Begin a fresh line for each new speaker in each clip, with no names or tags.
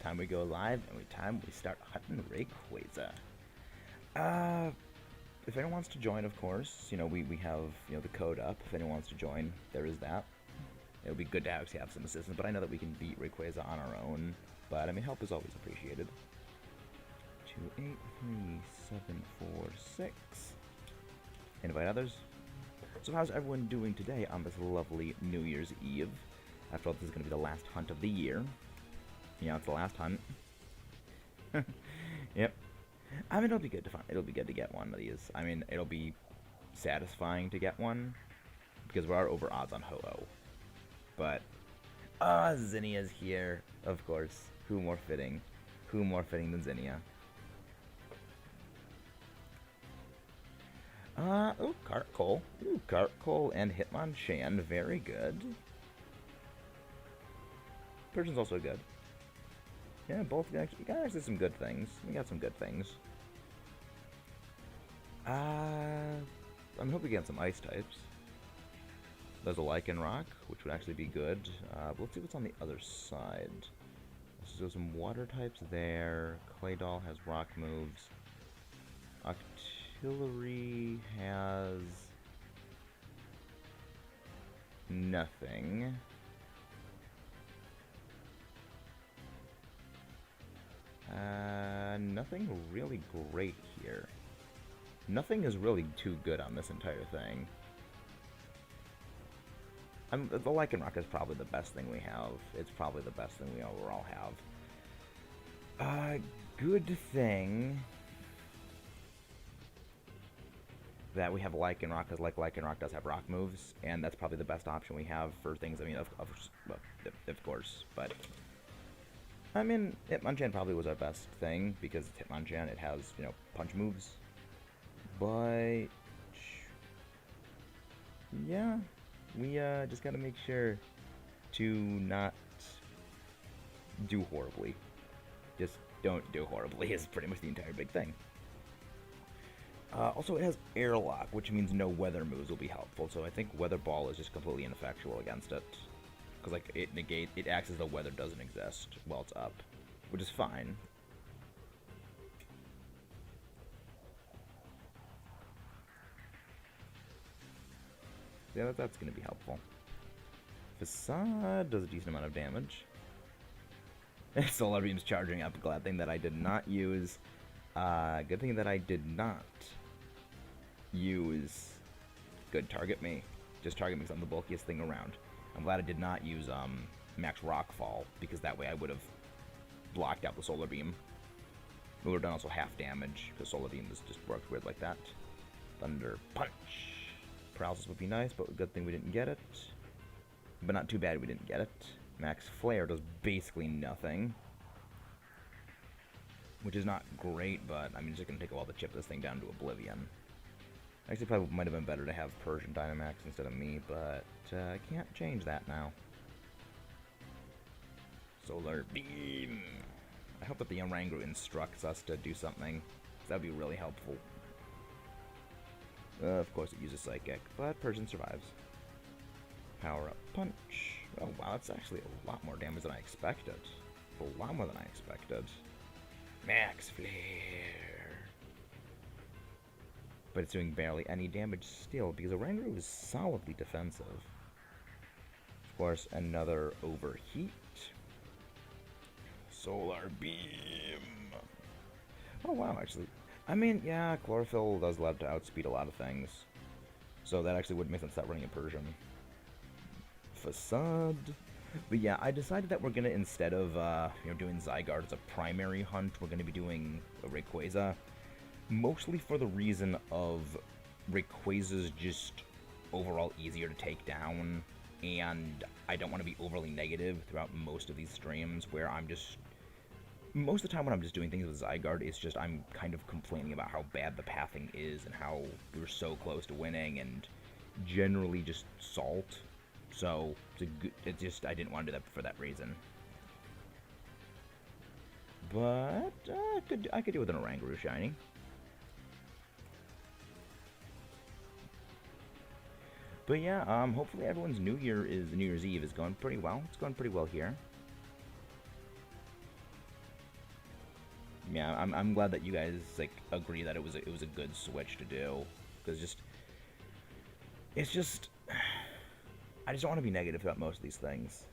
time we go live and time we start hunting Rayquaza. If anyone wants to join, of course, we have, the code up. If anyone wants to join, there is that. It would be good to actually have some assistance, but I know that we can beat Rayquaza on our own. But, I mean, help is always appreciated. 283746. Invite others. So how's everyone doing today on this lovely New Year's Eve? After all, this is going to be the last hunt of the year. Yeah, it's the last hunt. Yep. I mean, it'll be good to find. It'll be good to get one of these. I mean, it'll be satisfying to get one because we are over odds on Ho-Oh. But Zinnia's here, of course. Who more fitting? Who more fitting than Zinnia? Oh, Cartcole. Ooh, Cartcole and Hitmonchan. Very good. Persian's also good. Yeah, both got actually some good things. We got some good things. I'm hoping we get some ice types. There's a Lycanroc, which would actually be good. But let's see what's on the other side. So some water types there. Claydol has rock moves. Octillery has nothing. Nothing really great here. Nothing is really too good on this entire thing. The Lycanroc is probably the best thing we have. It's probably the best thing we overall have. Good thing that we have Lycanroc, because Lycanroc does have rock moves, and that's probably the best option we have for things, I mean, of course, but I mean, Hitmonchan probably was our best thing, because Hitmonchan, it has, punch moves. But yeah, we just gotta make sure to not do horribly. Just don't do horribly is pretty much the entire big thing. Also, it has Airlock, which means no weather moves will be helpful, so I think Weather Ball is just completely ineffectual against it. Because, like, it acts as though weather doesn't exist while it's up, which is fine. Yeah, that's going to be helpful. Facade does a decent amount of damage. Solar Beam's charging up. Glad thing that I did not use. Good thing that I did not use. Good, target me. Just target me because I'm the bulkiest thing around. I'm glad I did not use Max Rockfall, because that way I would have blocked out the Solar Beam. We would have done also half damage, because Solar Beam just worked weird like that. Thunder Punch. Paralysis would be nice, but good thing we didn't get it. But not too bad we didn't get it. Max Flare does basically nothing. Which is not great, but I mean, it's just going to take a while to chip this thing down to oblivion. Actually, probably might have been better to have Persian Dynamax instead of me, but I can't change that now. Solar Beam. I hope that the Oranguru instructs us to do something. That would be really helpful. Of course, it uses Psychic, but Persian survives. Power Up Punch. Oh wow, that's actually a lot more damage than I expected. A lot more than I expected. Max Flare. But it's doing barely any damage still, because Oranguru is solidly defensive. Of course, another Overheat. Solar Beam. Oh wow, actually. I mean, yeah, Chlorophyll does love to outspeed a lot of things. So that actually would make sense start running a Persian. Facade. But yeah, I decided that we're gonna, instead of doing Zygarde as a primary hunt, we're gonna be doing a Rayquaza. Mostly for the reason of Rayquaza's just overall easier to take down, and I don't want to be overly negative throughout most of these streams where I'm just... Most of the time when I'm just doing things with Zygarde, it's just I'm kind of complaining about how bad the pathing is and how we were so close to winning, and generally just salt. So, it's just, I didn't want to do that for that reason. But, I could do with an Oranguru shiny. But yeah, hopefully everyone's New Year's Eve is going pretty well. It's going pretty well here. Yeah, I'm glad that you guys like agree that it was a good switch to do, because it's just I just don't want to be negative about most of these things.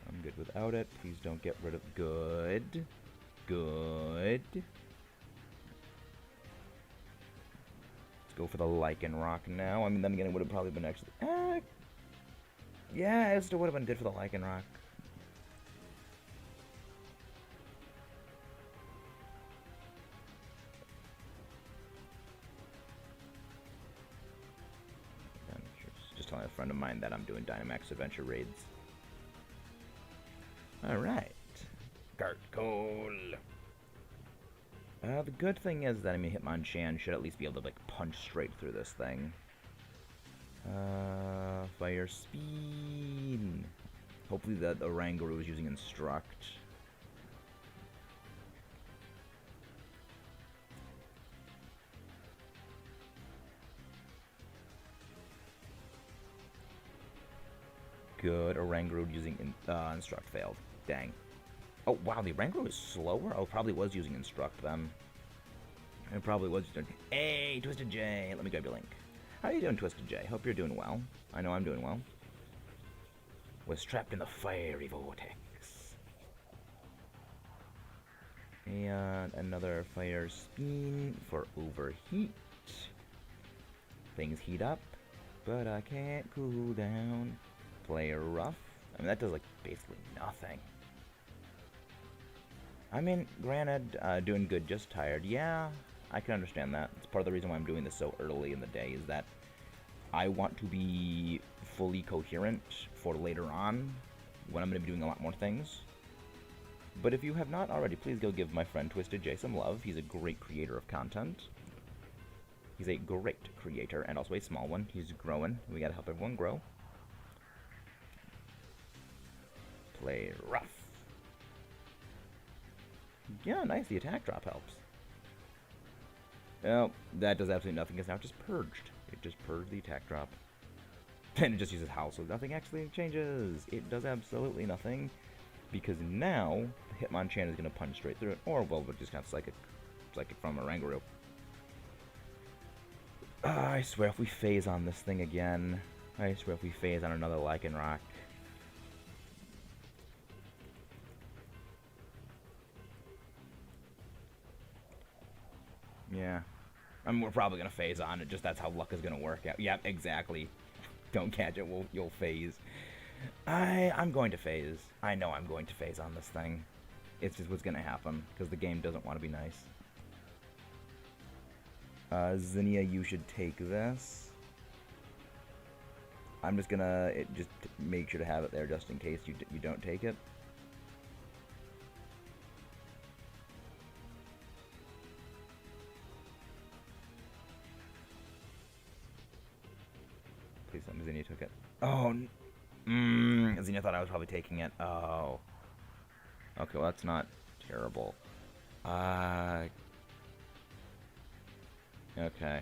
I'm good without it. Please don't get rid of good. Good. Let's go for the Lycanroc now. I mean, then again, it would have probably been actually. Yeah, it still would have been good for the Lycanroc. Just telling a friend of mine that I'm doing Dynamax Adventure raids. Alright. Gargoyle. The good thing is that, I mean, Hitmonchan should at least be able to, like, punch straight through this thing. Fire Speed. Hopefully the Oranguru is using Instruct. Good. Oranguru using Instruct failed. Dang. Oh, wow, the Oranguru is slower? Oh, probably was using Instruct then. It probably was. Hey, Twisted J! Let me grab your link. How are you doing, Twisted J? Hope you're doing well. I know I'm doing well. Was trapped in the fiery vortex. And another fire spin for overheat. Things heat up, but I can't cool down. Play rough. I mean, that does, like, basically nothing. I mean, granted, doing good, just tired. Yeah, I can understand that. It's part of the reason why I'm doing this so early in the day, is that I want to be fully coherent for later on, when I'm going to be doing a lot more things. But if you have not already, please go give my friend Twisted J some love. He's a great creator of content. He's a great creator, and also a small one. He's growing. We gotta help everyone grow. Play rough. Yeah, nice. The attack drop helps. Well, that does absolutely nothing. It's now just purged. It just purged the attack drop. Then it just uses Howl, so nothing actually changes. It does absolutely nothing. Because now, Hitmonchan is going to punch straight through it. Or, well, we're just kind of psychic from Oranguru. I swear if we phase on this thing again. I swear if we phase on another Lycanroc. Yeah. I mean, we're probably going to phase on it. Just that's how luck is going to work out. Yeah, exactly. Don't catch it. You'll phase. I'm going to phase. I know I'm going to phase on this thing. It's just what's going to happen. Because the game doesn't want to be nice. Zinnia, you should take this. I'm just going to just make sure to have it there just in case you don't take it. Please tell me Zinnia took it. Oh, Zinnia thought I was probably taking it. Oh. Okay, well, that's not terrible. Okay.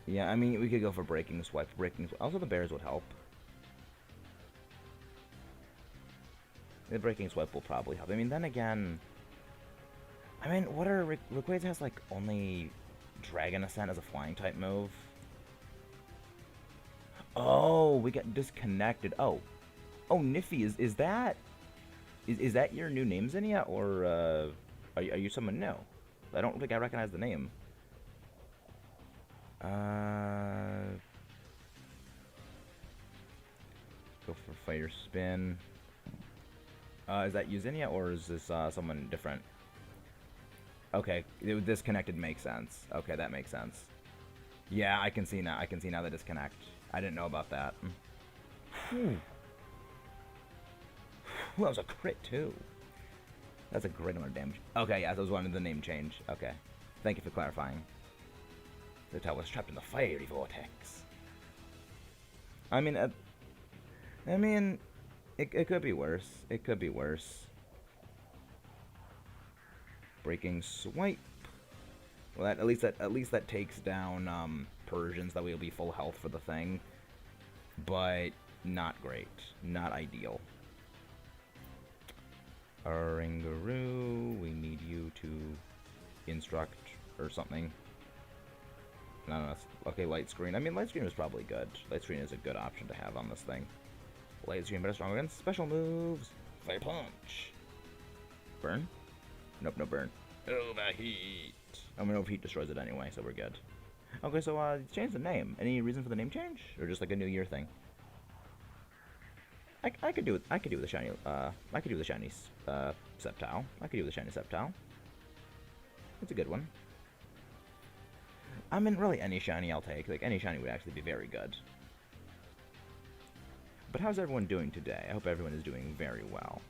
Yeah, I mean, we could go for Breaking Swipe. Also, the bears would help. The Breaking Swipe will probably help. I mean, then again... I mean, what are... Rayquaza has, like, only Dragon Ascent as a flying type move. Oh, we got disconnected. Oh. Oh, Niffy, is that... Is that your new name, Zinnia? Or, are you someone new? I don't think I recognize the name. Go for Fire Spin. Is that you, Zinnia, or is this, someone different? Okay, disconnected makes sense. Okay, that makes sense. Yeah, I can see now. I can see now the disconnect. I didn't know about that. Whew. That was a crit, too. That's a great amount of damage. Okay, yeah, that was one of the name change. Okay. Thank you for clarifying. The tower was trapped in the fiery vortex. I mean, it could be worse. It could be worse. Breaking Swipe. Well, at least that takes down Persians. That way it'll be full health for the thing. But not great. Not ideal. Ringaroo, we need you to instruct or something. No, okay, light screen. I mean, light screen is probably good. Light screen is a good option to have on this thing. Light screen better strong against special moves. Fire punch. Burn? Nope, no burn. Overheat. I mean, overheat destroys it anyway, so we're good. Okay, so change the name. Any reason for the name change, or just like a New Year thing? I could do it. I could do with a shiny. I could do with a shiny Sceptile. I could do with a shiny Sceptile. It's a good one. I mean, really, any shiny I'll take. Like, any shiny would actually be very good. But how's everyone doing today? I hope everyone is doing very well.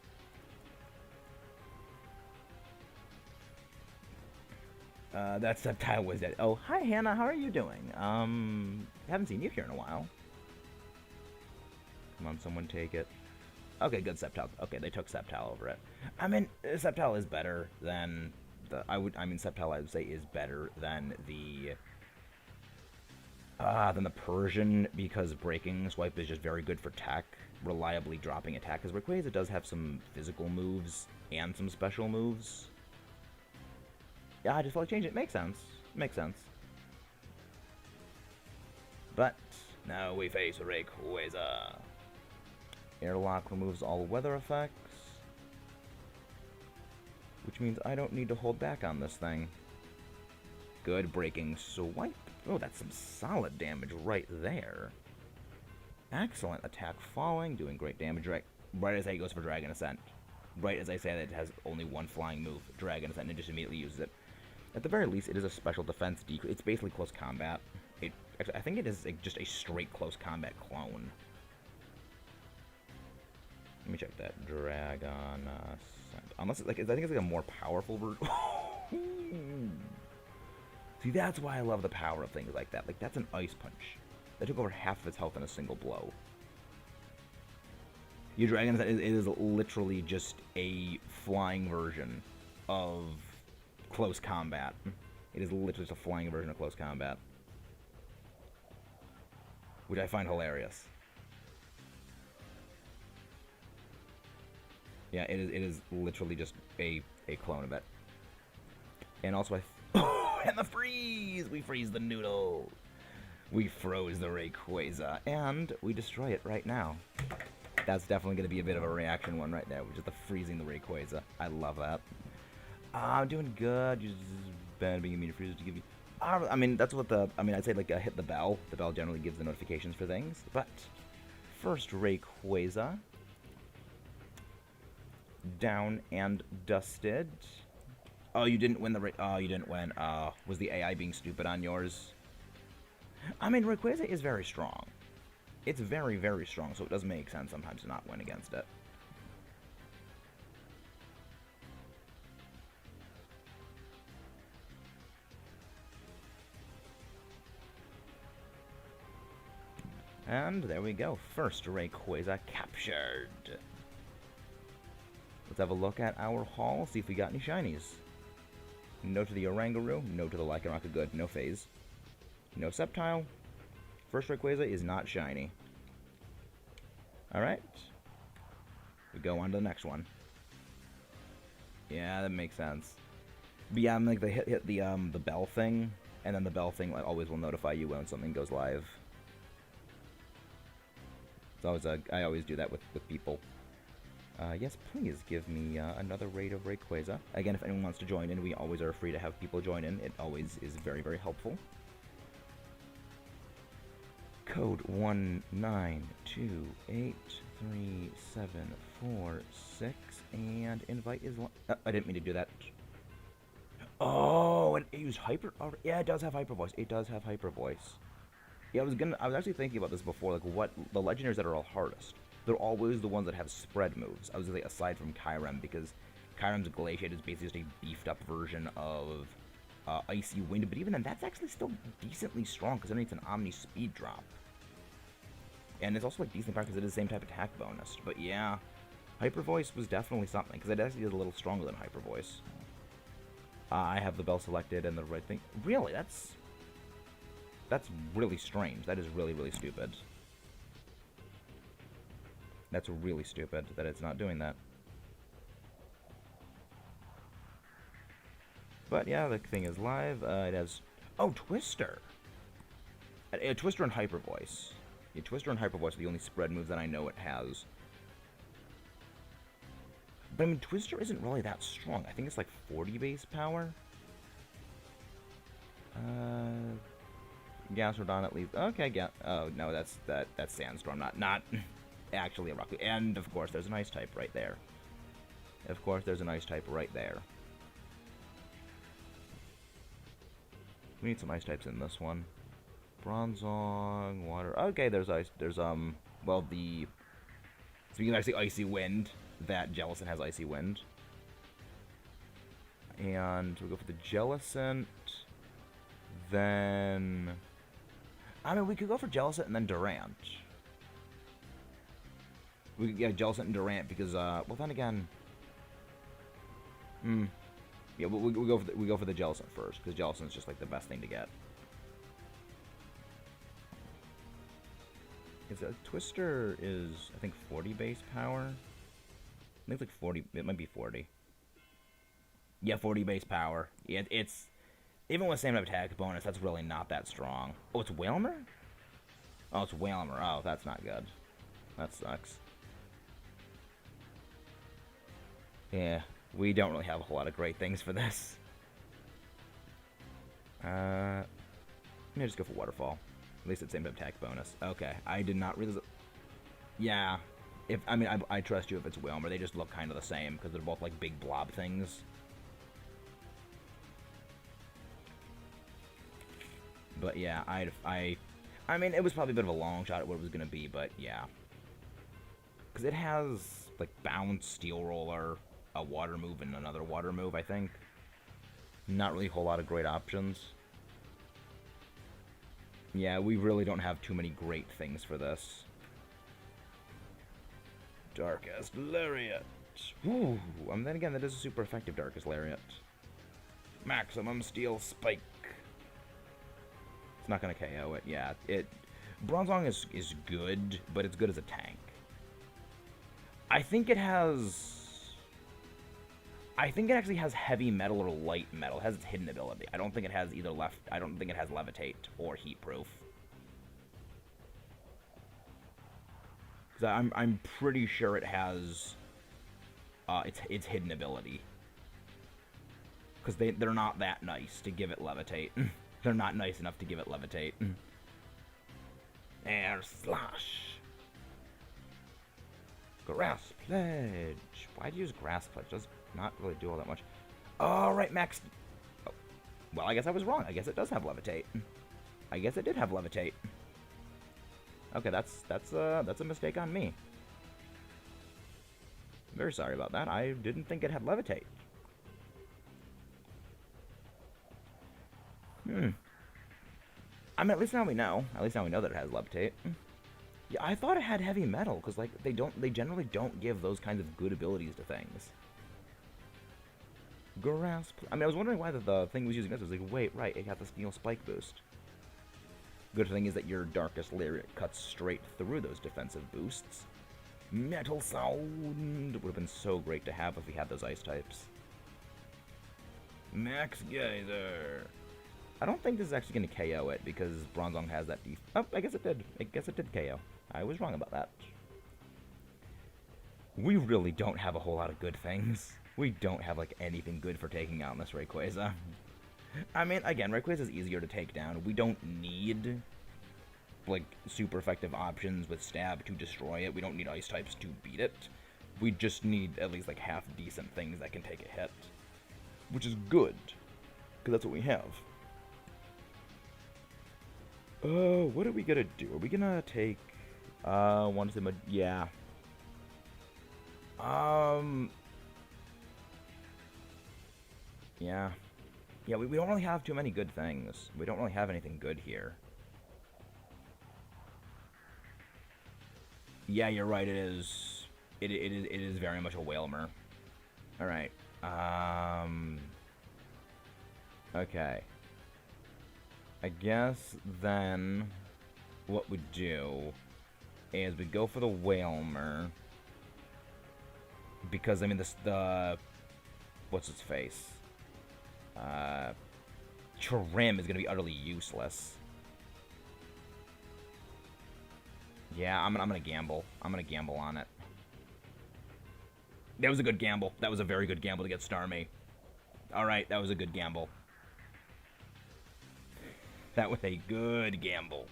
That Sceptile was dead. Oh, hi, Hannah. How are you doing? Haven't seen you here in a while. Come on, someone take it. Okay, good Sceptile. Okay, they took Sceptile over it. I mean, Sceptile is better than the... Sceptile, I would say, is better than the Persian, because Breaking Swipe is just very good for tech, reliably dropping attack, because Rayquaza does have some physical moves and some special moves. Yeah, I just want to change it. Makes sense. Makes sense. But now we face Rayquaza. Airlock removes all weather effects, which means I don't need to hold back on this thing. Good Breaking Swipe. Oh, that's some solid damage right there. Excellent attack falling, doing great damage right as he goes for Dragon Ascent. Right as I say that it has only one flying move, Dragon Ascent, and it just immediately uses it. At the very least, it is a special defense decrease. It's basically close combat. I think it is just a straight close combat clone. Let me check that. Dragon Ascent. Unless it's like, I think it's like a more powerful version. See, that's why I love the power of things like that. Like, that's an Ice Punch. That took over half of its health in a single blow. Your Dragon Ascent is literally just a flying version of close combat. It is literally just a flying version of close combat. Which I find hilarious. Yeah, it is literally just a clone of it. And also and the freeze! We freeze the noodle! We froze the Rayquaza, and we destroy it right now. That's definitely going to be a bit of a reaction one right there, which is the freezing the Rayquaza. I love that. I'm doing good. You're just being immune freezes to give you... I mean, that's what the... I mean, I'd say, like, hit the bell. The bell generally gives the notifications for things. But first Rayquaza. Down and dusted. Oh, you didn't win the... Oh, you didn't win. Was the AI being stupid on yours? I mean, Rayquaza is very strong. It's very, very strong, so it does make sense sometimes to not win against it. And there we go. First Rayquaza captured. Let's have a look at our haul, see if we got any shinies. No to the Oranguru, no to the Lycanroc, good, no phase. No Sceptile. First Rayquaza is not shiny. Alright. We go on to the next one. Yeah, that makes sense. But yeah, like they hit the bell thing, and then the bell thing like always will notify you when something goes live. It's always I always do that with people. Yes, please give me another raid of Rayquaza. Again, if anyone wants to join in, we always are free to have people join in. It always is very, very helpful. Code 1928374 and invite is... I didn't mean to do that. Oh, and it used Hyper... Oh, yeah, it does have Hyper Voice. It does have Hyper Voice. Yeah, I was actually thinking about this before, like what the legendaries that are all hardest. They're always the ones that have spread moves. I was gonna say aside from Kyurem, because Kyurem's Glaciate is basically just a beefed up version of Icy Wind, but even then, that's actually still decently strong because it's an Omni Speed drop. And it's also like decent power because it is the same type of attack bonus. But yeah, Hyper Voice was definitely something because it actually is a little stronger than Hyper Voice. I have the bell selected and the right thing. Really, that's really strange. That is really, really stupid. That's really stupid that it's not doing that. But yeah, the thing is live. It has... Oh, Twister! Twister and Hyper Voice. Yeah, Twister and Hyper Voice are the only spread moves that I know it has. But I mean, Twister isn't really that strong. I think it's like 40 base power. Gastrodon at least. Okay, oh no, that's Sandstorm, not actually a Rock. And of course, there's an Ice type right there. Of course, there's an Ice type right there. We need some Ice types in this one. Bronzong, Water. Okay, there's Ice. There's well, the speaking of Icy Wind, that Jellicent has Icy Wind. And we'll go for the Jellicent. Then I mean, we could go for Jellicent and then Durant. We could get Jellicent and Durant because well, then again, yeah, we go for the Jellicent first because Jellicent's just like the best thing to get. Twister is, I think, 40 base power. I think it's like 40. It might be 40. Yeah, 40 base power. Yeah, it's even with same attack bonus, that's really not that strong. Oh, it's Whalmer? Oh, it's Whalmer. Oh, that's not good. That sucks. Yeah, we don't really have a whole lot of great things for this. Let me just go for Waterfall. At least it's same attack bonus. Okay, I did not realize. Yeah, I mean, I trust you if it's Whalmer. They just look kind of the same because they're both like big blob things. But yeah, I mean, it was probably a bit of a long shot at what it was gonna be, but yeah, because it has like Bounce, Steel Roller, a Water move, and another Water move. I think not really a whole lot of great options. Yeah, we really don't have too many great things for this. Darkest Lariat. Ooh, and then again, that is a super effective Darkest Lariat. Maximum Steel Spike. It's not gonna KO it. Yeah, Bronzong is good, but it's good as a tank. I think it actually has heavy metal or light metal. It has its hidden ability. I don't think it has I don't think it has levitate or heat proof. Cause I'm pretty sure it has its hidden ability. Because they're not that nice to give it levitate. They're not nice enough to give it levitate. Air Slash. Grass Pledge. Why'd you use Grass Pledge? Does not really do all that much. All right, Max. Oh. Well, I guess I was wrong. I guess it does have levitate. I guess it did have levitate. Okay, that's a mistake on me. I'm very sorry about that. I didn't think it had levitate. I mean, at least now we know. At least now we know that it has levitate. Yeah, I thought it had heavy metal because like they generally don't give those kinds of good abilities to things. Grasp. I mean, I was wondering why the thing was using this. I was like, wait, right, it got the Steel Spike boost. Good thing is that your Darkest Lariat cuts straight through those defensive boosts. Metal Sound would have been so great to have if we had those ice types. Max Geyser. I don't think this is actually going to KO it because Bronzong has that def. Oh, I guess it did. I guess it did KO. I was wrong about that. We really don't have a whole lot of good things. We don't have like anything good for taking out this Rayquaza. I mean, again, Rayquaza is easier to take down. We don't need like super effective options with Stab to destroy it. We don't need ice types to beat it. We just need at least like half decent things that can take a hit, which is good because that's what we have. What are we gonna do? Are we gonna take one of them? Yeah. Yeah. Yeah, we don't really have too many good things. We don't really have anything good here. Yeah, you're right, it is. It is very much a Whalmer. Alright. Okay. I guess then what we do is we go for the Whalmer. Because, I mean, the what's its face? Uh, Trim is going to be utterly useless. Yeah, I'm gonna gamble. I'm gonna gamble on it. That was a good gamble. That was a very good gamble to get Starmie. Alright, that was a good gamble. That was a good gamble.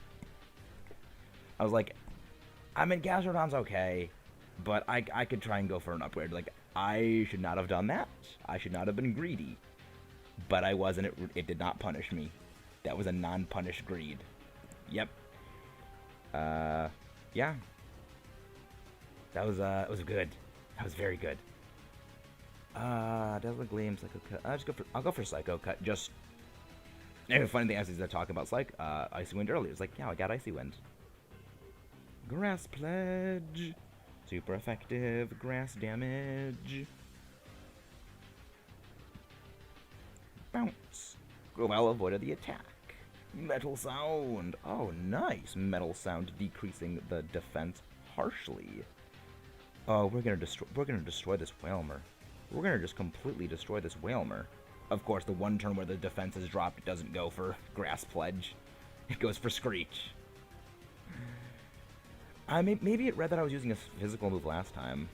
I was like, I mean, Gastrodon's okay, but I could try and go for an upgrade. Like, I should not have done that. I should not have been greedy. But I wasn't. It did not punish me. That was a non-punished greed. Yep. Yeah. That was good. That was very good. Dazzling Gleam, Psycho Cut. I'll go for Psycho Cut. Just, and the funny thing is they're talking about like Icy Wind earlier. It's like, yeah, I got Icy Wind. Grass Pledge. Super effective grass damage. Bounce. Well, avoided the attack. Metal Sound. Oh, nice. Metal Sound decreasing the defense harshly. Oh, we're gonna destroy this Whalmer. We're gonna just completely destroy this Whalmer. Of course, the one turn where the defense is dropped, it doesn't go for Grass Pledge. It goes for Screech. Maybe it read that I was using a physical move last time.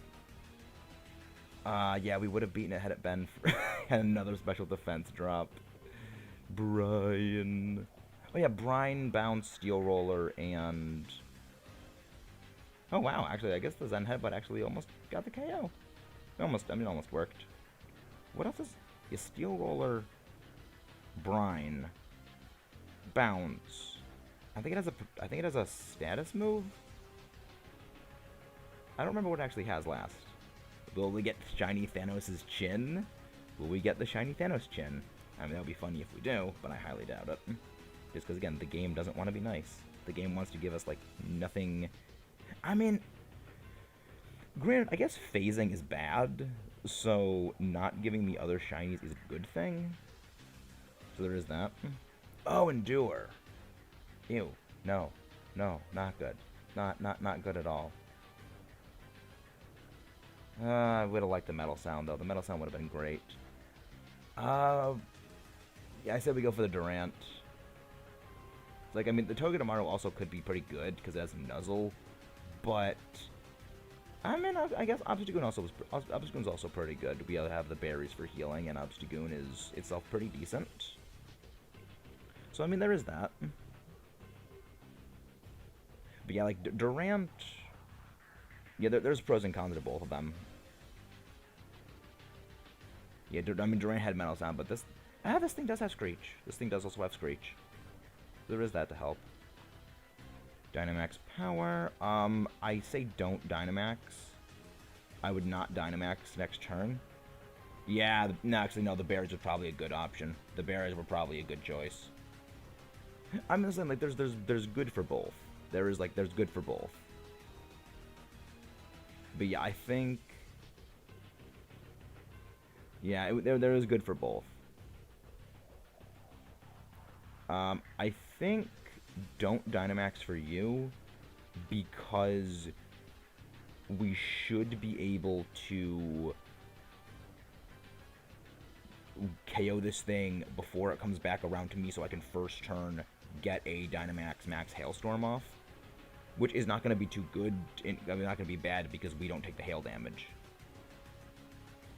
Yeah, we would have beaten it had it been for another special defense drop. Brian. Oh yeah, Brine, Bounce, Steel Roller, and... Oh wow, actually, I guess the Zen Headbutt actually almost got the KO. Almost worked. What else is... Yeah, Steel Roller, Brine, Bounce. I think it has a status move? I don't remember what it actually has last. Will we get Shiny Thanos' chin? Will we get the Shiny Thanos chin? I mean, that would be funny if we do, but I highly doubt it. Just because, again, the game doesn't want to be nice. The game wants to give us, like, nothing... I mean... Granted, I guess phasing is bad, so not giving me other shinies is a good thing. So there is that. Oh, Endure! Ew. No. No, not good. Not good at all. I would have liked the Metal Sound, though. The Metal Sound would have been great. Yeah, I said we go for the Durant. Like, I mean, the Togedemaru also could be pretty good, because it has Nuzzle, but... I mean, I guess Obstagoon's also pretty good. We have the berries for healing, and Obstagoon is itself pretty decent. So, I mean, there is that. But yeah, like, Durant... Yeah, there's pros and cons to both of them. Yeah, I mean, Durant had Metal Sound, but this thing does have Screech. This thing does also have Screech. There is that to help. Dynamax Power. I say don't Dynamax. I would not Dynamax next turn. Yeah, no, actually, no, the berries are probably a good option. The berries were probably a good choice. I'm just saying, like, there's good for both. There's good for both. But yeah, I think... Yeah, there is good for both. I think don't Dynamax for you because we should be able to KO this thing before it comes back around to me so I can first turn get a Dynamax Max Hailstorm off. Which is not going to be too good, I mean, not going to be bad because we don't take the hail damage.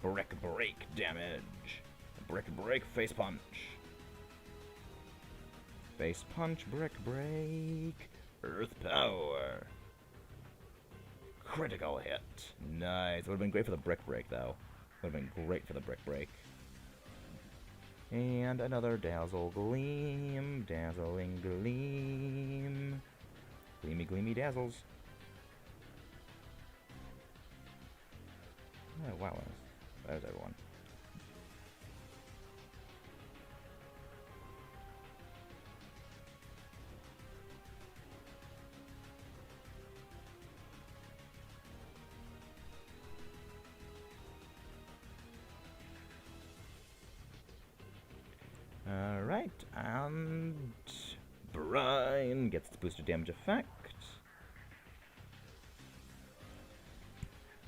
Brick Break damage. Brick Break Face Punch. Face Punch, Brick Break. Earth Power. Critical hit. Nice. Would have been great for the Brick Break, though. Would have been great for the Brick Break. And another Dazzle Gleam. Dazzling Gleam. Gleamy, gleamy dazzles. Oh, wow. There's everyone. Alright, and Brian gets the boosted damage effect.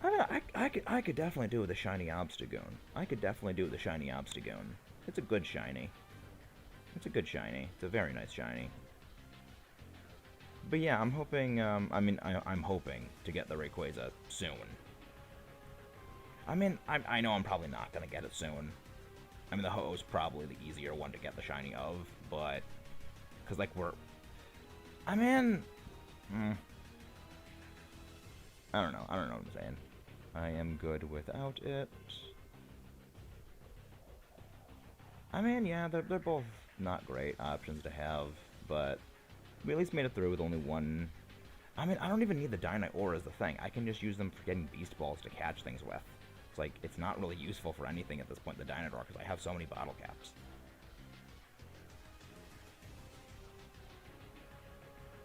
I don't know, I could definitely do it with a shiny Obstagoon. I could definitely do it with a shiny Obstagoon. It's a good shiny. It's a good shiny. It's a very nice shiny. But yeah, I'm hoping, I'm hoping to get the Rayquaza soon. I mean, I know I'm probably not going to get it soon. I mean, the Ho-Oh's probably the easier one to get the shiny of, but... Because, like, I mean... I don't know what I'm saying. I am good without it. I mean, yeah, they're both not great options to have, but we at least made it through with only one. I mean, I don't even need the Dyna Ore as the thing. I can just use them for getting Beast Balls to catch things with. It's like, it's not really useful for anything at this point, the Dyna Ore, because I have so many bottle caps.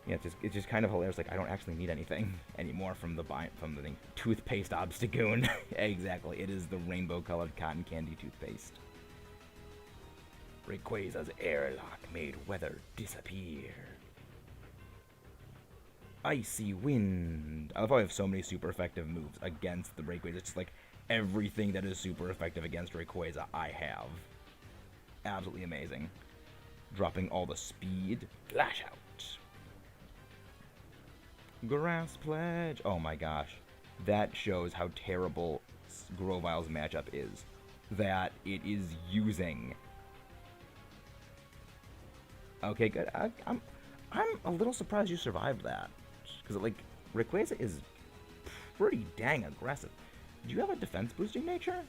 Yeah, it's just kind of hilarious. Like, I don't actually need anything anymore from the thing. Toothpaste Obstagoon. Exactly, it is the rainbow-colored cotton candy toothpaste. Rayquaza's airlock made weather disappear. Icy wind. I love how I have so many super effective moves against the Rayquaza. It's just like everything that is super effective against Rayquaza, I have. Absolutely amazing. Dropping all the speed. Lash out. Grass Pledge. Oh my gosh. That shows how terrible Grovile's matchup is. That it is using. Okay, good. I'm a little surprised you survived that. Because, like, Rayquaza is pretty dang aggressive. Do you have a defense boosting nature?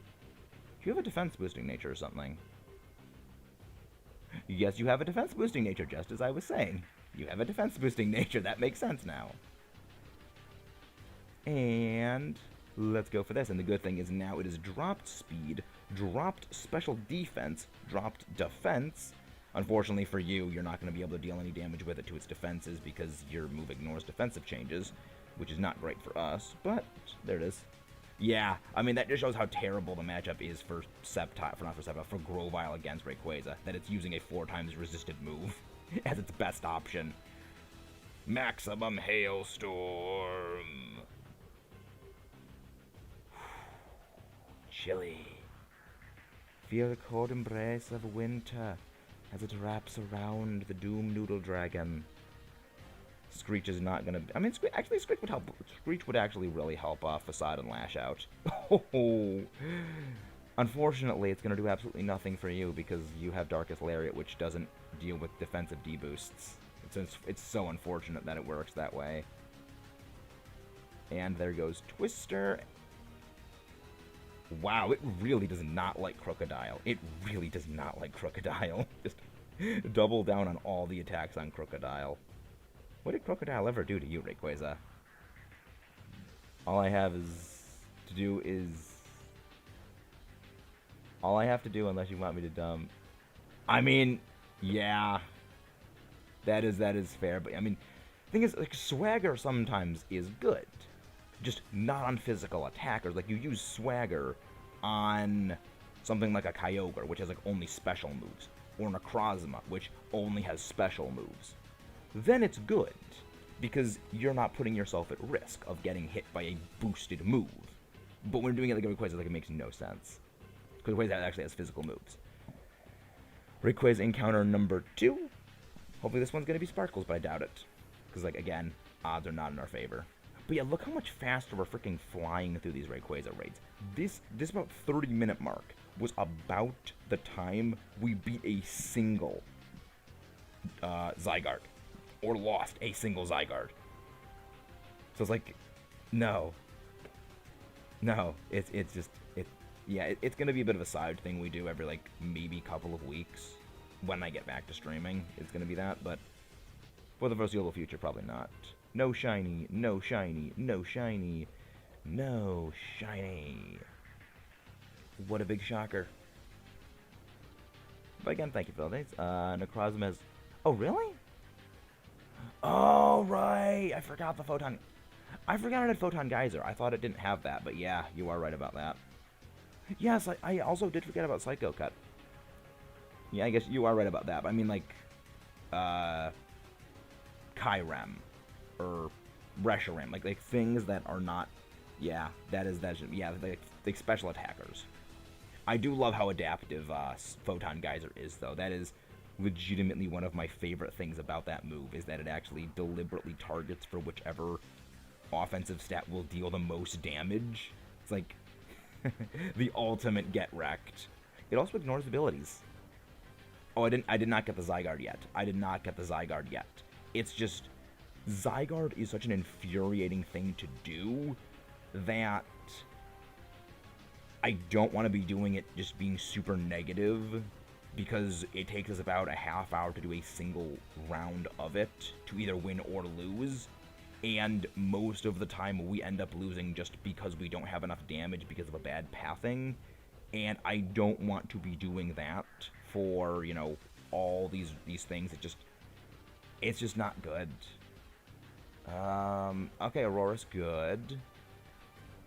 Do you have a defense boosting nature or something? Yes, you have a defense boosting nature, just as I was saying. You have a defense boosting nature. That makes sense now. And let's go for this. And the good thing is now it is dropped speed, dropped special defense, dropped defense. Unfortunately for you, you're not going to be able to deal any damage with it to its defenses because your move ignores defensive changes, which is not great for us, but there it is. Yeah, I mean, that just shows how terrible the matchup is for for Grovile against Rayquaza, that it's using a 4 times resisted move as its best option. Maximum Hailstorm. Chilly. Feel the cold embrace of winter as it wraps around the Doom Noodle Dragon. Screech is not gonna... I mean, Screech would help. Screech would actually really help Facade and Lash Out. Oh. Unfortunately, it's gonna do absolutely nothing for you because you have Darkest Lariat, which doesn't deal with defensive deboosts. It's so unfortunate that it works that way. And there goes Twister. Wow, it really does not like Crocodile. It really does not like Crocodile. Just double down on all the attacks on Crocodile. What did Crocodile ever do to you, Rayquaza? All I have to do, unless you want me to dump... I mean, yeah. That is fair, but I mean, the thing is, like, Swagger sometimes is good. Just not on physical attackers. Like, you use Swagger on something like a Kyogre, which has, like, only special moves. Or Necrozma, which only has special moves. Then it's good, because you're not putting yourself at risk of getting hit by a boosted move. But when doing it like a Rayquaza, like, it makes no sense. Because Rayquaza actually has physical moves. Rayquaza encounter number 2. Hopefully this one's going to be Sparkles, but I doubt it. Because, like, again, odds are not in our favor. But yeah, look how much faster we're freaking flying through these Rayquaza raids. This about 30-minute mark was about the time we beat a single Zygarde. Or lost a single Zygarde. So it's like, no. No, it's going to be a bit of a side thing we do every, like, maybe couple of weeks. When I get back to streaming, it's going to be that, but for the foreseeable future, probably not. No shiny, no shiny, no shiny, no shiny. What a big shocker. But again, thank you for all these. Necrozma has... Oh, really? Oh, right! I forgot the Photon... I forgot it had Photon Geyser. I thought it didn't have that, but yeah, you are right about that. Yes, I also did forget about Psycho Cut. Yeah, I guess you are right about that. But I mean, like, Kyrem or Reshiram, like things that are not. Yeah, that's yeah, like special attackers. I do love how adaptive Photon Geyser is, though. That is legitimately one of my favorite things about that move, is that it actually deliberately targets for whichever offensive stat will deal the most damage. It's like the ultimate get wrecked. It also ignores abilities. Oh, I did not get the Zygarde yet. I did not get the Zygarde yet. It's just, Zygarde is such an infuriating thing to do that I don't want to be doing it just being super negative, because it takes us about a half hour to do a single round of it to either win or lose, and most of the time we end up losing just because we don't have enough damage because of a bad pathing, and I don't want to be doing that for, you know, all these things. It's just not good. Okay, Aurora's good.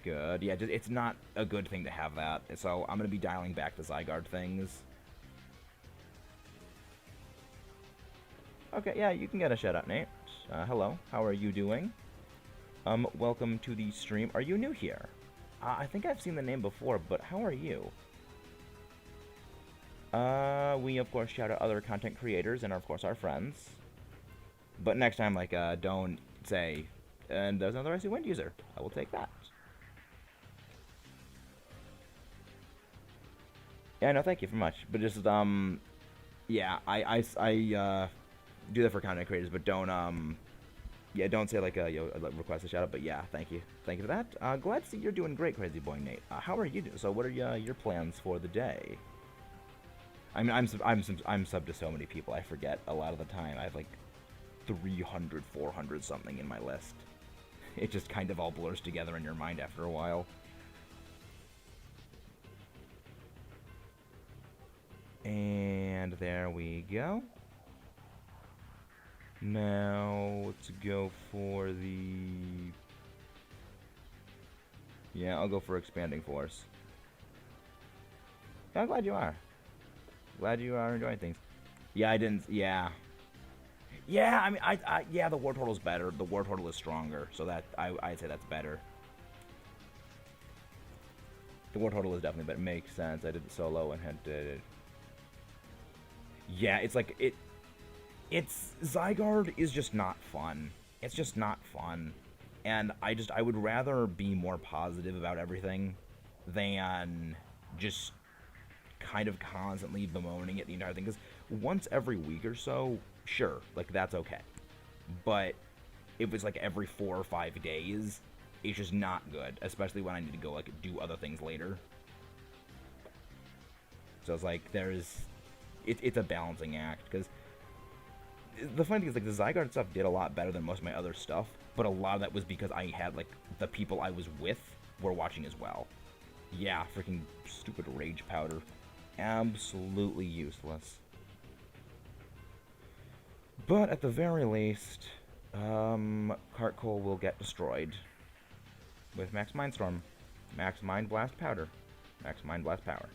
Good. Yeah, it's not a good thing to have that, so I'm going to be dialing back the Zygarde things. Okay, yeah, you can get a shout out, Nate. Hello, how are you doing? Welcome to the stream. Are you new here? I think I've seen the name before, but how are you? We, of course, shout out other content creators and, of course, our friends. But next time, like, don't say, and there's another Icy Wind user. I will take that. Yeah, no, thank you very much. But just, yeah, I do that for content creators, but don't, yeah, don't say, like, request a shout out, but yeah, thank you. Thank you for that. Glad to see you're doing great, Crazy Boy Nate. How are you doing? So what are your plans for the day? I mean, I'm sub to so many people, I forget a lot of the time. I have, like, 300, 400 something in my list. It just kind of all blurs together in your mind after a while. And there we go. Now, let's go for the... Yeah, I'll go for Expanding Force. I'm glad you are. Glad you are enjoying things. Yeah, I didn't... Yeah. Yeah, I mean, yeah, the War Turtle's better. The War Turtle is stronger, so that... I'd say that's better. The War Turtle is definitely better. Makes sense. I did the solo and had to... Yeah, it's like... It's... Zygarde is just not fun. It's just not fun. And I would rather be more positive about everything than just kind of constantly bemoaning it the entire thing. Because once every week or so, sure, like, that's okay. But if it's like every 4 or 5 days, it's just not good. Especially when I need to go, like, do other things later. So it's like, it's a balancing act. Because the funny thing is, like, the Zygarde stuff did a lot better than most of my other stuff, but a lot of that was because I had, like, the people I was with were watching as well. Yeah, freaking stupid Rage Powder. Absolutely useless. But at the very least, Cartcoal will get destroyed with Max Mindstorm, Max Mind Blast Powder, Max Mind Blast Power.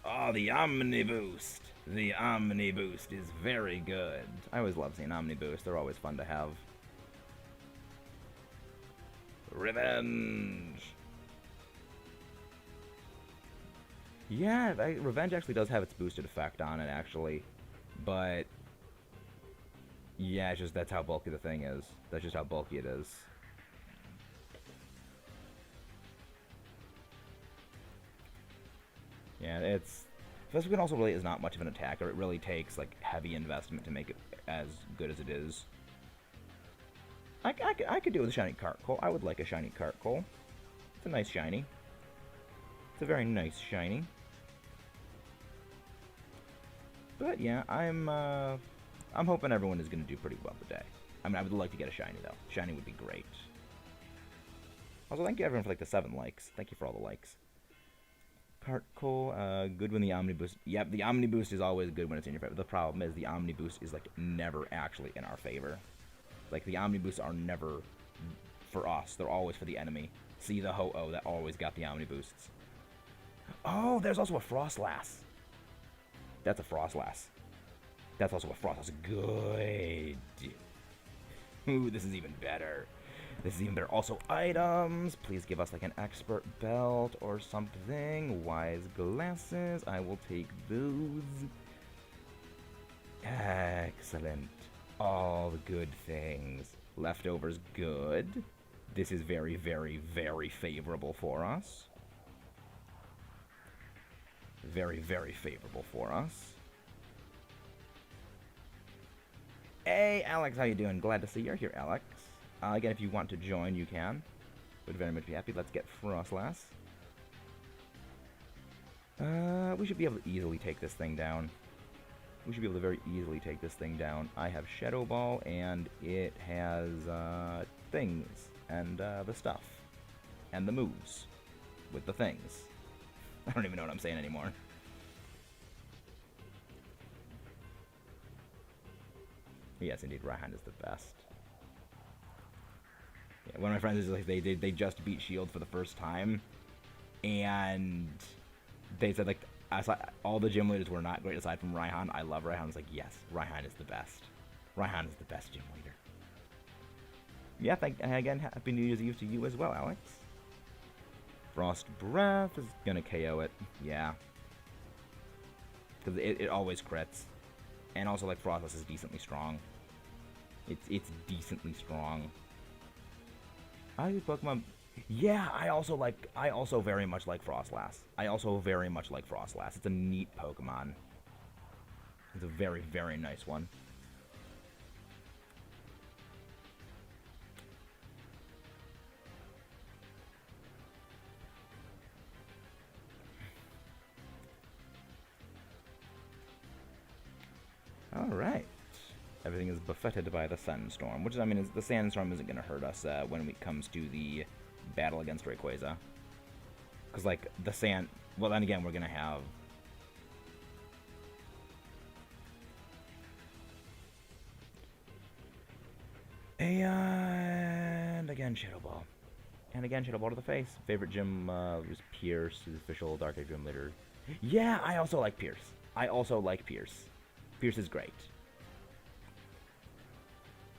Oh, the Omni Boost! The Omni Boost is very good. I always love seeing Omni Boost. They're always fun to have. Revenge! Yeah, Revenge actually does have its boosted effect on it, actually. But... yeah, it's just that's how bulky the thing is. That's just how bulky it is. Yeah, it's... Vespucci also really is not much of an attacker. It really takes, like, heavy investment to make it as good as it is. I could do with a shiny Cartcoal. I would like a shiny Cartcoal. It's a nice shiny. It's a very nice shiny. But yeah, I'm hoping everyone is going to do pretty well today. I mean, I would like to get a shiny, though. Shiny would be great. Also, thank you everyone for, like, the 7 likes. Thank you for all the likes. Cartcoal, good when the Omni Boost... Yep, the Omni Boost is always good when it's in your favor. The problem is the Omni Boost is, like, never actually in our favor. Like, the Omni Boosts are never for us. They're always for the enemy. See the Ho-Oh that always got the Omni Boosts. Oh, there's also a Frostlass. That's a Frostlass. That's also a Frost. That's good. Ooh, this is even better. This is even better. Also, items. Please give us like an expert belt or something. Wise glasses. I will take those. Excellent. All the good things. Leftovers, good. This is very, very, very favorable for us. Very, very favorable for us. Hey, Alex, how you doing? Glad to see you're here, Alex. Again, if you want to join, you can. Would very much be happy. Let's get Frostlass. We should be able to easily take this thing down. We should be able to very easily take this thing down. I have Shadow Ball, and it has, things. And, the stuff. And the moves. With the things. I don't even know what I'm saying anymore. Yes, indeed, Raihan is the best. Yeah, one of my friends is like, they just beat Shield for the first time, and they said, like, all the gym leaders were not great aside from Raihan. I love Raihan. I was like, yes, Raihan is the best. Raihan is the best gym leader. Yeah, again, Happy New Year's Eve to you as well, Alex. Frost Breath is gonna KO it, yeah. Because it always crits. And also, like, Frostless is decently strong. It's decently strong. I use Pokemon. Yeah, I also very much like Frostlass. I also very much like Frostlass. It's a neat Pokemon. It's a very, very nice one. Alright. Everything is buffeted by the Sandstorm, which is, I mean, the Sandstorm isn't going to hurt us when it comes to the battle against Rayquaza. Because, like, the sand... Well, then again, we're going to have... And again, Shadow Ball. And again, Shadow Ball to the face. Favorite gym was Pierce, the official Dark Age gym leader. Yeah, I also like Pierce. I also like Pierce. Pierce is great.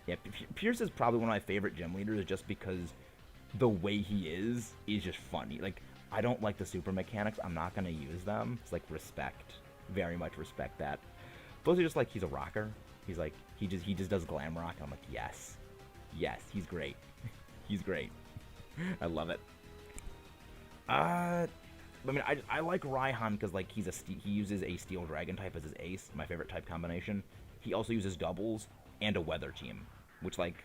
Yeah, Pierce is probably one of my favorite gym leaders just because the way he is just funny. Like, I don't like the super mechanics. I'm not going to use them. It's like respect. Very much respect that. Those are just like, he's a rocker. He's like, he just does glam rock. I'm like, yes. Yes, he's great. He's great. I love it. I mean, I like Raihan because, like, he uses a Steel Dragon type as his ace, my favorite type combination. He also uses doubles and a weather team, which, like,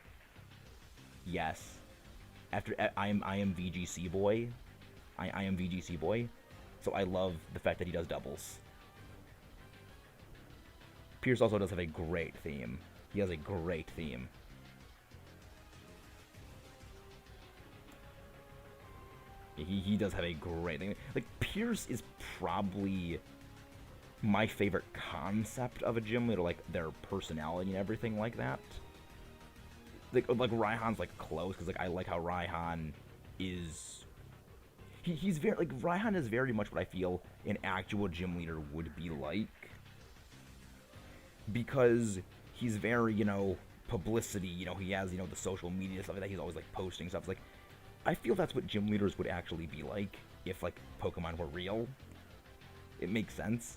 yes. After I am VGC boy, I am VGC boy, so I love the fact that he does doubles. Pierce also does have a great theme. He has a great theme. He does have a great thing. Like, Pierce is probably my favorite concept of a gym leader, like their personality and everything like that. Like Raihan's like close because, like, I like how Raihan is. He's very, like, Raihan is very much what I feel an actual gym leader would be like, because he's very, you know, publicity. You know, he has, you know, the social media stuff like that. He's always like posting stuff. It's like, I feel that's what gym leaders would actually be like if, like, Pokemon were real. It makes sense.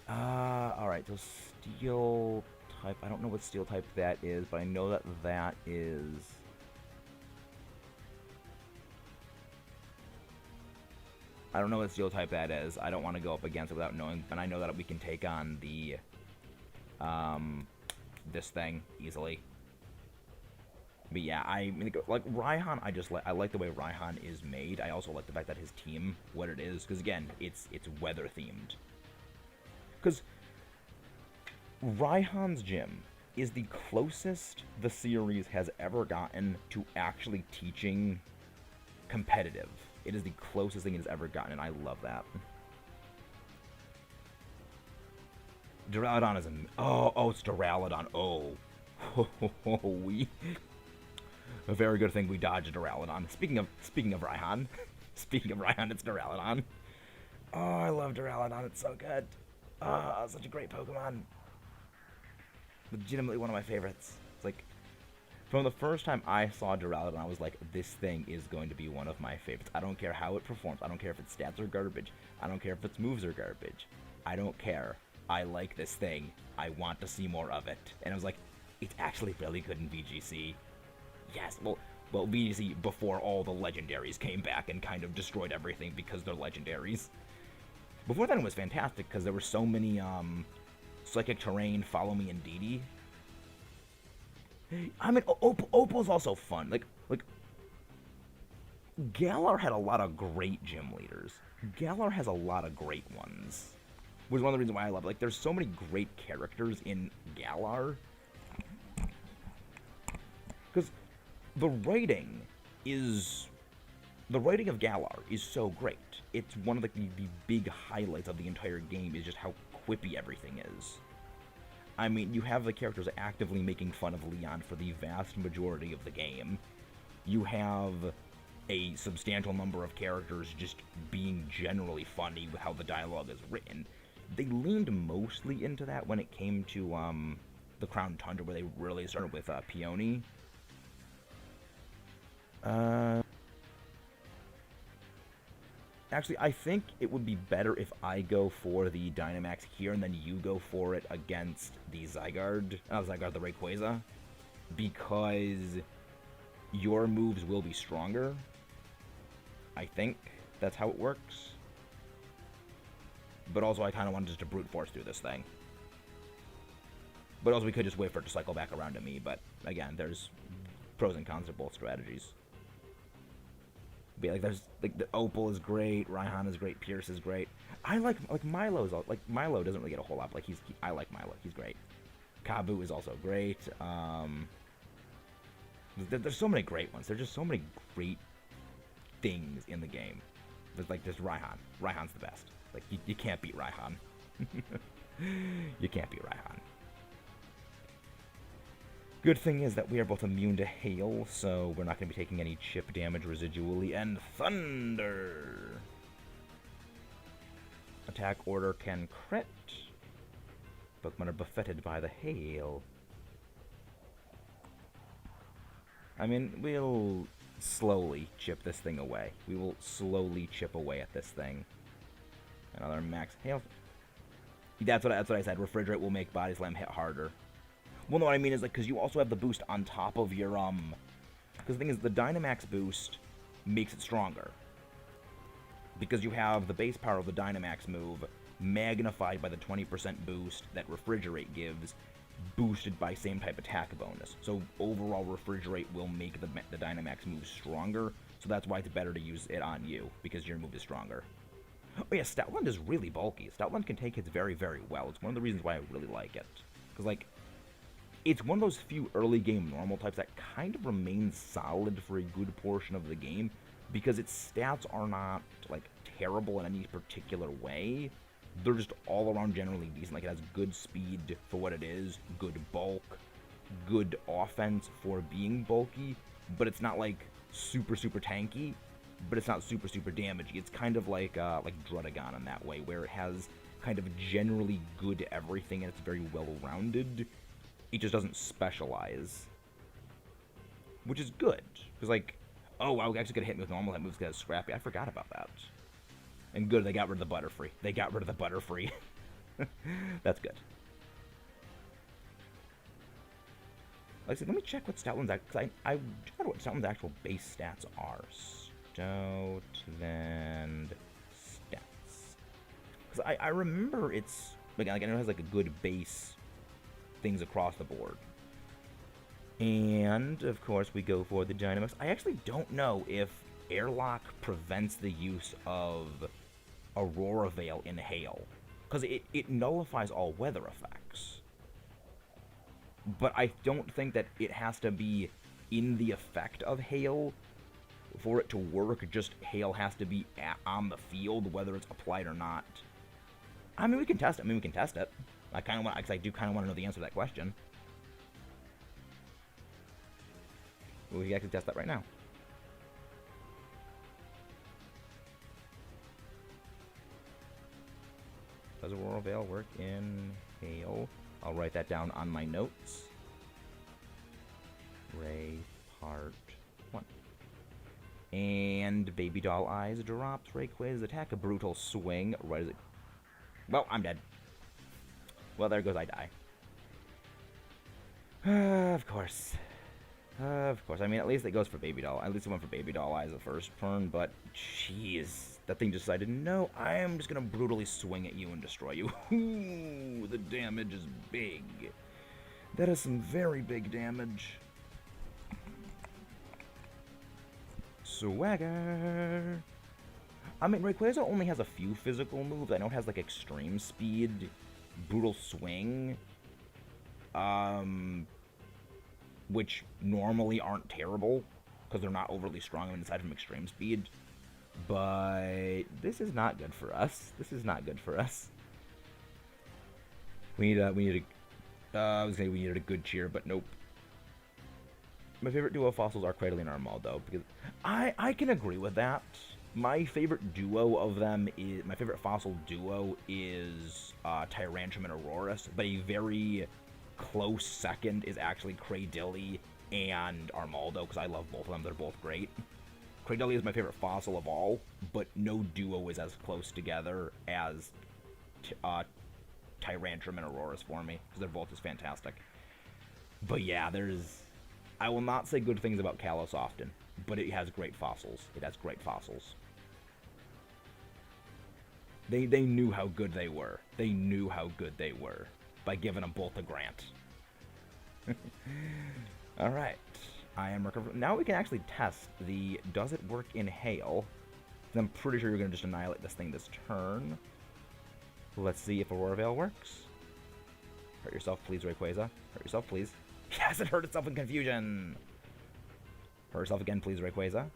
Alright, so Steel type. I don't know what Steel type that is, but I know that that is... I don't know what Steel type that is. I don't want to go up against it without knowing, but I know that we can take on the... this thing easily. But yeah, I mean, like, Raihan, I like the way Raihan is made. I also like the fact that his team, what it is, because again, it's weather themed. Because Raihan's gym is the closest the series has ever gotten to actually teaching competitive. It is the closest thing it has ever gotten, and I love that. Duraludon is it's Duraludon. A very good thing we dodged Duraludon. Speaking of Raihan, it's Duraludon. Oh, I love Duraludon. It's so good. Such a great Pokemon. Legitimately one of my favorites. It's like, from the first time I saw Duraludon, I was like, this thing is going to be one of my favorites. I don't care how it performs. I don't care if its stats are garbage. I don't care if its moves are garbage. I don't care. I like this thing. I want to see more of it. And I was like, it's actually really good in VGC. Yes, well, VGC before all the legendaries came back and kind of destroyed everything because they're legendaries. Before then it was fantastic because there were so many Psychic Terrain, Follow Me, and DD. I mean, Opal's also fun. Like Galar had a lot of great gym leaders. Galar has a lot of great ones. Which is one of the reasons why I love it. Like, there's so many great characters in Galar. Because the writing of Galar is so great. It's one of the big highlights of the entire game is just how quippy everything is. I mean, you have the characters actively making fun of Leon for the vast majority of the game. You have a substantial number of characters just being generally funny with how the dialogue is written. They leaned mostly into that when it came to the Crown Tundra, where they really started with Peony. Actually, I think it would be better if I go for the Dynamax here, and then you go for it against the Zygarde, the Rayquaza, because your moves will be stronger. I think that's how it works. But also, I kind of wanted just to brute force through this thing. But also, we could just wait for it to cycle back around to me, but again, there's pros and cons to both strategies. Be like, there's like the Opal is great, Raihan is great, Pierce is great. I like Milo's like Milo doesn't really get a whole lot. Like I like Milo, he's great. Kabu is also great. There's so many great ones. There's just so many great things in the game. There's Raihan. Raihan's the best. Like you can't beat Raihan. You can't beat Raihan. Good thing is that we are both immune to hail, so we're not going to be taking any chip damage residually. And thunder! Attack order can crit. Pokemon are buffeted by the hail. I mean, we'll slowly chip this thing away. We will slowly chip away at this thing. Another max hail. That's what I said. Refrigerate will make Body Slam hit harder. Well, no, what I mean is, like, because you also have the boost on top of your, because the thing is, the Dynamax boost makes it stronger. Because you have the base power of the Dynamax move magnified by the 20% boost that Refrigerate gives, boosted by same type attack bonus. So overall, Refrigerate will make the Dynamax move stronger, so that's why it's better to use it on you, because your move is stronger. Oh yeah, Stoutland is really bulky. Stoutland can take hits very, very well. It's one of the reasons why I really like it. Because, like, it's one of those few early game normal types that kind of remains solid for a good portion of the game because its stats are not, like, terrible in any particular way. They're just all around generally decent. Like, it has good speed for what it is, good bulk, good offense for being bulky, but it's not, like, super, super tanky, but it's not super, super damagey. It's kind of like Druddigon in that way, where it has kind of generally good everything and it's very well-rounded. It just doesn't specialize, which is good. Because, like, oh, wow, we actually could hit me with normal hit moves because it's scrappy. I forgot about that. And good, they got rid of the Butterfree. They got rid of the Butterfree. That's good. Like I said, let me check what Stoutland's because I don't know what Stoutland's actual base stats are. Stoutland stats. Because I remember it's like I know it has like a good base things across the board. And, of course, we go for the Dynamax. I actually don't know if Airlock prevents the use of Aurora Veil in Hail. Because it nullifies all weather effects. But I don't think that it has to be in the effect of Hail for it to work. Just Hail has to be on the field, whether it's applied or not. I mean, we can test it. I kind of want, because I do kind of want to know the answer to that question. We can actually test that right now. Does Aurora Veil work in Hail? I'll write that down on my notes. Ray Part 1. And Baby Doll Eyes drops Rayquaza's attack. A brutal swing. Right as it... Well, I'm dead. Well, there goes I die. Of course. Of course. I mean, at least it goes for Baby Doll. At least it went for Baby Doll Eyes the first turn, but jeez. That thing decided, no, I am just going to brutally swing at you and destroy you. Ooh, the damage is big. That is some very big damage. Swagger. I mean, Rayquaza only has a few physical moves. I know it has, like, Extreme Speed, Brutal Swing, which normally aren't terrible, because they're not overly strong aside from Extreme Speed. But this is not good for us. This is not good for us. We needed a good cheer, but nope. My favorite duo fossils are Cradily and Armaldo, because I can agree with that. My favorite duo of them is, my favorite fossil duo is Tyrantrum and Aurorus, but a very close second is actually Cradily and Armaldo, because I love both of them. They're both great. Cradily is my favorite fossil of all, but no duo is as close together as Tyrantrum and Aurorus for me, because they're both just fantastic. But yeah, I will not say good things about Kalos often, but it has great fossils. It has great fossils. They knew how good they were. They knew how good they were by giving them both a grant. Alright. I am recovering. Now we can actually test the does it work in Hail. I'm pretty sure you're going to just annihilate this thing this turn. Let's see if Aurora Veil works. Hurt yourself, please, Rayquaza. Hurt yourself, please. Yes, it hurt itself in confusion. Hurt yourself again, please, Rayquaza.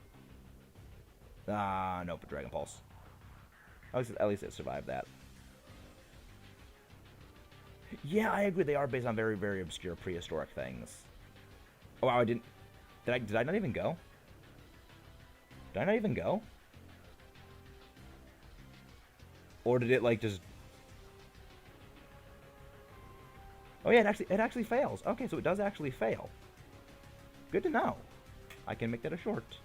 Nope, Dragon Pulse. At least it survived that. Yeah, I agree. They are based on very, very obscure prehistoric things. Oh, wow, I didn't... Did I not even go? Did I not even go? Or did it, like, just... Oh, yeah, it actually fails. Okay, so it does actually fail. Good to know. I can make that a short.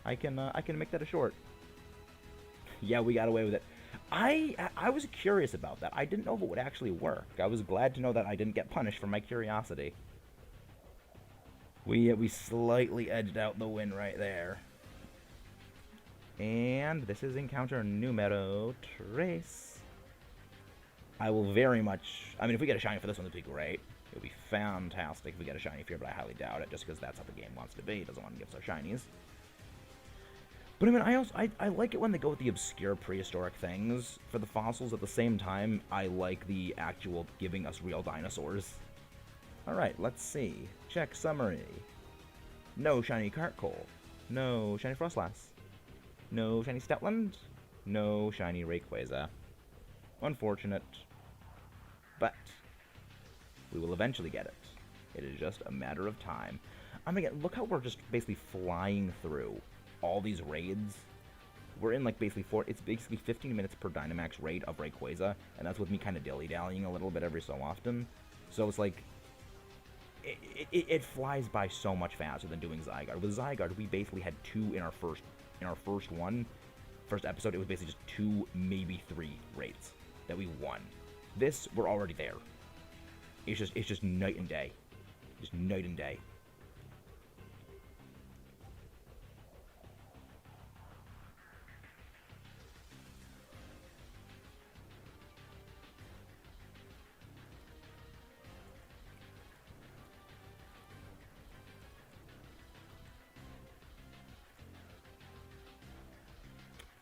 I can make that a short. Yeah, we got away with it. I was curious about that. I didn't know if it would actually work. I was glad to know that I didn't get punished for my curiosity. We slightly edged out the win right there. And this is encounter numero 3. I will very much... I mean, if we get a shiny for this one, it would be great. It would be fantastic if we get a shiny here, but I highly doubt it, just because that's how the game wants to be. It doesn't want to give us our shinies. But I mean, I like it when they go with the obscure prehistoric things for the fossils. At the same time, I like the actual giving us real dinosaurs. Alright, let's see. Check summary. No shiny Cartcoal. No shiny Frostlass. No shiny Stoutland. No shiny Rayquaza. Unfortunate. But we will eventually get it. It is just a matter of time. I mean, look how we're just basically flying through all these raids. We're in, like, basically it's basically 15 minutes per Dynamax raid of Rayquaza, and that's with me kind of dilly-dallying a little bit every so often. So it's like, it flies by so much faster than doing Zygarde. With Zygarde, we basically had 2 in our first episode. It was basically just 2, maybe 3 raids that we won. This, we're already there. It's just night and day. Just night and day.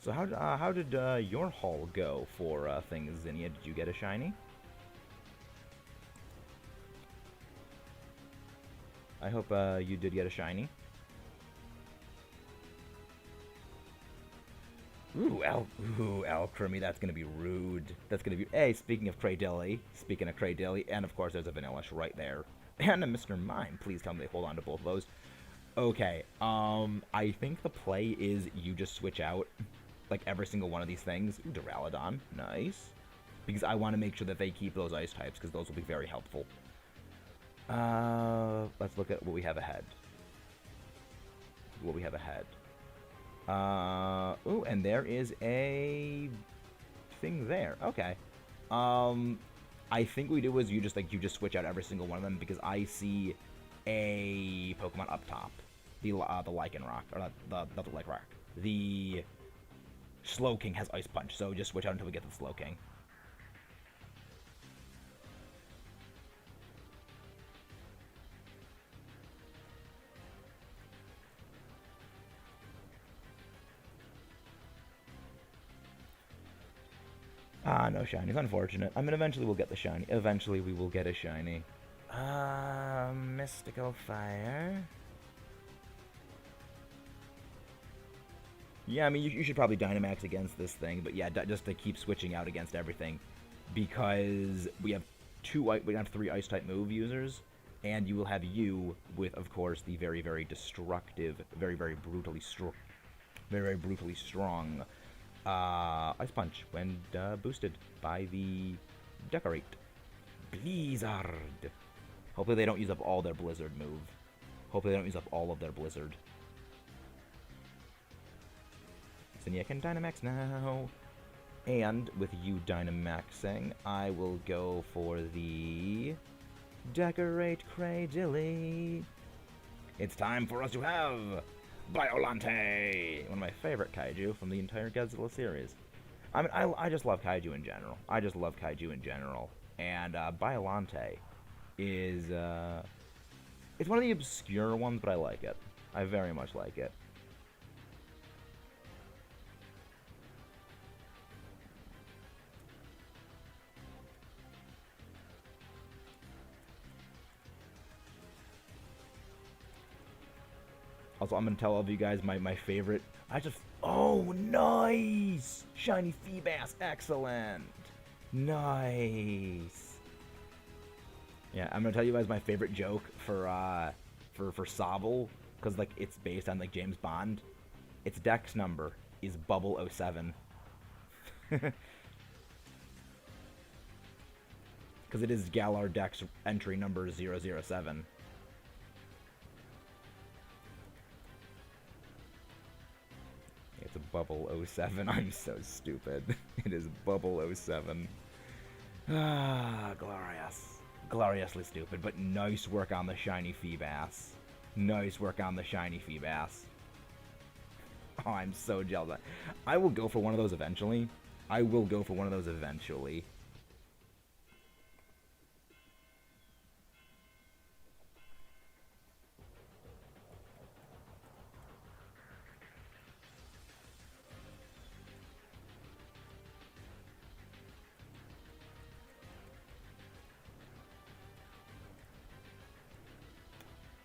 So how did your haul go for things, Zinnia? Did you get a shiny? I hope you did get a shiny. Ooh, Alcremie, that's gonna be rude. That's gonna be... Hey, speaking of Cradily, and of course there's a Vanillish right there. And a Mr. Mime, please tell me they hold on to both of those. Okay, I think the play is you just switch out, like, every single one of these things. Ooh, Duraludon, nice. because I want to make sure that they keep those ice types, because those will be very helpful. Let's look at what we have ahead. Ooh, and there is a thing there. Okay. I think what we do is you just switch out every single one of them, because I see a Pokemon up top, the Lycanroc, or not the Lycanroc, the Slowking has Ice Punch. So just switch out until we get the Slowking. No shinies. Unfortunate. I mean, eventually we'll get the shiny. Eventually we will get a shiny. Mystical Fire. Yeah, I mean, you should probably Dynamax against this thing, but yeah, just to keep switching out against everything, because we have 3 Ice-type move users, and you will have you with, of course, the very, very destructive, very, very brutally strong Ice Punch when boosted by the Decorate. Blizzard. Hopefully they don't use up all their Blizzard move. Hopefully they don't use up all of their Blizzard. Zinnia can Dynamax now. And with you Dynamaxing, I will go for the Decorate Cradilly. It's time for us to have Biolante, one of my favorite kaiju from the entire Godzilla series. I mean, I just love kaiju in general. And Biolante is, it's one of the obscure ones, but I like it. I very much like it. Also, I'm going to tell all of you guys my favorite. Oh, nice! Shiny Feebas, excellent! Nice! Yeah, I'm going to tell you guys my favorite joke for Sobble, because, like, it's based on, like, James Bond. Its dex number is Bubble 07. Because it is Galar Dex entry number 007. It's a Bubble 07. I'm so stupid. It is Bubble 07. Ah, glorious. Gloriously stupid, but nice work on the shiny Feebas. Nice work on the shiny Feebas. Oh, I'm so jealous. I will go for one of those eventually.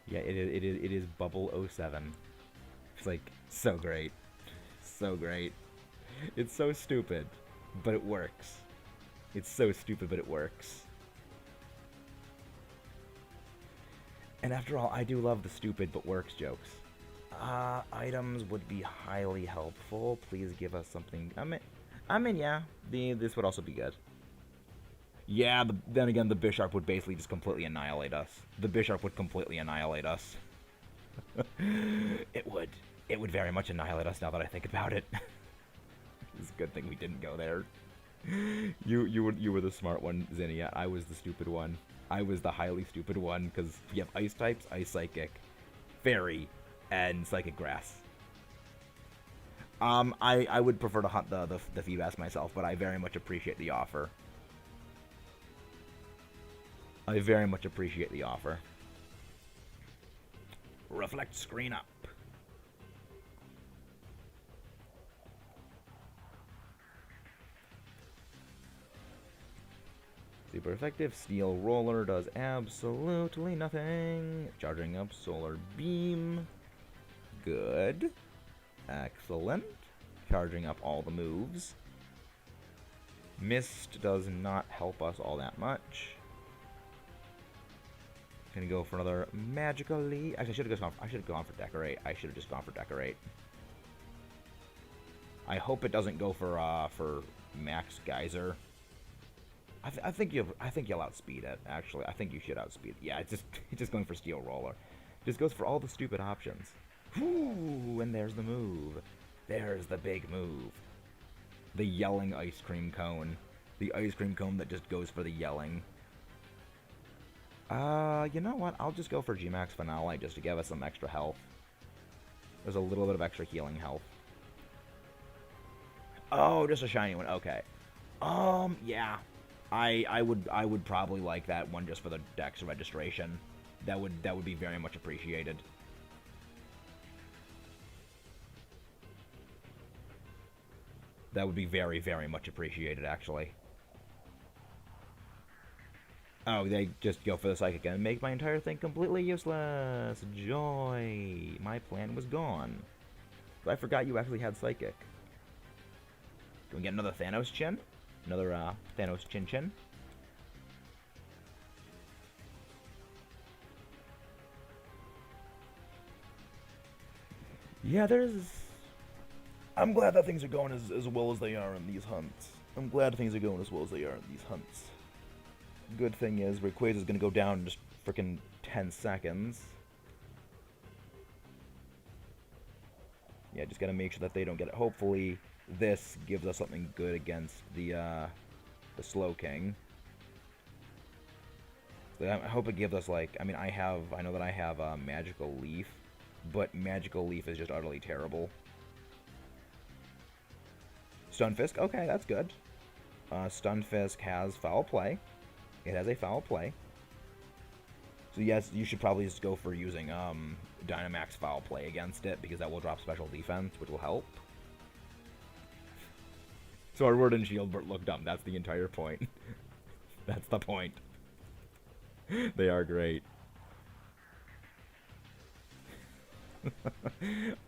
Yeah, it is Bubble 07. It's like so great. So great. It's so stupid, but it works. It's so stupid, but it works. And after all, I do love the stupid but works jokes. Items would be highly helpful. Please give us something. Yeah. This would also be good. Yeah, then again, the Bisharp would basically just completely annihilate us. It would. It would very much annihilate us now that I think about it. It's a good thing we didn't go there. You were the smart one, Zinnia. I was the stupid one. I was the highly stupid one, because we have Ice types, Ice Psychic, Fairy, and Psychic Grass. I would prefer to hunt the Feebas myself, but I very much appreciate the offer. Reflect screen up. Super effective. Steel Roller does absolutely nothing. Charging up Solar Beam. Good. Excellent. Charging up all the moves. Mist does not help us all that much. Gonna go for another Magically. Actually, I should have gone for Decorate. I hope it doesn't go for Max Geyser. I think you'll outspeed it. Actually, I think you should outspeed it. Yeah, it's just it's just going for Steel Roller. Just goes for all the stupid options. Whoo! And there's the move. There's the big move. The yelling ice cream cone. The ice cream cone that just goes for the yelling. You know what? I'll just go for G-Max Finale just to give us some extra health. There's a little bit of extra healing health. Oh, just a shiny one. Okay. Yeah. I would probably like that one just for the Dex registration. That would be very much appreciated. That would be very, very much appreciated, actually. Oh, they just go for the Psychic and make my entire thing completely useless. Joy. My plan was gone. But I forgot you actually had Psychic. Can we get another Thanos Chin? Another, Thanos Chin Chin? Yeah, there's... I'm glad that things are going as well as they are in these hunts. I'm glad things are going as well as they are in these hunts. Good thing is, Rayquaza is going to go down in just freaking 10 seconds. Yeah, just got to make sure that they don't get it. Hopefully, this gives us something good against the Slowking. So I hope it gives us, like, I mean, I know that I have Magical Leaf, but Magical Leaf is just utterly terrible. Stunfisk, okay, that's good. Stunfisk has Foul Play. It has a Foul Play. So yes, you should probably just go for using Dynamax Foul Play against it, because that will drop Special Defense, which will help. Sword and Shieldbert look dumb. That's the entire point. That's the point. They are great.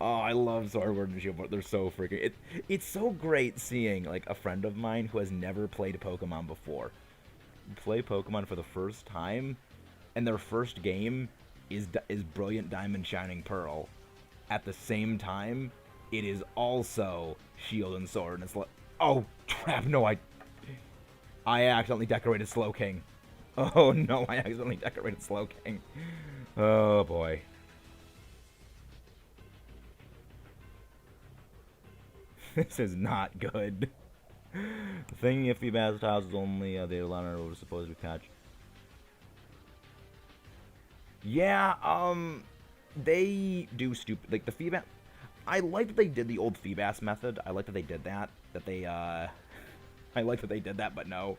Oh, I love Sword and Shieldbert. They're so freaking... It's so great seeing, like, a friend of mine who has never played Pokemon before play Pokemon for the first time, and their first game is Brilliant Diamond Shining Pearl. At the same time, it is also Shield and Sword, and it's like... Oh, crap, no, I accidentally decorated Slowking. Oh, no, I accidentally decorated Slowking. Oh, boy. This is not good. The thing if the Bass Tiles is only the liner we're supposed to catch. Yeah, they do stupid, like the Feebas. I like that they did the old Feebas method. I like that they did that. I like that they did that, but no.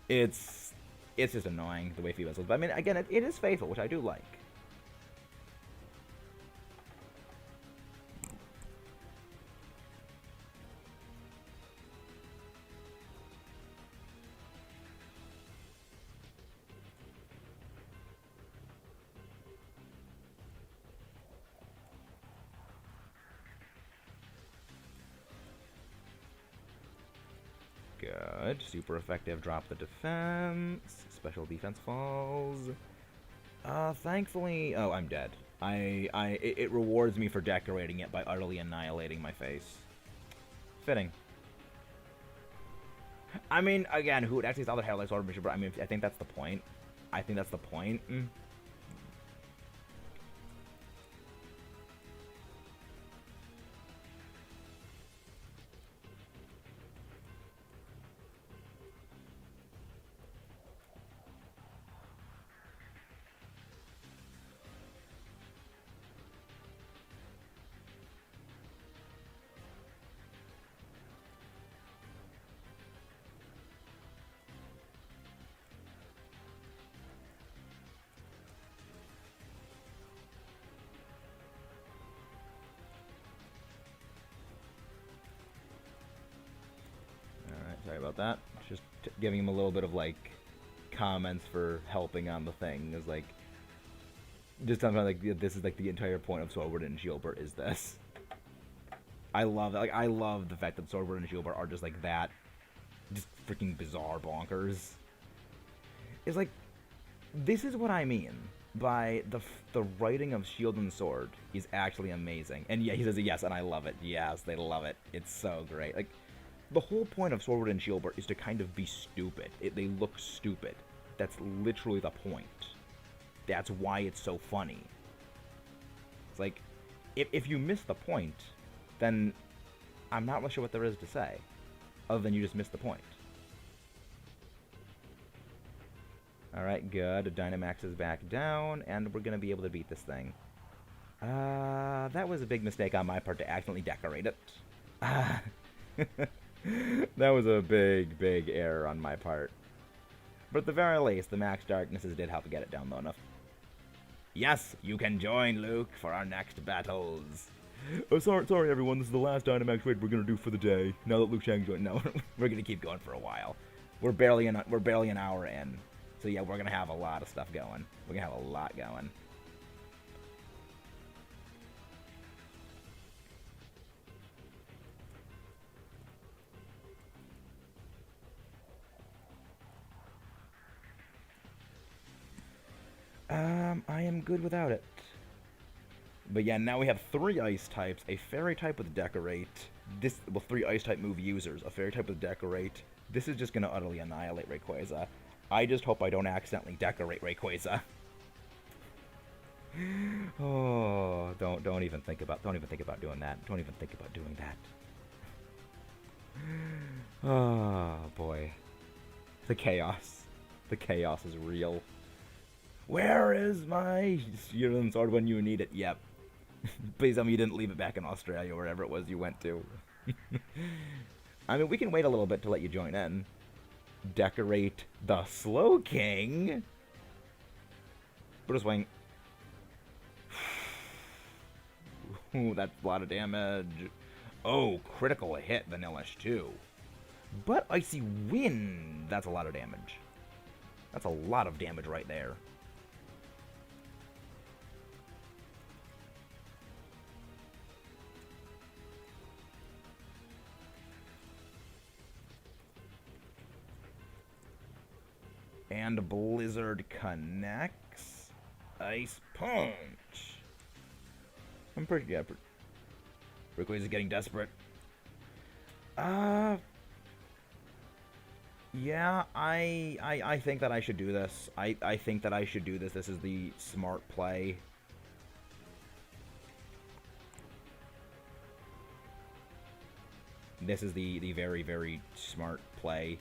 It's just annoying the way Feebas was. But I mean, again, it is faithful, which I do like. Good. Super effective. Drop the defense. Special defense falls. Thankfully... Oh, I'm dead. It rewards me for decorating it by utterly annihilating my face. Fitting. I mean, again, who would actually thought that Hairless Order Mission, but I mean, I think that's the point. I think that's the point. Sorry about that. Just giving him a little bit of, like, comments for helping on the thing. Is like, just telling him, like, this is, like, the entire point of Sword and Shieldbert is this. I love that. Like, I love the fact that Sword and Shieldbert are just, like, that. Just freaking bizarre bonkers. It's like, this is what I mean by the writing of Shield and Sword is actually amazing. And yeah, he says yes, and I love it. Yes, they love it. It's so great. Like, the whole point of Sword and Shield is to kind of be stupid. They look stupid. That's literally the point. That's why it's so funny. It's like, if you miss the point, then I'm not really sure what there is to say, other than you just missed the point. Alright, good. Dynamax is back down, and we're going to be able to beat this thing. That was a big mistake on my part to accidentally decorate it. That was a big, big error on my part. But at the very least, the Max Darknesses did help get it down low enough. Yes, you can join Luke for our next battles. Oh, sorry everyone, this is the last Dynamax raid we're going to do for the day. Now that Luke Chang joined, no, we're going to keep going for a while. We're barely an hour in. So yeah, we're going to have a lot of stuff going. We're going to have a lot going. I am good without it. But yeah, now we have 3 ice types, a fairy type with Decorate, 3 ice type move users, a fairy type with Decorate. This is just going to utterly annihilate Rayquaza. I just hope I don't accidentally decorate Rayquaza. Oh, don't even think about doing that. Don't even think about doing that. Oh boy. The chaos. The chaos is real. Where is my Healing Sword when you need it? Yep. Please tell me you didn't leave it back in Australia or wherever it was you went to. I mean, we can wait a little bit to let you join in. Decorate the Slow King. Put a swing. Ooh, that's a lot of damage. Oh, critical hit, Vanillish too. But Icy Wind, that's a lot of damage. That's a lot of damage right there. And Blizzard connects. Ice Punch. I'm pretty, yeah. Rayquaza is getting desperate. Yeah, I think that I should do this. I think that I should do this. This is the smart play. This is the very, very smart play.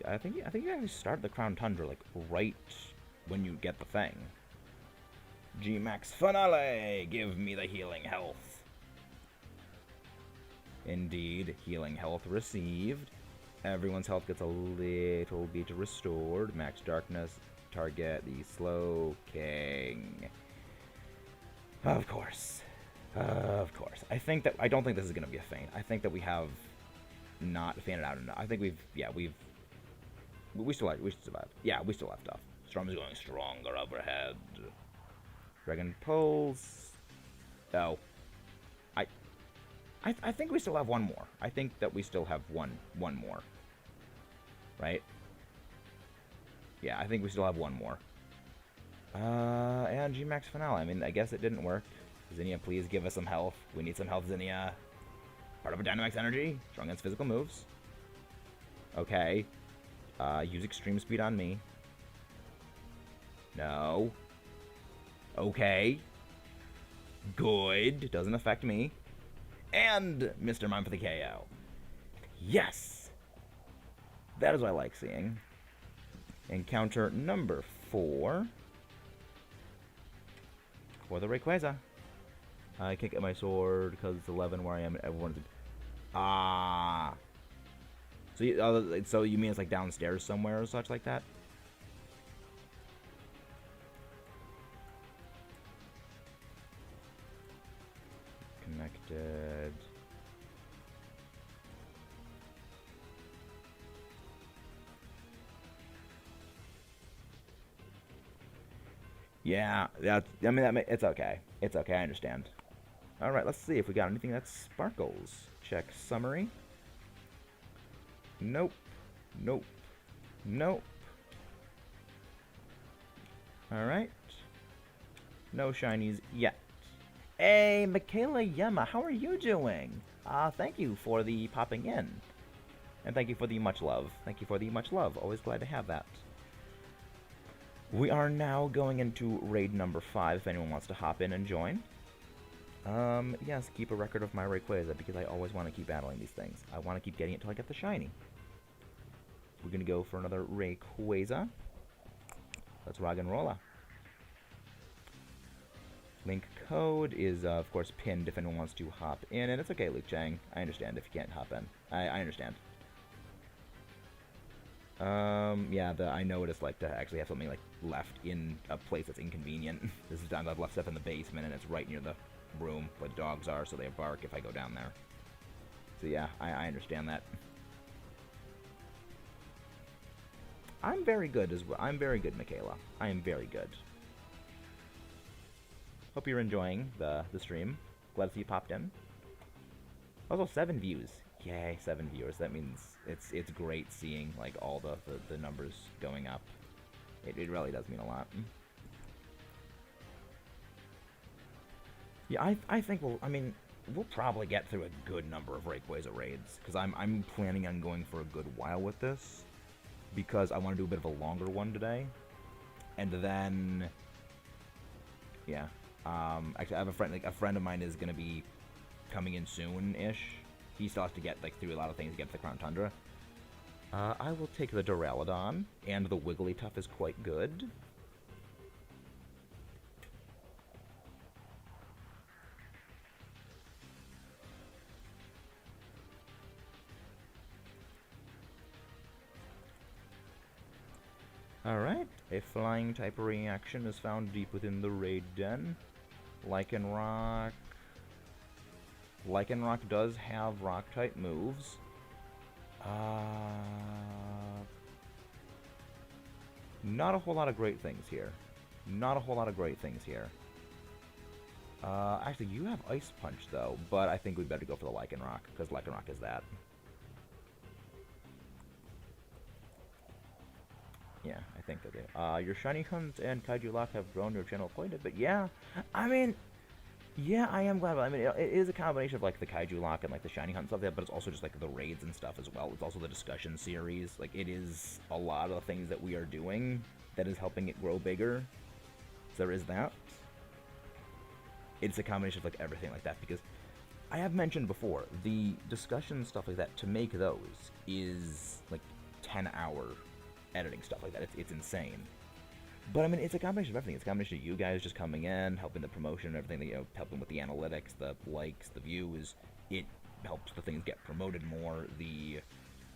I think you actually start the Crown Tundra like right when you get the thing. G-Max Finale! Give me the healing health. Indeed, healing health received. Everyone's health gets a little bit restored. Max Darkness, target the Slow King. Of course. Of course. I don't think this is going to be a feint. I think that we have not feinted out enough. I think we still survive. Yeah, we still have stuff. Storm is going stronger overhead. Dragon Pulse. Oh. I think we still have one more. I think that we still have one more. Right? Yeah, I think we still have one more. And G-Max Finale. I mean, I guess it didn't work. Zinnia, please give us some health. We need some health, Zinnia. Part of a Dynamax energy. Strong against physical moves. Okay. Use extreme speed on me. No. Okay. Good. Doesn't affect me. And Mr. Mime for the KO. Yes! That is what I like seeing. Encounter number 4. For the Rayquaza. I can't get my sword because it's 11 where I am and everyone's... Ah. So you mean it's like downstairs somewhere or such like that? Connected. Yeah, it's okay. It's okay, I understand. Alright, let's see if we got anything that sparkles. Check summary. Nope. Nope. Nope. Alright. No shinies yet. Hey, Michaela Yema, how are you doing? Thank you for the popping in. And thank you for the much love. Thank you for the much love. Always glad to have that. We are now going into raid number 5, if anyone wants to hop in and join. Yes, keep a record of my Rayquaza, because I always want to keep battling these things. I want to keep getting it till I get the shiny. We're going to go for another Rayquaza. Let's rock and roll. Link code is, of course, pinned if anyone wants to hop in, and it's okay, Luke Chang. I understand if you can't hop in. I understand. Yeah, I know what it's like to actually have something, like, left in a place that's inconvenient. This is down, I've left stuff in the basement, and it's right near the room where the dogs are, so they bark if I go down there. So yeah, I understand that. I'm very good as well. I'm very good, Michaela. I am very good. Hope you're enjoying the stream. Glad to see you popped in. Also, 7 views. Yay, 7 viewers. That means it's great seeing like all the numbers going up. It really does mean a lot. Yeah, I think we'll probably get through a good number of Rayquaza raids, because I'm planning on going for a good while with this, because I want to do a bit of a longer one today, and then yeah. Actually, I have a friend of mine is gonna be coming in soon-ish. He still has to get like through a lot of things to get to the Crown Tundra. I will take the Duraludon, and the Wigglytuff is quite good. Alright, a flying type reaction is found deep within the raid den. Lycanroc. Lycanroc does have rock type moves. Not a whole lot of great things here. Not a whole lot of great things here. Actually, you have Ice Punch though, but I think we better go for the Lycanroc, because Lycanroc is that. Yeah, I think they do. Your shiny hunt and kaiju lock have grown your channel quite a bit. Yeah, I mean, yeah, I am glad. I mean, it is a combination of like the kaiju lock and like the shiny hunt and stuff like that, but it's also just like the raids and stuff as well. It's also the discussion series. Like, it is a lot of the things that we are doing that is helping it grow bigger. So there is that. It's a combination of like everything like that, because I have mentioned before, the discussion stuff like that, to make those is like 10-hour editing stuff like that. It's insane. But I mean, it's a combination of everything. It's a combination of you guys just coming in, helping the promotion, everything, you know, helping with the analytics, the likes, the views. It helps the things get promoted more. The,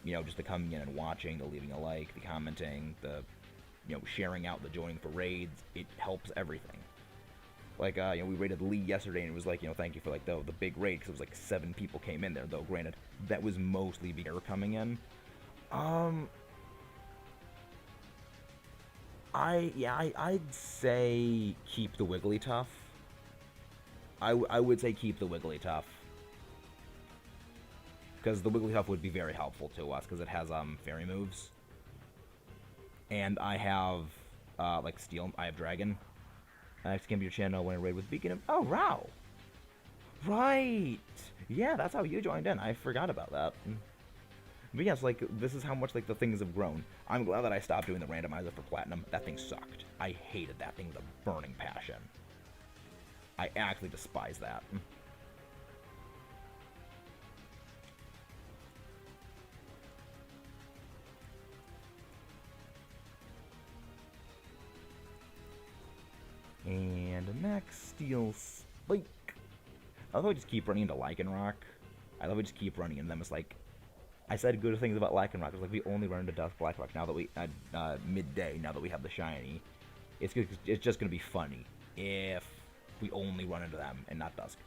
you know, just the coming in and watching, the leaving a like, the commenting, the, you know, sharing out, the joining for raids. It helps everything. Like, you know, we raided Lee yesterday, and it was like, you know, thank you for like the big raid, because it was like 7 people came in there. Though granted, that was mostly beer coming in. I'd say keep the Wigglytuff. I would say keep the Wigglytuff, because the Wigglytuff would be very helpful to us, because it has fairy moves, and I have like Steel. I have Dragon. I came to your channel when I raid with Beacon. Oh, wow. Right. Yeah, that's how you joined in. I forgot about that. But yes, like, this is how much, like, the things have grown. I'm glad that I stopped doing the randomizer for Platinum. That thing sucked. I hated that thing with a burning passion. I actually despise that. And next, Steel Spike. I love how we just keep running into Lycanroc. I love how we just keep running into them. It's like, I said good things about Lycanroc. It's like we only run into Dusk Lycanroc now that we midday. Now that we have the shiny, it's just gonna be funny if we only run into them and not Dusk.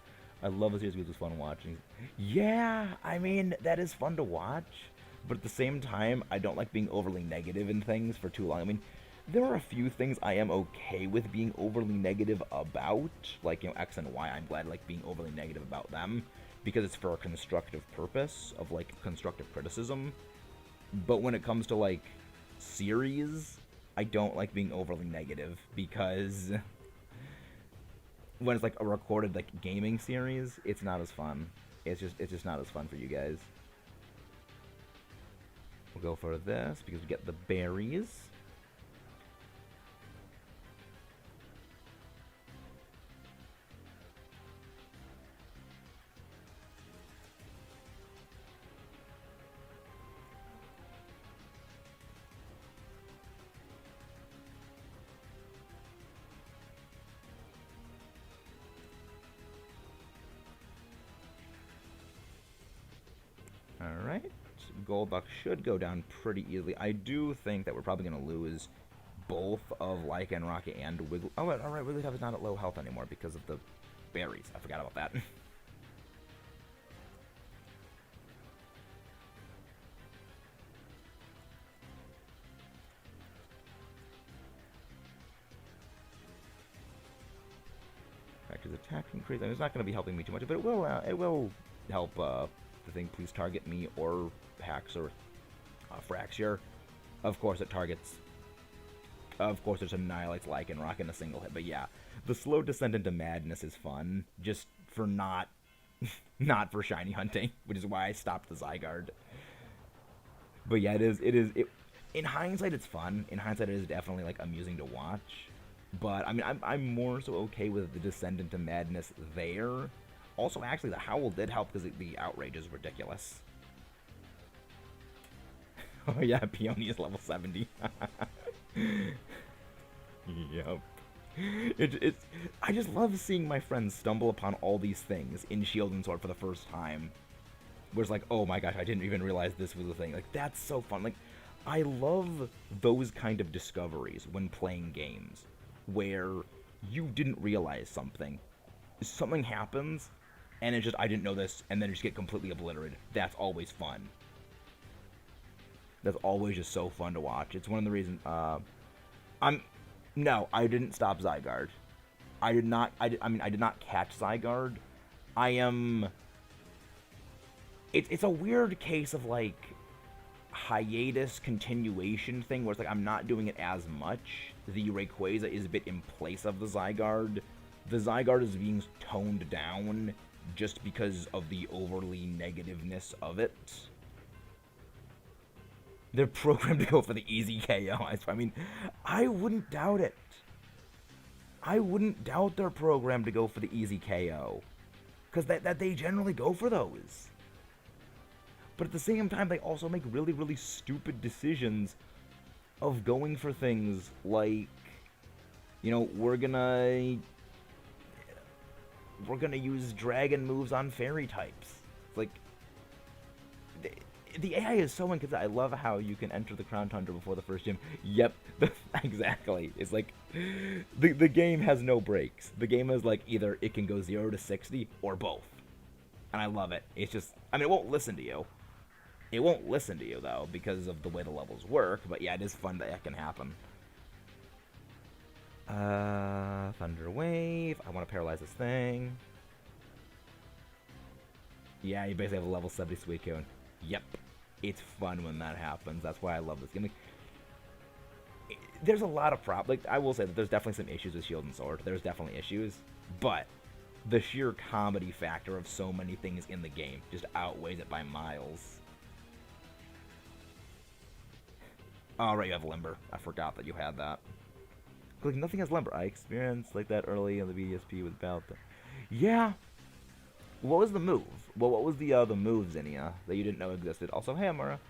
I love the series because it's fun watching. Yeah, I mean that is fun to watch, but at the same time, I don't like being overly negative in things for too long. I mean, There are a few things I am okay with being overly negative about, like, you know, X and Y. I'm glad, like, being overly negative about them because it's for a constructive purpose of, like, constructive criticism. But when it comes to, like, series, I don't like being overly negative because when it's, like, a recorded, like, gaming series, it's not as fun. It's just not as fun for you guys. We'll go for this because we get the berries. Alright, Golduck should go down pretty easily. I do think that we're probably going to lose both of Lycanroc and Wiggle. Oh, alright, Wigglytuff is not at low health anymore because of the berries. I forgot about that. His attack increase. I mean, it's not going to be helping me too much, but it will help the thing. Please target me or Hax or Fraxure. Of course, it targets. Of course, it annihilates Lycanroc in a single hit. But yeah, the slow descent into madness is fun, just for not for shiny hunting, which is why I stopped the Zygarde. But yeah, it is. In hindsight, it's fun. In hindsight, it is definitely like amusing to watch. But I mean, I'm more so okay with the descent into madness there. Also, actually, the Howl did help because the outrage is ridiculous. Oh yeah, Peony is level 70. Yep. I just love seeing my friends stumble upon all these things in Shield and Sword for the first time. Where it's like, oh my gosh, I didn't even realize this was a thing. Like, that's so fun. Like, I love those kind of discoveries when playing games. Where you didn't realize something. Something happens, and it's just, I didn't know this, and then you just get completely obliterated. That's always fun. That's always just so fun to watch. It's one of the reasons, no, I didn't stop Zygarde. I did not catch Zygarde. It's a weird case of, like, hiatus continuation thing, where it's like, I'm not doing it as much. The Rayquaza is a bit in place of the Zygarde. The Zygarde is being toned down just because of the overly negativeness of it. They're programmed to go for the easy KO. I mean, I wouldn't doubt it. I wouldn't doubt they're programmed to go for the easy KO. Because that they generally go for those. But at the same time, they also make really, really stupid decisions of going for things like, you know, we're gonna use dragon moves on fairy types. Like, the AI is so inconsistent. I love how you can enter the Crown Tundra before the first gym. Yep, exactly. It's like, the game has no breaks. The game is like, either it can go 0 to 60 or both. And I love it. It's just, I mean, it won't listen to you. It won't listen to you, though, because of the way the levels work, but yeah, it is fun that can happen. Thunder Wave. I want to paralyze this thing. Yeah, you basically have a level 70 Suicune. Yep. It's fun when that happens. That's why I love this game. There's a lot of problems. Like, I will say that there's definitely some issues with Shield and Sword. There's definitely issues. But the sheer comedy factor of so many things in the game just outweighs it by miles. Oh, right, you have Limber. I forgot that you had that. Like, nothing has Limber. I experienced like that early in the BDSP with Balta. Yeah. What was the move? Well, what was the moves, Zinnia, that you didn't know existed? Also, hey, Amara.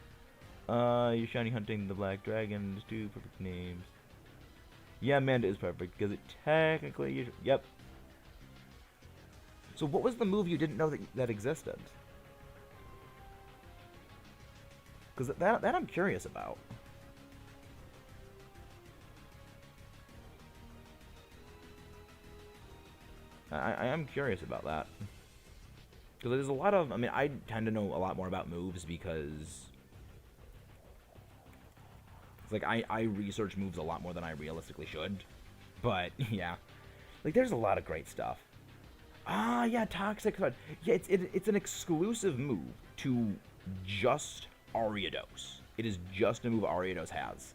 You're shiny hunting the Black Dragon. There's 2 perfect names. Yeah, Amanda is perfect, because it technically... Yep. So what was the move you didn't know that existed? Because that I'm curious about. I am curious about that. Because there's a lot of... I mean, I tend to know a lot more about moves because... It's like, I research moves a lot more than I realistically should. But, yeah. Like, there's a lot of great stuff. Ah, yeah, Toxic Thread. Yeah, it's an exclusive move to just Ariados. It is just a move Ariados has.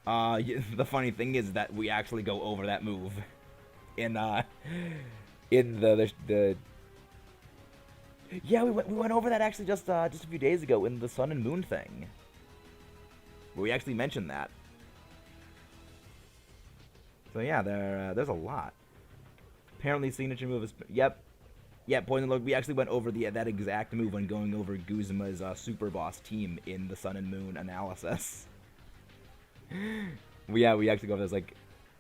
The funny thing is that we actually go over that move in the yeah, we went over that actually just a few days ago in the Sun and Moon thing. We actually mentioned that. So yeah, there's a lot. Apparently, signature move is yep. Poison Log. We actually went over that exact move when going over Guzma's Super Boss team in the Sun and Moon analysis. We actually go over this like,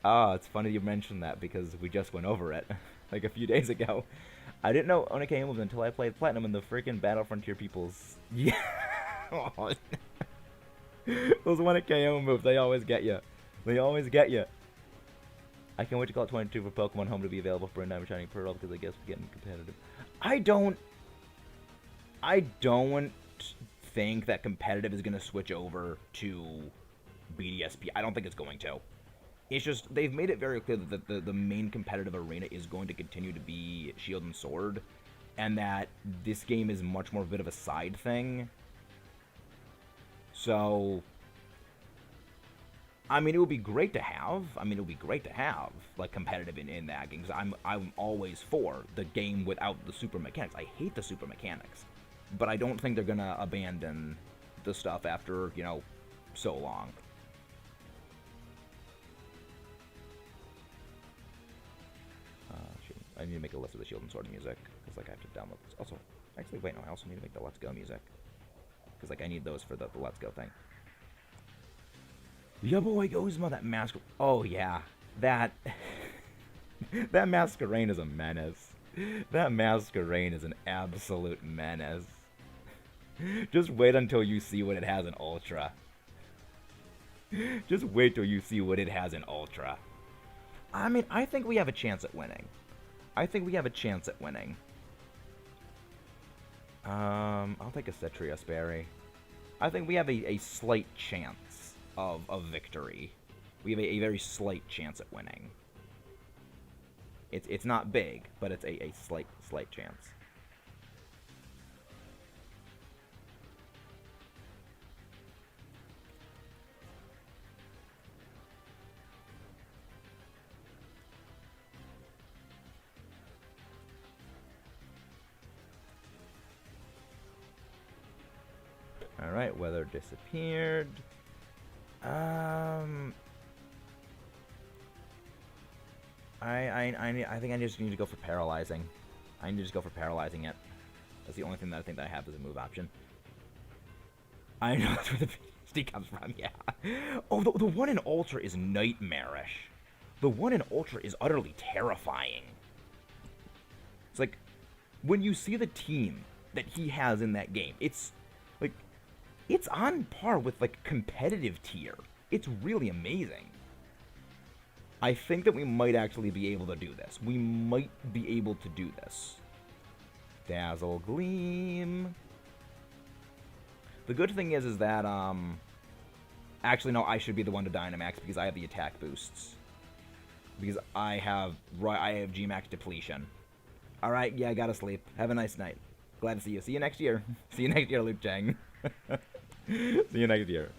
it's funny you mentioned that because we just went over it like a few days ago. I didn't know Onikayo moves until I played Platinum and the freaking Battle Frontier peoples. Yeah. Those Onikayo moves, they always get you. They always get you. I can't wait to call it 22 for Pokemon Home to be available for Diamond Shining Pearl because I guess we're getting competitive. I don't think that competitive is going to switch over to BDSP. I don't think it's going to. It's just, they've made it very clear that the main competitive arena is going to continue to be Shield and Sword, and that this game is much more of a bit of a side thing. So, I mean, it would be great to have. Like, competitive in that game, because I'm always for the game without the super mechanics. I hate the super mechanics, but I don't think they're gonna abandon the stuff after, so long. I need to make a list of the Shield and Sword music, because, like, I have to download this. Also, actually, wait, no, I also need to make the Let's Go music, because, like, I need those for the Let's Go thing. Yeah, boy, Guzma, that mask. Oh, yeah. That Masquerain is a menace. That Masquerain is an absolute menace. Just wait until you see what it has in Ultra. Just wait till you see what it has in Ultra. I mean, I think we have a chance at winning. I'll take a Cetrius Berry. I think we have a slight chance of victory. We have a very slight chance at winning. It's not big, but it's a slight chance. Alright, weather disappeared. I think I just need to go for paralyzing. I need to just go for paralyzing it. That's the only thing that I think that I have as a move option. I know that's where the PhD comes from, yeah. Oh, the one in Ultra is nightmarish. The one in Ultra is utterly terrifying. It's like, when you see the team that he has in that game, it's, like, it's on par with, like, competitive tier. It's really amazing. I think that we might actually be able to do this. We might be able to do this. Dazzle Gleam. The good thing is that, actually, no, I should be the one to Dynamax because I have the attack boosts. Because I have G-Max depletion. Alright, yeah, I gotta sleep. Have a nice night. Glad to see you. See you next year. See you next year, Luke Chang. See you next year.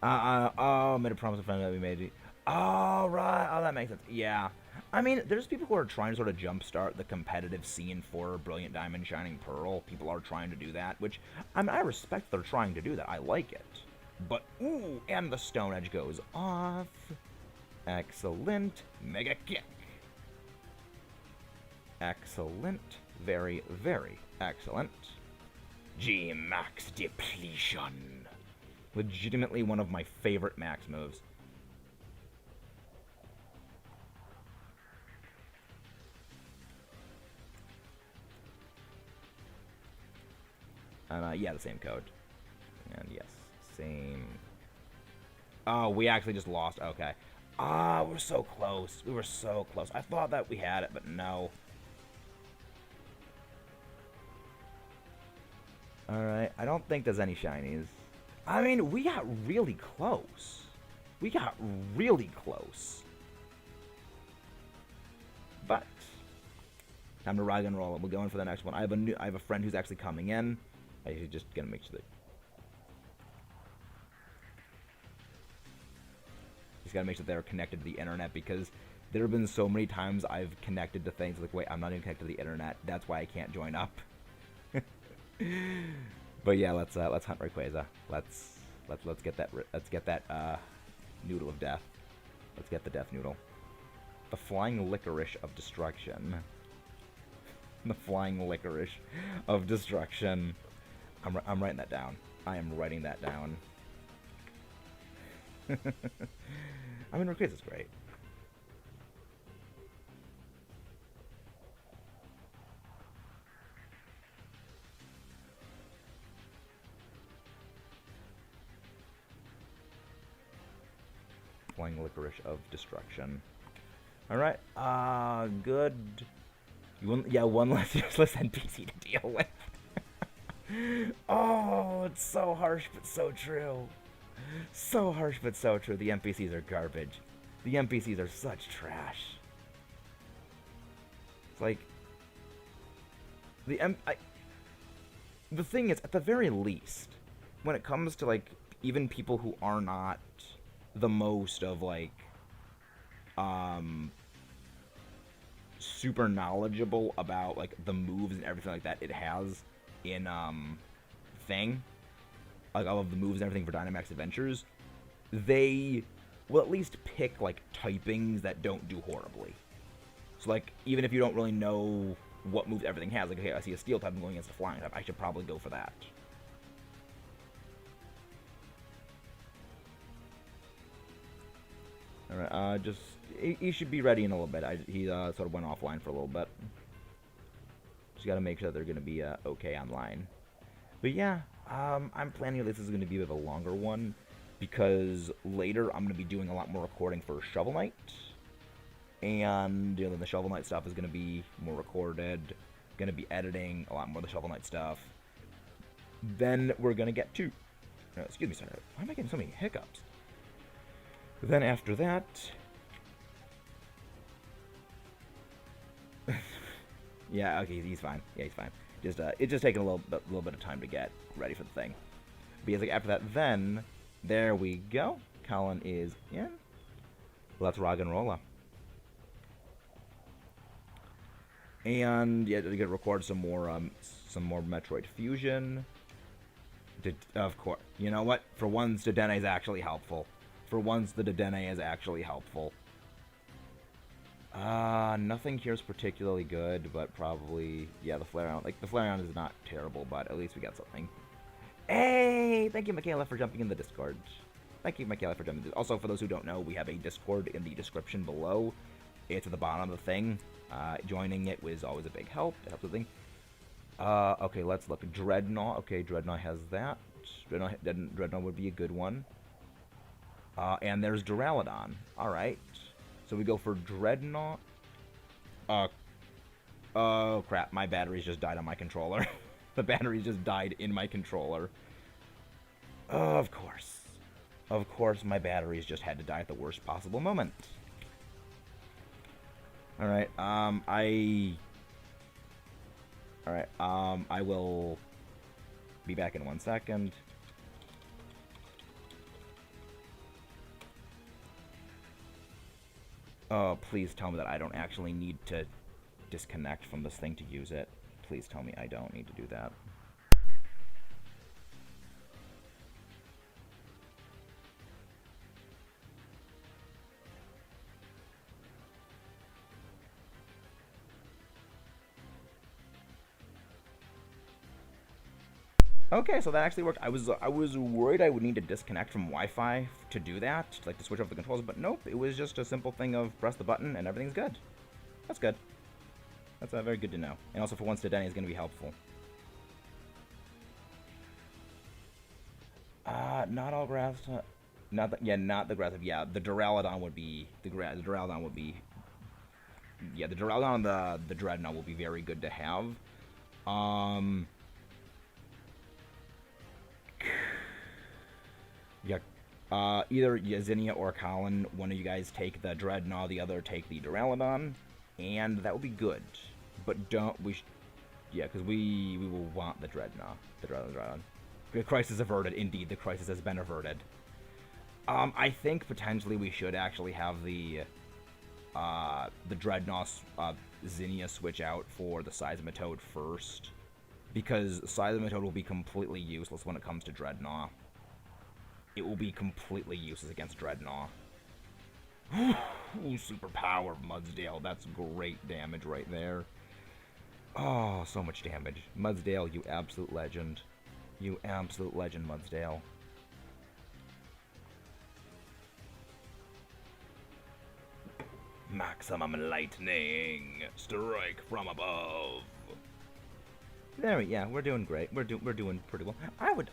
Made a promise to friend that we made. Oh, right. Oh, that makes sense. Yeah. I mean, there's people who are trying to sort of jumpstart the competitive scene for Brilliant Diamond Shining Pearl. People are trying to do that, which, I mean, I respect they're trying to do that. I like it. But, ooh, and the Stone Edge goes off. Excellent. Mega Kick. Excellent. Very, very excellent. G-Max Depletion. Legitimately one of my favorite max moves. And, yeah, the same code. And, yes, same. Oh, we actually just lost. Okay. Ah, we're so close. We were so close. I thought that we had it, but no. Alright, I don't think there's any shinies. I mean, we got really close. We got really close. But time to rock and roll. We're going for the next one. I have a friend who's actually coming in. I'm just gonna make sure that just gotta make sure they're connected to the internet, because there have been so many times I've connected to things like, wait, I'm not even connected to the internet. That's why I can't join up. But yeah, let's hunt Rayquaza. Let's get that noodle of death. Let's get the death noodle. The flying licorice of destruction. The flying licorice of destruction. I'm writing that down. I am writing that down. I mean, Rayquaza's great. Flying licorice of destruction. Alright, good. One less useless NPC to deal with. Oh, it's so harsh but so true. So harsh but so true. The NPCs are garbage. The NPCs are such trash. It's like the thing is, at the very least, when it comes to like even people who are not the most of like super knowledgeable about like the moves and everything like that it has in thing, like all of the moves and everything for Dynamax Adventures, they will at least pick like typings that don't do horribly. So like even if you don't really know what moves everything has, like okay, I see a steel type, I'm going against a flying type, I should probably go for that. Alright, just he should be ready in a little bit. He sort of went offline for a little bit. Just gotta make sure that they're gonna be okay online. But yeah, I'm planning this is gonna be a bit of a longer one, because later I'm gonna be doing a lot more recording for Shovel Knight, and you know, the Shovel Knight stuff is gonna be more recorded. Gonna be editing a lot more of the Shovel Knight stuff. Then we're gonna get to, excuse me, sorry, why am I getting so many hiccups? Then after that, yeah, okay, he's fine. Yeah, he's fine. Just it's just taking a little bit of time to get ready for the thing. Because like after that, then there we go. Colin is in. Let's rock and roll. And yeah, to get record some more Metroid Fusion. Of course, you know what? For once, Dedenne is actually helpful. For once, the Dedenne is actually helpful. Nothing here is particularly good, but probably, yeah, the Flareon. Like, the Flareon is not terrible, but at least we got something. Hey! Thank you, Michaela, for jumping in the Discord. Thank you, Michaela, for jumping in. Also, for those who don't know, we have a Discord in the description below. It's at the bottom of the thing. Joining it was always a big help. It helps the thing. Okay, let's look. Dreadnought. Okay, Dreadnought has that. Dreadnought would be a good one. And there's Duraludon. Alright. So we go for Dreadnought. Oh crap, my batteries just died on my controller. The batteries just died in my controller. Of course. Of course my batteries just had to die at the worst possible moment. Alright, I will be back in 1 second. Oh, please tell me that I don't actually need to disconnect from this thing to use it. Please tell me I don't need to do that. Okay, so that actually worked. I was worried I would need to disconnect from Wi-Fi to do that, like to switch over the controls, but nope. It was just a simple thing of press the button and everything's good. That's good. That's very good to know. And also for once, Dedenne is going to be helpful. Not all grass. Not the grass. Yeah, the Duraludon would be the Duraludon would be. Yeah, the Duraludon and the Dreadnought will be very good to have. Yeah. Either Yazinia or Colin, one of you guys take the Dreadnought, the other take the Duraludon, and that would be good. But don't we? Yeah, because we will want the Dreadnought, the Dreadnought. The crisis averted. Indeed, the crisis has been averted. I think potentially we should actually have the Dreadnought Zinnia switch out for the Seismitoad first, because Seismitoad will be completely useless when it comes to Dreadnought. It will be completely useless against Dreadnought. Ooh, super power, Mudsdale. That's great damage right there. Oh, so much damage. Mudsdale, you absolute legend. You absolute legend, Mudsdale. Maximum lightning. Strike from above. There we yeah, we're doing great. We're doing pretty well. I would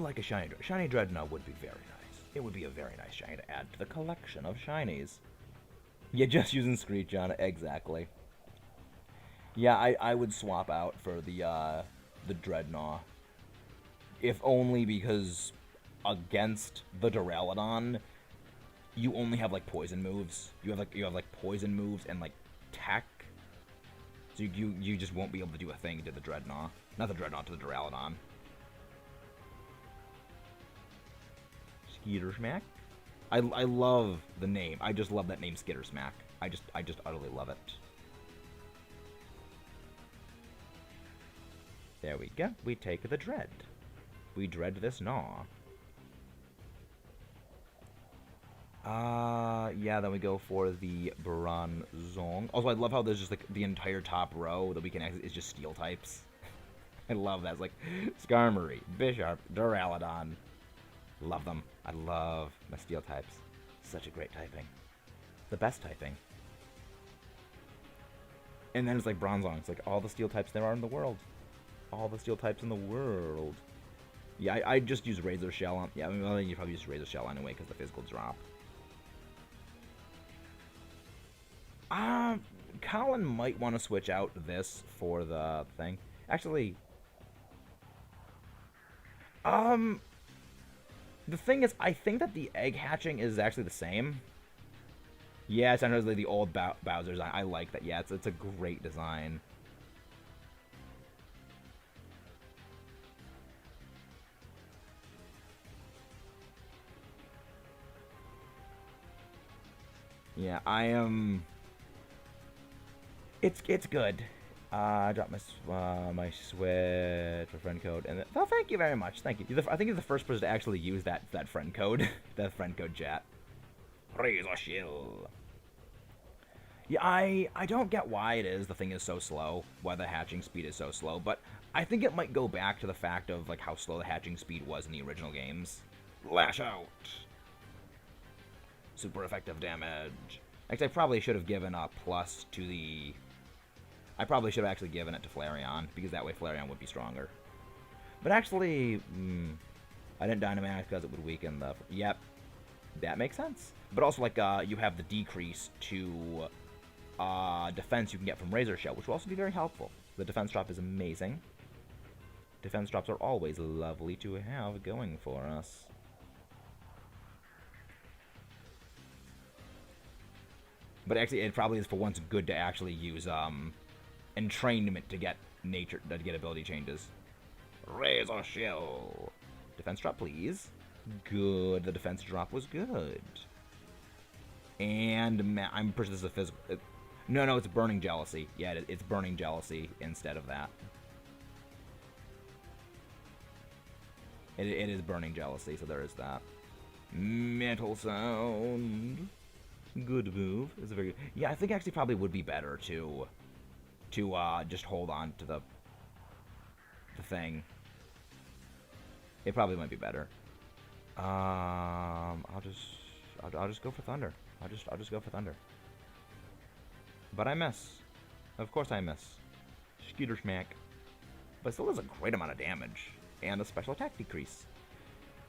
like a shiny Dreadnought would be very nice. It would be a very nice shiny to add to the collection of shinies. Yeah, just using Screech on it, exactly. Yeah, I would swap out for the Dreadnought. If only because against the Duraludon, you only have like poison moves. You have like poison moves and like tech. So you just won't be able to do a thing to the Dreadnought. Not the Dreadnought, to the Duraludon. Skittersmack. I love the name. I just love that name, Skittersmack. I just utterly love it. There we go. We take the Dread. We dread this gnaw. Yeah, then we go for the Bronzong. Also, I love how there's just like the entire top row that we can exit is just steel types. I love that. It's like Skarmory, Bisharp, Duraludon. Love them. I love my steel types. Such a great typing. The best typing. And then it's like Bronzong. It's like all the steel types there are in the world. All the steel types in the world. Yeah, I just use Razor Shell on... Yeah, I mean, well, you probably use Razor Shell anyway because the physical drop. Colin might want to switch out this for the thing. Actually... The thing is, I think that the egg hatching is actually the same. Yeah, it's essentially the old Bowser design. I like that. Yeah, it's a great design. Yeah, I am... It's good. I dropped my Switch for friend code, and oh, thank you very much. Thank you. I think you're the first person to actually use that friend code, that friend code chat. Razor Shield. Yeah, I don't get why the thing is so slow, why the hatching speed is so slow, but I think it might go back to the fact of like how slow the hatching speed was in the original games. Lash out. Super effective damage. Actually, I probably should have given a plus to the... I probably should have actually given it to Flareon, because that way Flareon would be stronger. But actually, I didn't Dynamax because it would weaken the... Yep, that makes sense. But also, like, you have the decrease to defense you can get from Razor Shell, which will also be very helpful. The defense drop is amazing. Defense drops are always lovely to have going for us. But actually, it probably is for once good to actually use entrainment to get ability changes. Razor Shell. Defense drop, please. Good. The defense drop was good. And I'm pretty sure this is a physical. No, it's Burning Jealousy. Yeah, it's Burning Jealousy instead of that. It is Burning Jealousy, so there is that. Metal Sound. Good move. It's a very good. Yeah, I think actually probably would be better to just hold on to the thing. It probably might be better. I'll just go for Thunder. I'll just go for Thunder. But I miss. Of course I miss. Skittersmack. But still does a great amount of damage and a special attack decrease.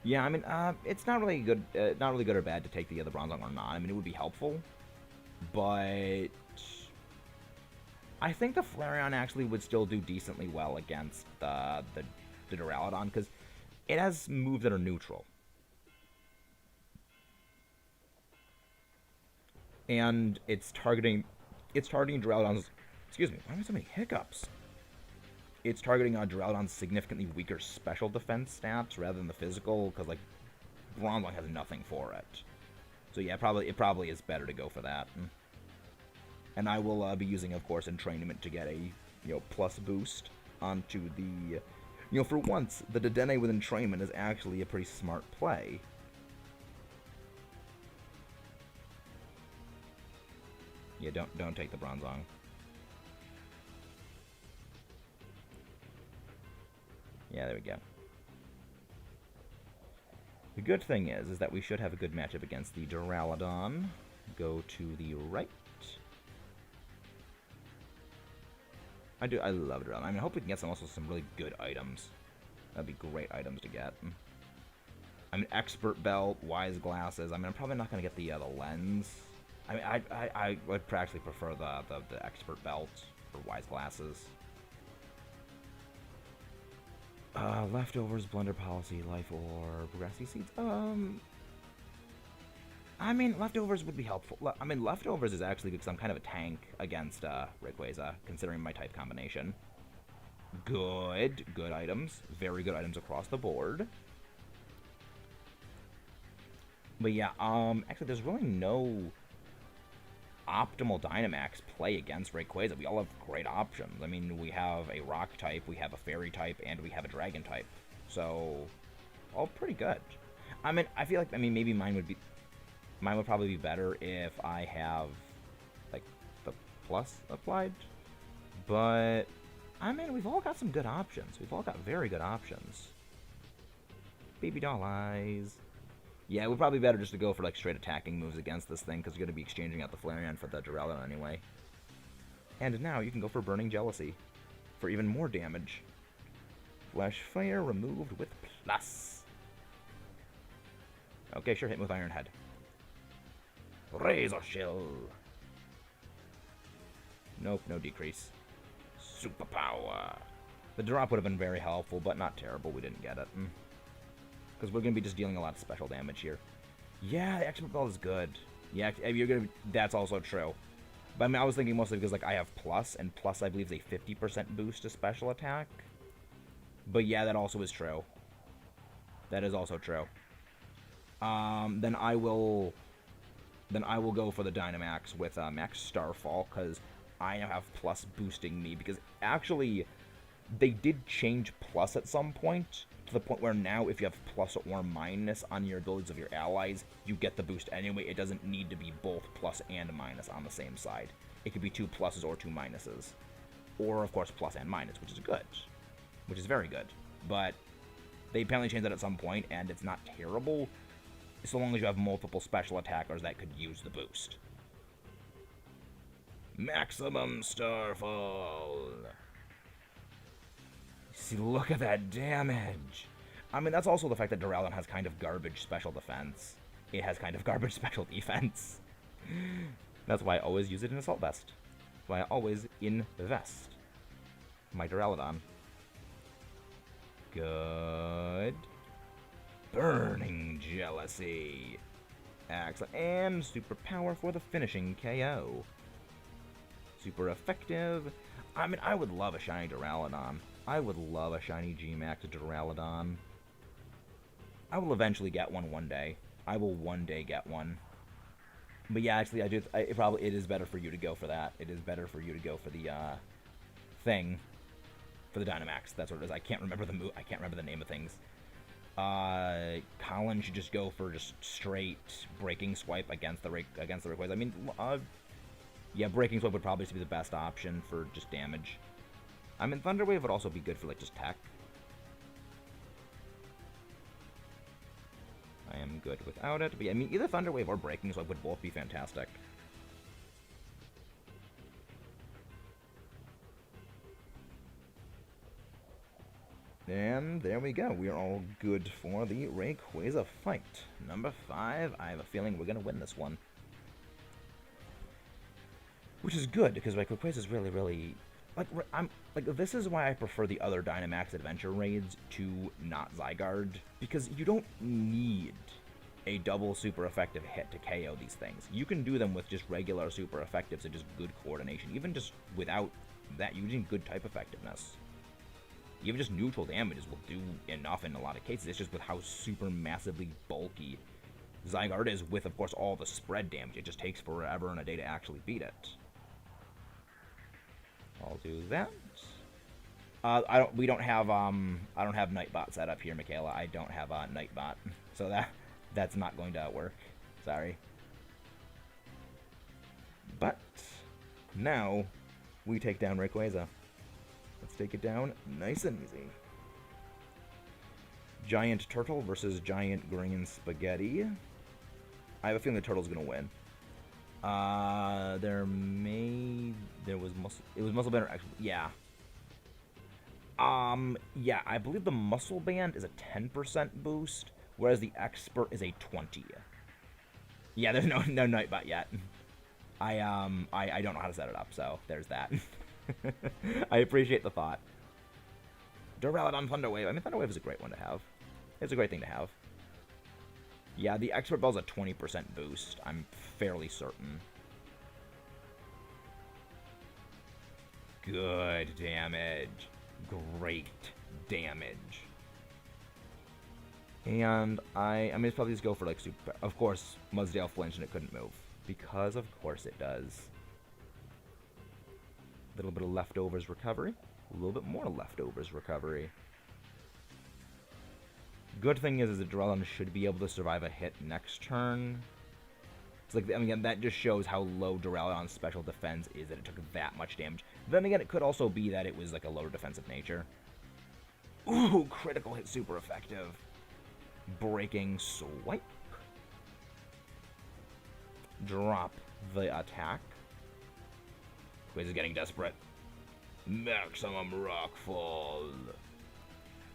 Yeah, I mean, it's not really good, or bad to take the other Bronzong or not. I mean, it would be helpful, but I think the Flareon actually would still do decently well against the Duraludon, because It has moves that are neutral. And it's targeting Duraludon's, excuse me, why am I so many hiccups? It's targeting Duraludon's significantly weaker special defense stats rather than the physical, because like Bronzong has nothing for it. So yeah, it probably is better to go for that. And I will be using, of course, Entrainment to get a plus boost onto the. For once, the Dedenne with Entrainment is actually a pretty smart play. Yeah, don't take the Bronzong. Yeah, there we go. The good thing is that we should have a good matchup against the Duraludon. Go to the right. I love Duraludon. I mean, I hope we can get some really good items. That'd be great items to get. I mean, Expert Belt, Wise Glasses. I mean, I'm probably not going to get the lens. I mean, I would practically prefer the Expert Belt or Wise Glasses. Leftovers, Blender Policy, Life Orb, Grassy Seeds. I mean, Leftovers would be helpful. I mean, Leftovers is actually because I'm kind of a tank against Rayquaza, considering my type combination. Good items. Very good items across the board. But yeah, actually, there's really no optimal Dynamax play against Rayquaza. We all have great options. I mean, we have a Rock type, we have a Fairy type, and we have a Dragon type. So, all pretty good. I mean, I feel like, maybe mine would probably be better if I have, like, the plus applied. But, I mean, we've all got some good options. We've all got very good options. Baby doll eyes. Yeah, it would probably be better just to go for like straight attacking moves against this thing, because you're going to be exchanging out the Flareon for the Duraludon anyway. And now you can go for Burning Jealousy for even more damage. Flash Fire removed with plus. Okay, sure, hit with Iron Head. Razor Shell. Nope, no decrease. Superpower. The drop would have been very helpful, but not terrible. We didn't get it. Because we're going to be just dealing a lot of special damage here. Yeah, the Expert Belt is good. Yeah, that's also true. But I mean, I was thinking mostly because like I have plus, and plus I believe is a 50% boost to special attack. But yeah, that also is true. That is also true. Then I will go for the Dynamax with Max Starfall, because I now have plus boosting me. Because actually, they did change plus at some point, to the point where now if you have plus or minus on your abilities of your allies, you get the boost anyway. It doesn't need to be both plus and minus on the same side. It could be 2 pluses or 2 minuses. Or, of course, plus and minus, which is good. Which is very good. But they apparently changed that at some point, and it's not terrible, so long as you have multiple special attackers that could use the boost. Maximum Starfall. See, look at that damage. I mean, that's also the fact that Duraludon has kind of garbage special defense. It has kind of garbage special defense. That's why I always use it in Assault Vest. That's why I always invest my Duraludon. Good. Burning Jealousy. Excellent. And Superpower for the finishing KO. Super effective. I mean, I would love a shiny Duraludon. I would love a shiny G-Max Duraludon. I will eventually get one day. I will one day get one. But yeah, actually, it is better for you to go for that. It is better for you to go for the thing, for the Dynamax. That's what it is. I can't remember the I can't remember the name of things. Colin should just go for just straight Breaking Swipe against the Rayquaza. I mean, yeah, Breaking Swipe would probably be the best option for just damage. I mean, Thunder Wave would also be good for, like, just tech. I am good without it. But yeah, I mean, either Thunder Wave or Breaking Swipe would both be fantastic. And there we go. We are all good for the Rayquaza fight. Number 5. I have a feeling we're going to win this one. Which is good, because Rayquaza is really, really This is why I prefer the other Dynamax Adventure raids to not Zygarde, because you don't need a double super effective hit to KO these things. You can do them with just regular super effectives and just good coordination. Even just without that, using good type effectiveness. Even just neutral damages will do enough in a lot of cases. It's just with how super massively bulky Zygarde is with, of course, all the spread damage. It just takes forever and a day to actually beat it. I'll do that. I don't have Nightbot set up here, Michaela. I don't have a Nightbot, so that's not going to work. Sorry. But now we take down Rayquaza. Let's take it down nice and easy. Giant Turtle versus Giant Green Spaghetti. I have a feeling the Turtle's gonna win. It was Muscle Band, actually, yeah. Yeah, I believe the Muscle Band is a 10% boost, whereas the Expert is a 20. Yeah, there's no Nightbot yet. I don't know how to set it up, so there's that. I appreciate the thought. Duraludon Thunderwave. I mean, Thunderwave is a great one to have. It's a great thing to have. Yeah, the Expert Bell's a 20% boost. I'm fairly certain. Good damage. Great damage. And I mean, it's probably just go for, like, super... Of course, Mudsdale flinched and it couldn't move. Because, of course, it does. A little bit of leftovers recovery. A little bit more leftovers recovery. Good thing is that Duraludon should be able to survive a hit next turn. It's like, I mean, that just shows how low Duraludon's special defense is, that it took that much damage. Then again, it could also be that it was like a lower defensive nature. Ooh, critical hit, super effective. Breaking Swipe. Drop the attack. Quiz is getting desperate. Maximum Rockfall.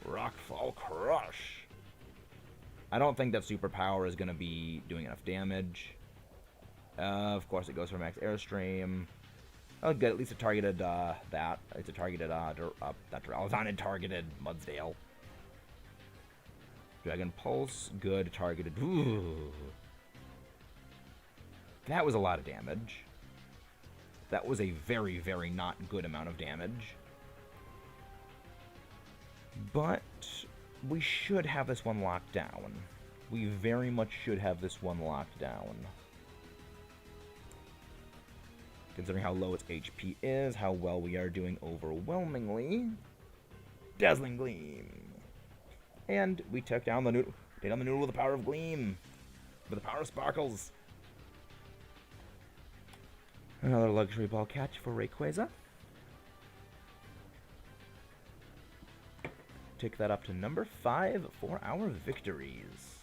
Rockfall Crush. I don't think that Superpower is going to be doing enough damage. Of course, it goes for Max Airstream. Oh, good. At least it targeted that. It's a targeted, not Duraludon, it targeted Mudsdale. Dragon Pulse. Good. Targeted. Ooh. That was a lot of damage. That was a very, very not good amount of damage. But we should have this one locked down. We very much should have this one locked down. Considering how low its HP is, how well we are doing overwhelmingly. Dazzling Gleam. And we took down the noodle. Take down the noodle with the power of Gleam. With the power of Sparkles. Another luxury ball catch for Rayquaza. Take that up to number 5 for our victories.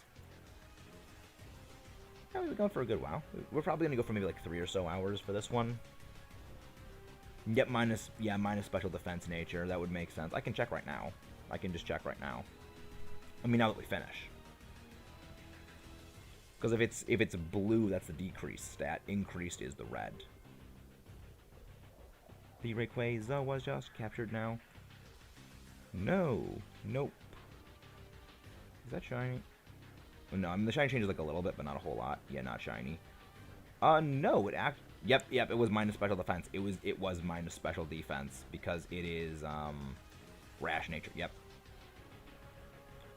Yeah, we've been going for a good while. We're probably going to go for maybe like 3 or so hours for this one. Yep, minus special defense nature. That would make sense. I can check right now. I can just check right now. I mean, now that we finish. Because if it's blue, that's the decreased stat. Increased is the red. The Rayquaza was just captured now. No. Nope. Is that shiny? Oh, no, I mean, the shiny changes like a little bit, but not a whole lot. Yeah, not shiny. No, Yep, it was minus special defense. It was minus special defense because it is, rash nature. Yep.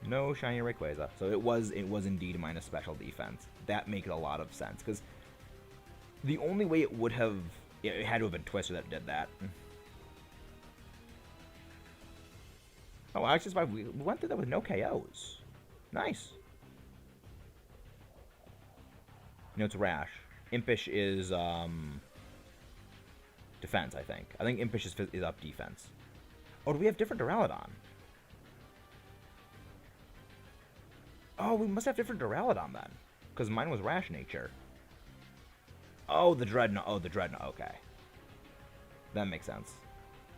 No shiny Rayquaza. So it was indeed minus special defense. That makes a lot of sense, because the only way it would have... It had to have been Twister that did that. Oh, Access 5, we went through that with no KOs. Nice. You know, it's Rash. Impish is, defense, I think. I think Impish is up defense. Oh, do we have different Duraludon? Oh, we must have different Duraludon then. Because mine was Rash nature. Oh, the Dreadnought. Oh, the Dreadnought. Okay. That makes sense.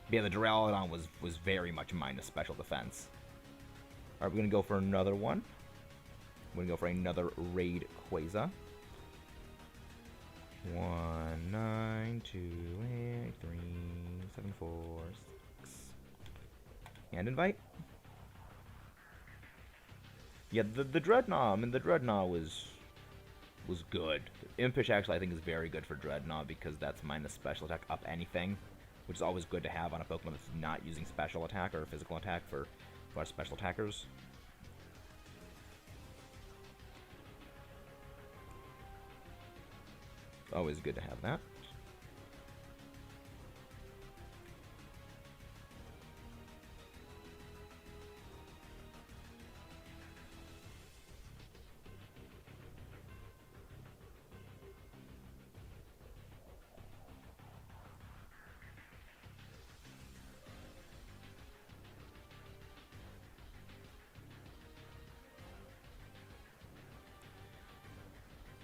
But yeah, the Duraludon was very much minus special defense. Alright, we're going to go for another one. We're going to go for another Rayquaza. 1, 9, 2, 8, 3, 7, 4, 6. Hand invite? Yeah, the Dreadnought, I mean, the Dreadnought was good. Impish actually I think is very good for Dreadnought because that's minus special attack up anything, which is always good to have on a Pokemon that's not using special attack or physical attack for our special attackers. Always good to have that.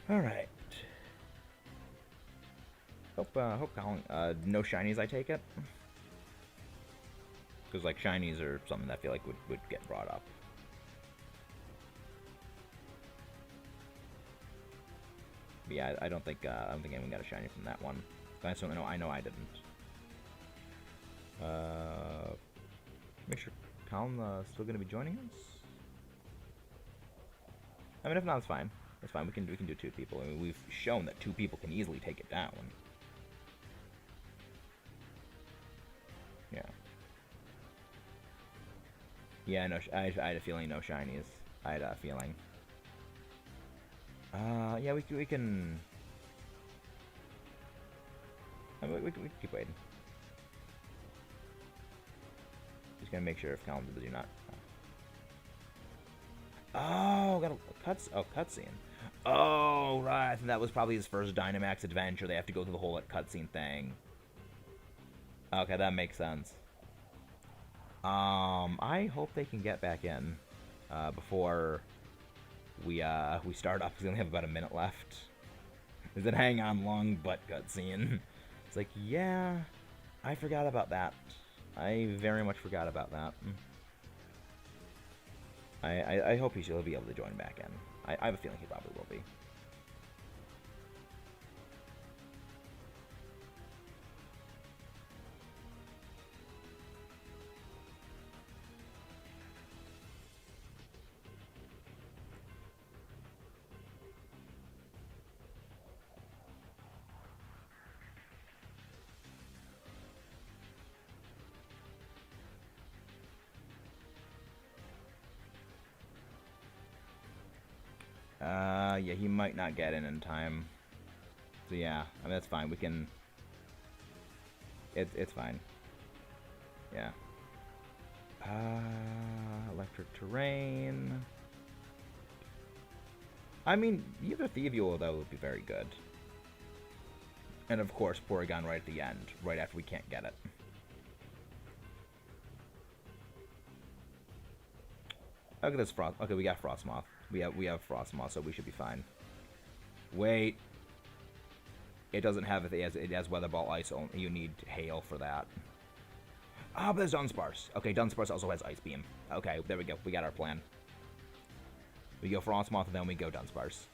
All right. Hope Colin, no shinies, I take it? Because, like, shinies are something that I feel like would get brought up. But yeah, I don't think anyone got a shiny from that one. I certainly know, I know I didn't. Make sure Colin's still going to be joining us? I mean, if not, it's fine. That's fine, we can do 2 people. I mean, we've shown that 2 people can easily take it down. Yeah. Yeah, no, I had a feeling no shinies. I had a feeling. Yeah, we can... I mean, we can keep waiting. Just gonna make sure if Colin's busy or not. Oh, got a cutscene. Oh, right. I think that was probably his first Dynamax adventure. They have to go through the whole cutscene thing. Okay, that makes sense. I hope they can get back in before we start up, because we only have about a minute left. Is it hang on long butt cutscene? It's like, yeah, I forgot about that. I very much forgot about that. I hope he'll be able to join back in. I have a feeling he probably will be. Yeah, he might not get in time. So yeah, I mean, that's fine. We can... It's fine. Yeah. Electric terrain. I mean, either Thieviol, though, would be very good. And of course, Porygon right at the end, right after we can't get it. Look at this Frost. Okay, we got Frostmoth. We have Frostmoth, so we should be fine. Wait. It doesn't have it has Weather Ball Ice only. You need Hail for that. Ah, but there's Dunsparce. Okay, Dunsparce also has Ice Beam. Okay, there we go. We got our plan. We go Frostmoth and then we go Dunsparce.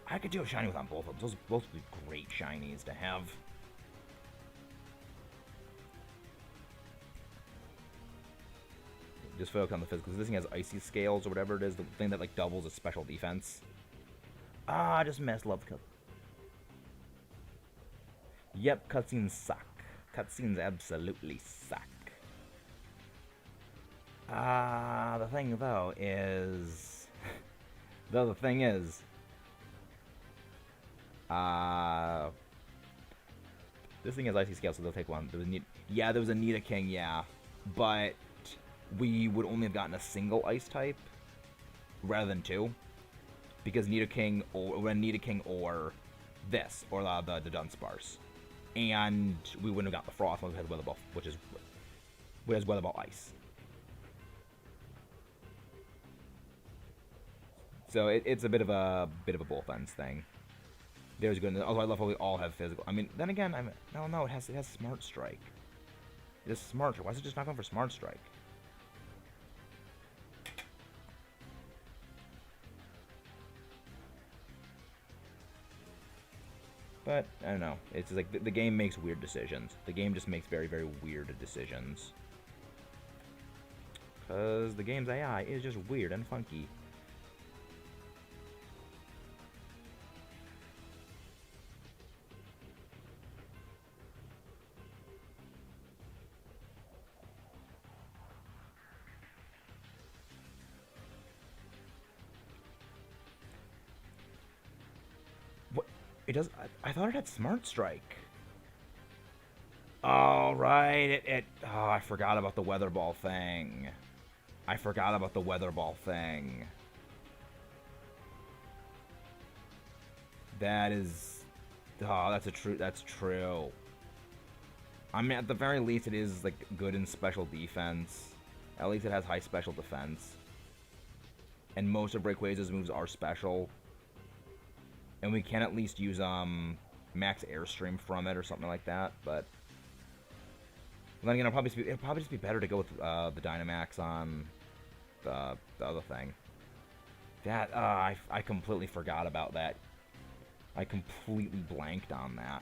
I could do a shiny with on both of them. Those both would be great shinies to have. Just focus on the physical. This thing has Icy Scales or whatever it is, the thing that like doubles its special defense. Ah, I just messed love cut. Yep, cutscenes suck. Cutscenes absolutely suck. The thing though is, the thing is, this thing has Icy Scales, so they'll take one. There was there was a Nidoking, yeah, but we would only have gotten a single Ice type rather than 2, because Nidoking or this or the Dunsparce, and we wouldn't have got the Frost one because Weather Ball, which has Weather Ball Ice. So it's a bit of a both ends thing. There's good. Although I love how we all have physical. I mean, then again, no, it has Smart Strike. It is Smart Strike. Why is it just not going for Smart Strike? But, I don't know. It's just like, the game makes weird decisions. The game just makes very, very weird decisions. Because the game's AI is just weird and funky. What? It does... I thought it had Smart Strike. Oh, right. Oh, I forgot about the Weather Ball thing. I forgot about the Weather Ball thing. That is... Oh, that's true. I mean, at the very least, it is, like, good in special defense. At least it has high special defense. And most of Rayquaza's moves are special. And we can at least use, Max Airstream from it or something like that, but... Then again, it'll probably just be better to go with the Dynamax on the other thing. That, I completely forgot about that. I completely blanked on that.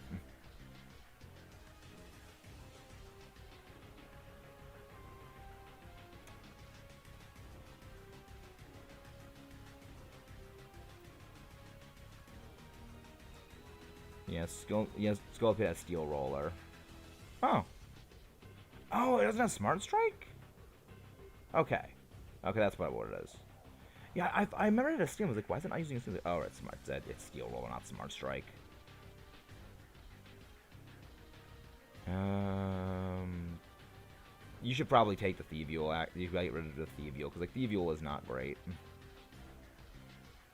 Yes, Skullpit has Steel Roller. Oh. Oh, it doesn't have Smart Strike? Okay. Okay, that's probably what it is. Yeah, I remember it as Steel. I was like, why isn't I using Steel? Oh, it's Smart. It's Steel Roller, not Smart Strike. You should probably take the Thievial. You gotta get rid of the Thievial, because like Thievial is not great.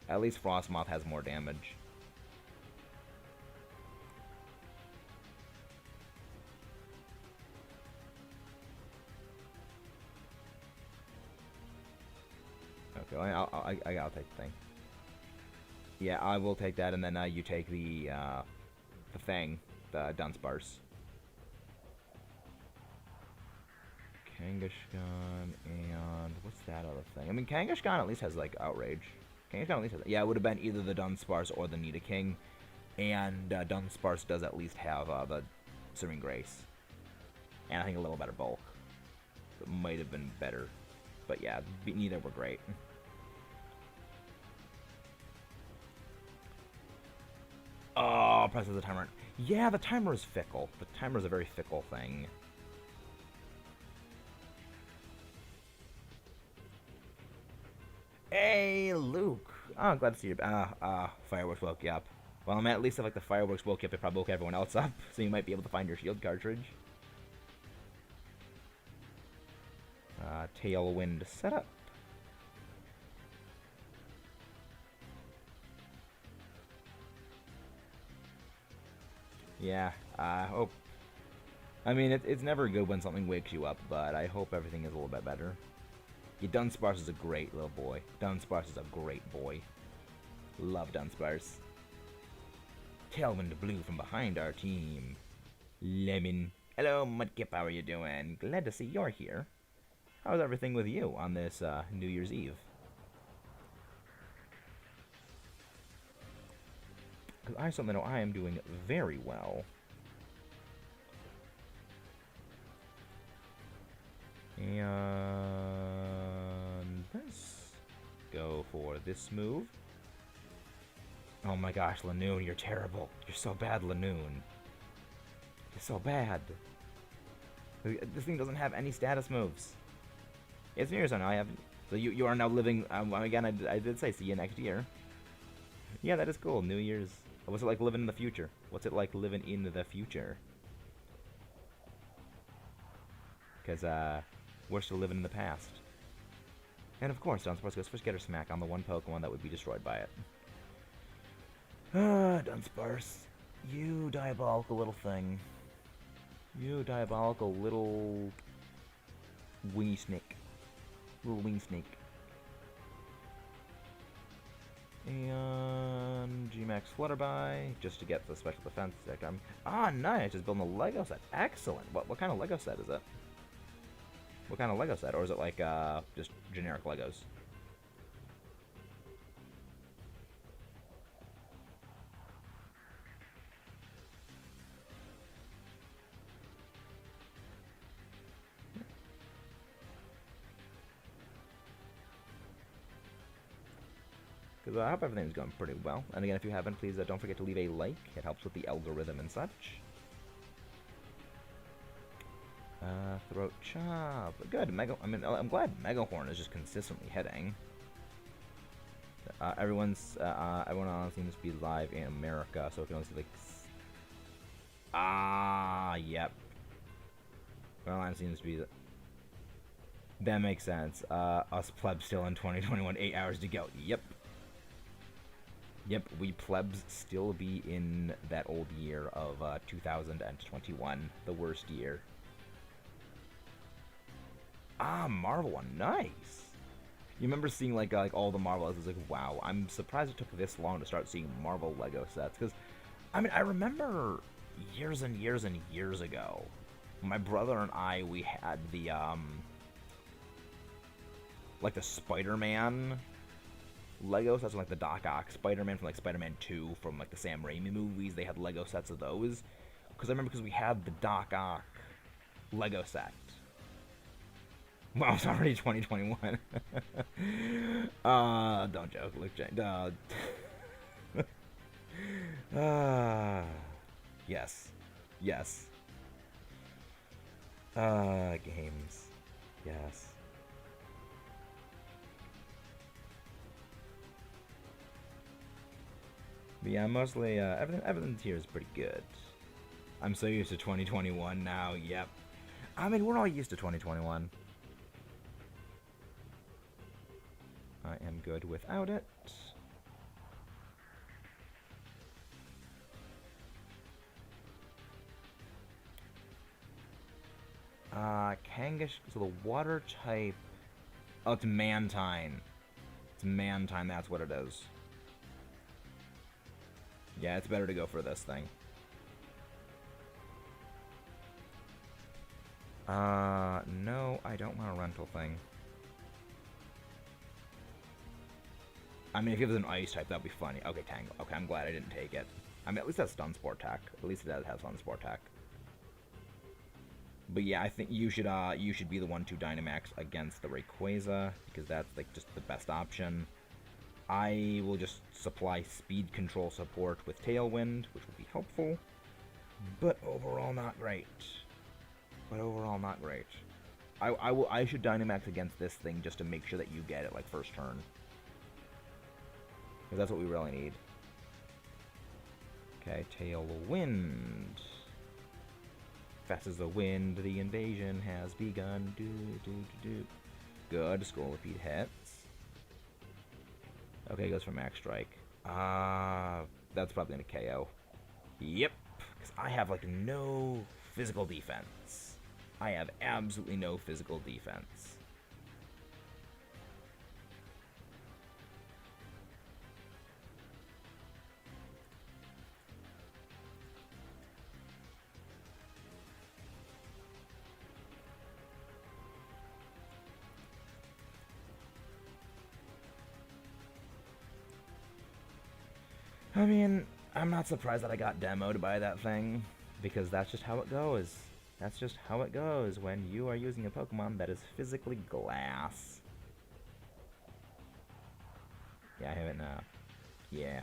At least Frostmoth has more damage. Okay, I'll take the thing. Yeah, I will take that, and then you take the thing, the Dunsparce. Kangaskhan, and what's that other thing? I mean, Kangaskhan at least has, like, Outrage. Kangaskhan at least has... Yeah, it would have been either the Dunsparce or the Nidoking, and Dunsparce does at least have the Serene Grace. And I think a little better bulk. It might have been better. But yeah, neither were great. Oh, presses the timer. Yeah, the timer is fickle. The timer is a very fickle thing. Hey, Luke. Oh, glad to see you. Fireworks woke you up. Well, I mean, at least if like the fireworks woke you up, it probably woke everyone else up. So you might be able to find your shield cartridge. Tailwind setup. Yeah, I hope. I mean, it's never good when something wakes you up, but I hope everything is a little bit better. Yeah, Dunsparce is a great little boy. Dunsparce is a great boy. Love Dunsparce. Tailwind blew from behind our team. Lemon. Hello, Mudkip, how are you doing? Glad to see you're here. How's everything with you on this New Year's Eve? Because I certainly know I am doing very well. And let's go for this move. Oh my gosh, Lanoon, you're terrible. You're so bad, Lanoon. You're so bad. This thing doesn't have any status moves. It's New Year's, I haven't. So you are now living. Again, I did say see you next year. Yeah, that is cool. New Year's. What's it like living in the future? What's it like living in the future? Because we're still living in the past. And of course, Dunsparce goes first Getter Smack on the one Pokemon that would be destroyed by it. Ah, Dunsparce, you diabolical little thing. You diabolical little wingy snake. Little wing snake. And G-Max Flutterby, just to get the special defense. Ah, nice! Just building a Lego set. Excellent! What kind of Lego set is it? What kind of Lego set? Or is it like, just generic Legos? because I hope everything's going pretty well. And again, if you haven't, please don't forget to leave a like. It helps with the algorithm and such. Throat chop. Good. I'm glad Megahorn is just consistently hitting. Everyone else seems to be live in America, so if you want to see like, yep. Everyone seems to be. That makes sense. Us plebs still in 2021, 8 hours to go. Yep. Yep, we plebs still be in that old year of 2021, the worst year. Marvel one, nice. You remember seeing like all the Marvel? I was like, wow, I'm surprised it took this long to start seeing Marvel Lego sets. Because, I mean, I remember years and years and years ago, my brother and I, we had the like the Spider-Man Lego sets, like the Doc Ock Spider-Man from like Spider-Man 2 from like the Sam Raimi movies. They had Lego sets of those. Because I remember because we had the Doc Ock Lego set. Wow, it's already 2021. Don't joke, Luke Jane. Yes. Yes. Games. Yes. But yeah, mostly, everything here is pretty good. I'm so used to 2021 now, yep. I mean, we're all used to 2021. I am good without it. Kangaskhan, so the water type... Oh, it's Mantine. It's Mantine, that's what it is. Yeah, it's better to go for this thing. No, I don't want a rental thing. I mean, if it was an ice type, that'd be funny. Okay, Tangle. Okay, I'm glad I didn't take it. I mean, at least it has Stun Sport Tech. At least it does have Stun Sport Tech. But yeah, I think you should be the one to Dynamax against the Rayquaza, because that's like just the best option. I will just supply speed control support with Tailwind, which will be helpful, but overall not great. I should Dynamax against this thing just to make sure that you get it like first turn. Because that's what we really need. Okay, Tailwind. Fast as the wind, the invasion has begun. Good, Scolipede hits. Okay, goes for Max Strike. That's probably gonna KO. Yep, because I have like no physical defense. I have absolutely no physical defense. I mean, I'm not surprised that I got demoed by that thing, because that's just how it goes. That's just how it goes when you are using a Pokemon that is physically glass. Yeah, I have it now. Yeah.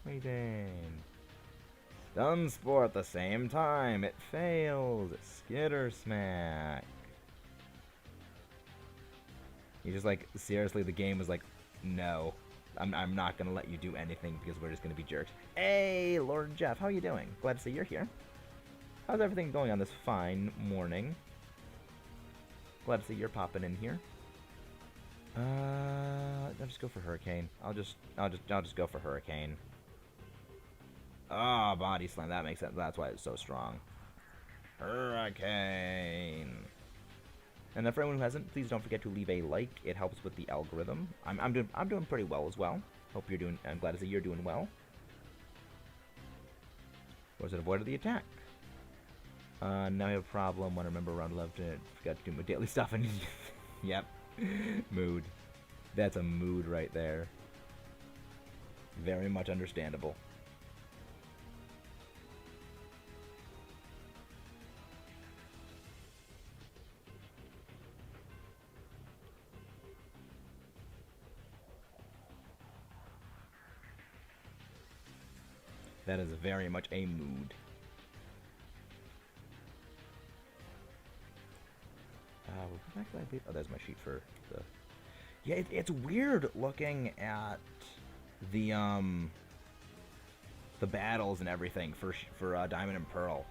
Waiting. Stun Spore at the same time. It fails. Skitter Smack. You just like, seriously, the game was like, no. I'm not gonna let you do anything because we're just gonna be jerks. Hey, Lord Jeff, how you doing? Glad to see you're here. How's everything going on this fine morning? Glad to see you're popping in here. I'll just go for Hurricane. I'll just go for Hurricane. Ah, Body Slam. That makes sense. That's why it's so strong. Hurricane. And then for anyone who hasn't, please don't forget to leave a like. It helps with the algorithm. I'm doing pretty well as well. Hope you're doing. I'm glad to see you're doing well. Was it avoided the attack? Now I have a problem when I remember around 11 to forgot to do my daily stuff. And yep, mood. That's a mood right there. Very much understandable. That is very much a mood. We'll go back to that. Oh, there's my sheet for the... Yeah, it's weird looking at the battles and everything for Diamond and Pearl,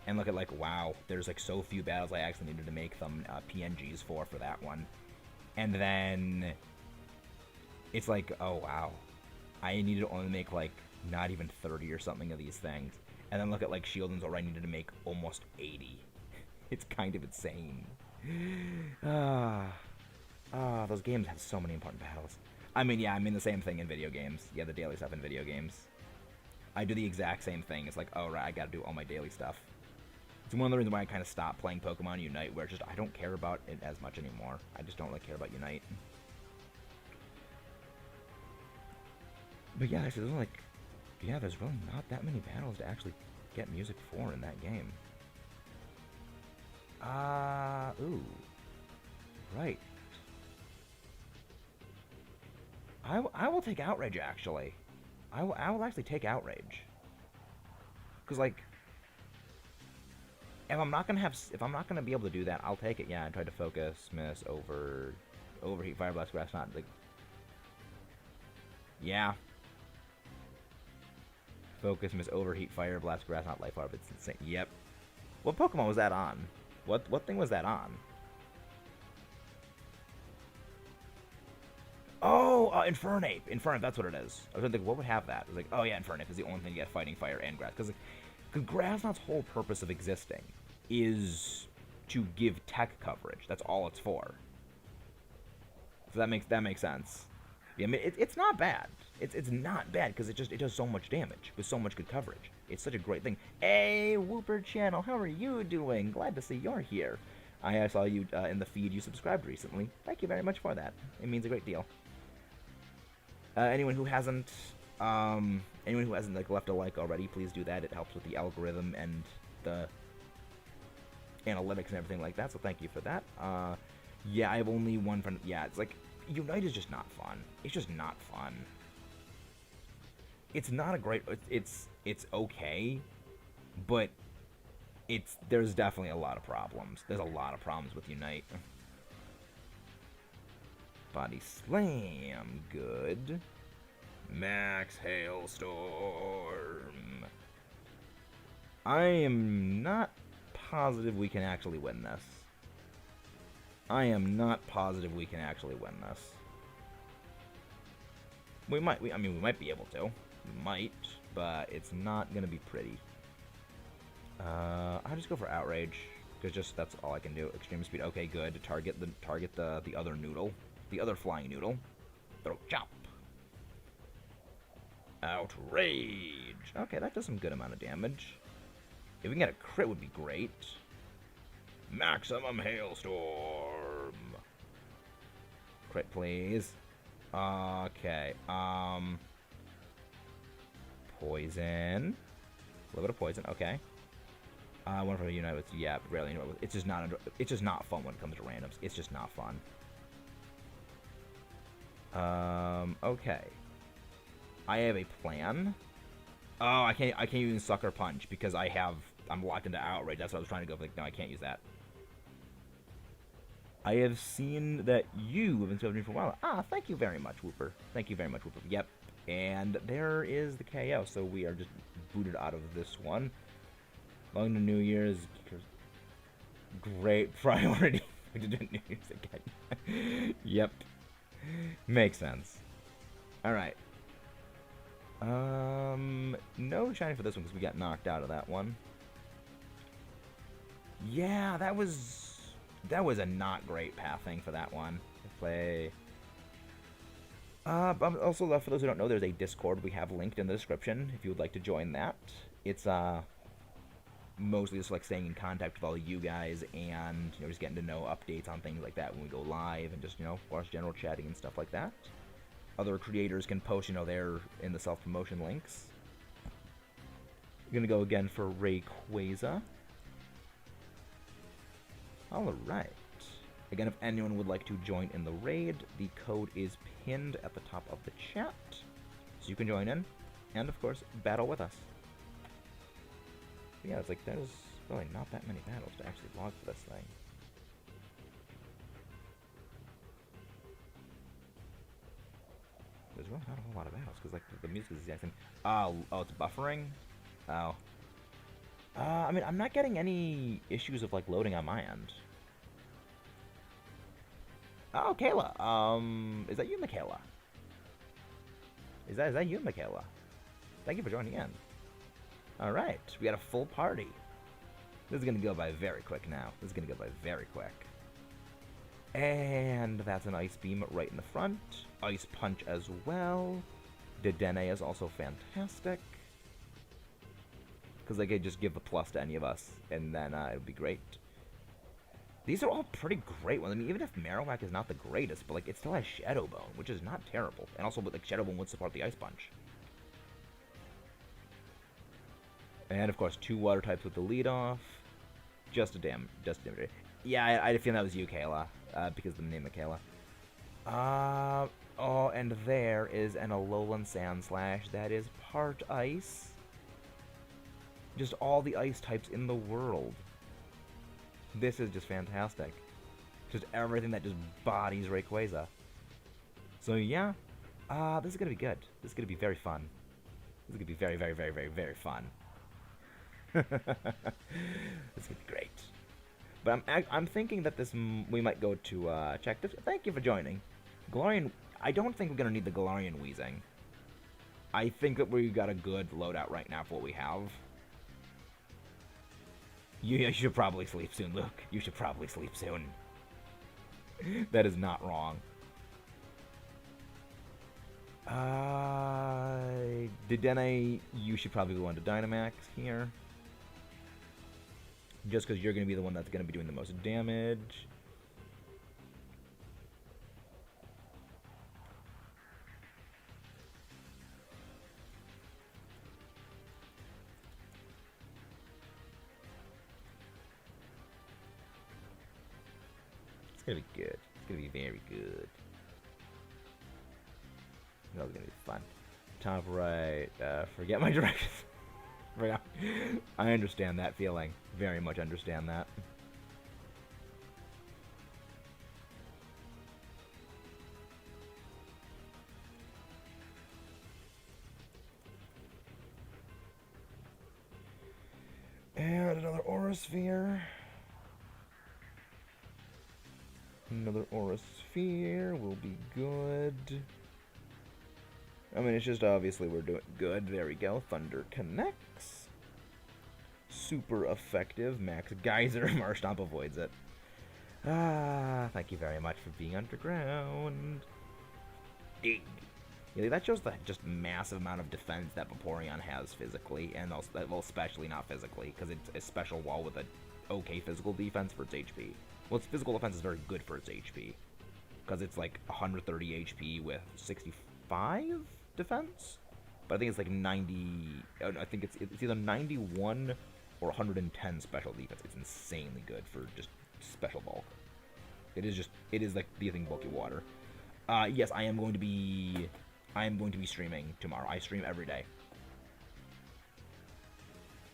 and look at like, wow, there's like so few battles I actually needed to make them PNGs for that one, and then it's like, oh wow, I needed to only make like not even 30 or something of these things, and then look at like Shield and Zora, I needed to make almost 80. It's kind of insane. Those games have so many important battles. I mean, yeah, I mean the same thing in video games. Yeah, the daily stuff in video games. I do the exact same thing. It's like, oh, right, I gotta do all my daily stuff. It's one of the reasons why I kind of stopped playing Pokemon Unite, where it's just, I don't care about it as much anymore. I just don't really care about Unite. But yeah, actually, there's like, yeah, there's really not that many battles to actually get music for in that game. Ooh. Right. I will take Outrage, actually. I will actually take Outrage. Because, like, if I'm not gonna be able to do that, I'll take it. Yeah, and try to focus, miss, overheat, fire blast, grass knot. Like, yeah. Focus, miss, overheat, fire blast, grass knot, life orb. It's insane. Yep. What Pokemon was that on? What thing was that on? Oh, Infernape. Infernape, that's what it is. I was gonna think, what would have that? I was like, oh yeah, Infernape is the only thing to get fighting fire and grass. Because Grassnot's whole purpose of existing is to give tech coverage. That's all it's for. So that makes sense. Yeah, I mean, it's not bad. It's not bad because it does so much damage with so much good coverage. It's such a great thing. Hey, Whooper Channel, how are you doing? Glad to see you're here. I saw you in the feed. You subscribed recently. Thank you very much for that. It means a great deal. Anyone who hasn't like left a like already, please do that. It helps with the algorithm and the analytics and everything like that. So thank you for that. Yeah, I have only one friend. Yeah, it's like Unite is just not fun. It's just not fun. It's not a great. It's okay, but there's definitely a lot of problems. There's a lot of problems with Unite. Body Slam, good. Max Hailstorm. I am not positive we can actually win this. I am not positive we can actually win this. We might. I mean, we might be able to. We might, but it's not gonna be pretty. I'll just go for Outrage because that's all I can do. Extreme Speed. Okay, good. Target the other noodle. The other flying noodle. Throat chop. Outrage. Okay, that does some good amount of damage. If we can get a crit, would be great. Maximum Hailstorm. Crit, please. Okay. Poison. A little bit of poison. Okay. One from Unite with, yeah, rarely Unite with. It's just not fun when it comes to randoms. It's just not fun. Okay. I have a plan. Oh, I can't use Sucker Punch because I'm locked into Outrage. That's what I was trying to go for. Like, no, I can't use that. I have seen that you have been subbing for a while. Ah, thank you very much, Whooper. Thank you very much, Whooper. Yep. And there is the KO. So we are just booted out of this one. Long to New Year's. Great priority. We did New Year's again. Yep. Makes sense. Alright. No shiny for this one because we got knocked out of that one. Yeah, that was a not great pathing for that one. Play. But also, for those who don't know, there's a Discord we have linked in the description if you would like to join that. It's mostly just like staying in contact with all of you guys and just getting to know updates on things like that when we go live and just of course general chatting and stuff like that. Other creators can post there in the self-promotion links. I'm gonna go again for Rayquaza. Alright. Again, if anyone would like to join in the raid, the code is pinned at the top of the chat. So you can join in and of course battle with us. Yeah, it's like there's really not that many battles to actually log for this thing. There's really not a whole lot of battles, because like the music is the exact same. Oh, it's buffering? Oh. I mean, I'm not getting any issues of like loading on my end. Oh, Kayla. Is that you, Michaela? Is that you, Michaela? Thank you for joining in. All right, we got a full party. This is gonna go by very quick now. This is gonna go by very quick. And that's an Ice Beam right in the front. Ice Punch as well. Dedenne is also fantastic. Because they could just give a plus to any of us, and then it would be great. These are all pretty great ones. I mean, even if Marowak is not the greatest, but like it still has Shadow Bone, which is not terrible. And also, like Shadow Bone would support the Ice Punch. And of course, 2 water types with the lead off. Just a damage. Yeah, I feel that was you, Kayla, because of the name of Kayla. Oh, and there is an Alolan Sandslash that is part ice. Just all the ice types in the world. This is just fantastic. Just everything that just bodies Rayquaza. So yeah, this is gonna be good. This is gonna be very fun. This is gonna be very, very, very, very, very fun. This is gonna be great. But I'm thinking that we might go to check this. Thank you for joining. Galarian. I don't think we're gonna need the Galarian Wheezing. I think that we got a good loadout right now for what we have. You should probably sleep soon, Luke. You should probably sleep soon. That is not wrong. Dedenne, you should probably go on to Dynamax here. Just because you're going to be the one that's going to be doing the most damage. It's going to be good. It's going to be very good. That's going to be fun. Top right. Forget my directions. I understand that feeling. Very much understand that. And another Aura Sphere. Another Aura Sphere will be good. I mean, it's just obviously we're doing good. There we go. Thunder connects. Super effective. Max Geyser. Marshtomp avoids it. Thank you very much for being underground. Dig. Yeah, that shows the just massive amount of defense that Vaporeon has physically, and also, well, especially not physically, because it's a special wall with a okay physical defense for its HP. Well, its physical defense is very good for its HP, because it's like 130 HP with 65 defense, but I think it's like 90. I think it's either 91 or 110 special defense. It's insanely good for just special bulk. It is like the thing bulky water. Yes, I am going to be streaming tomorrow. I stream every day.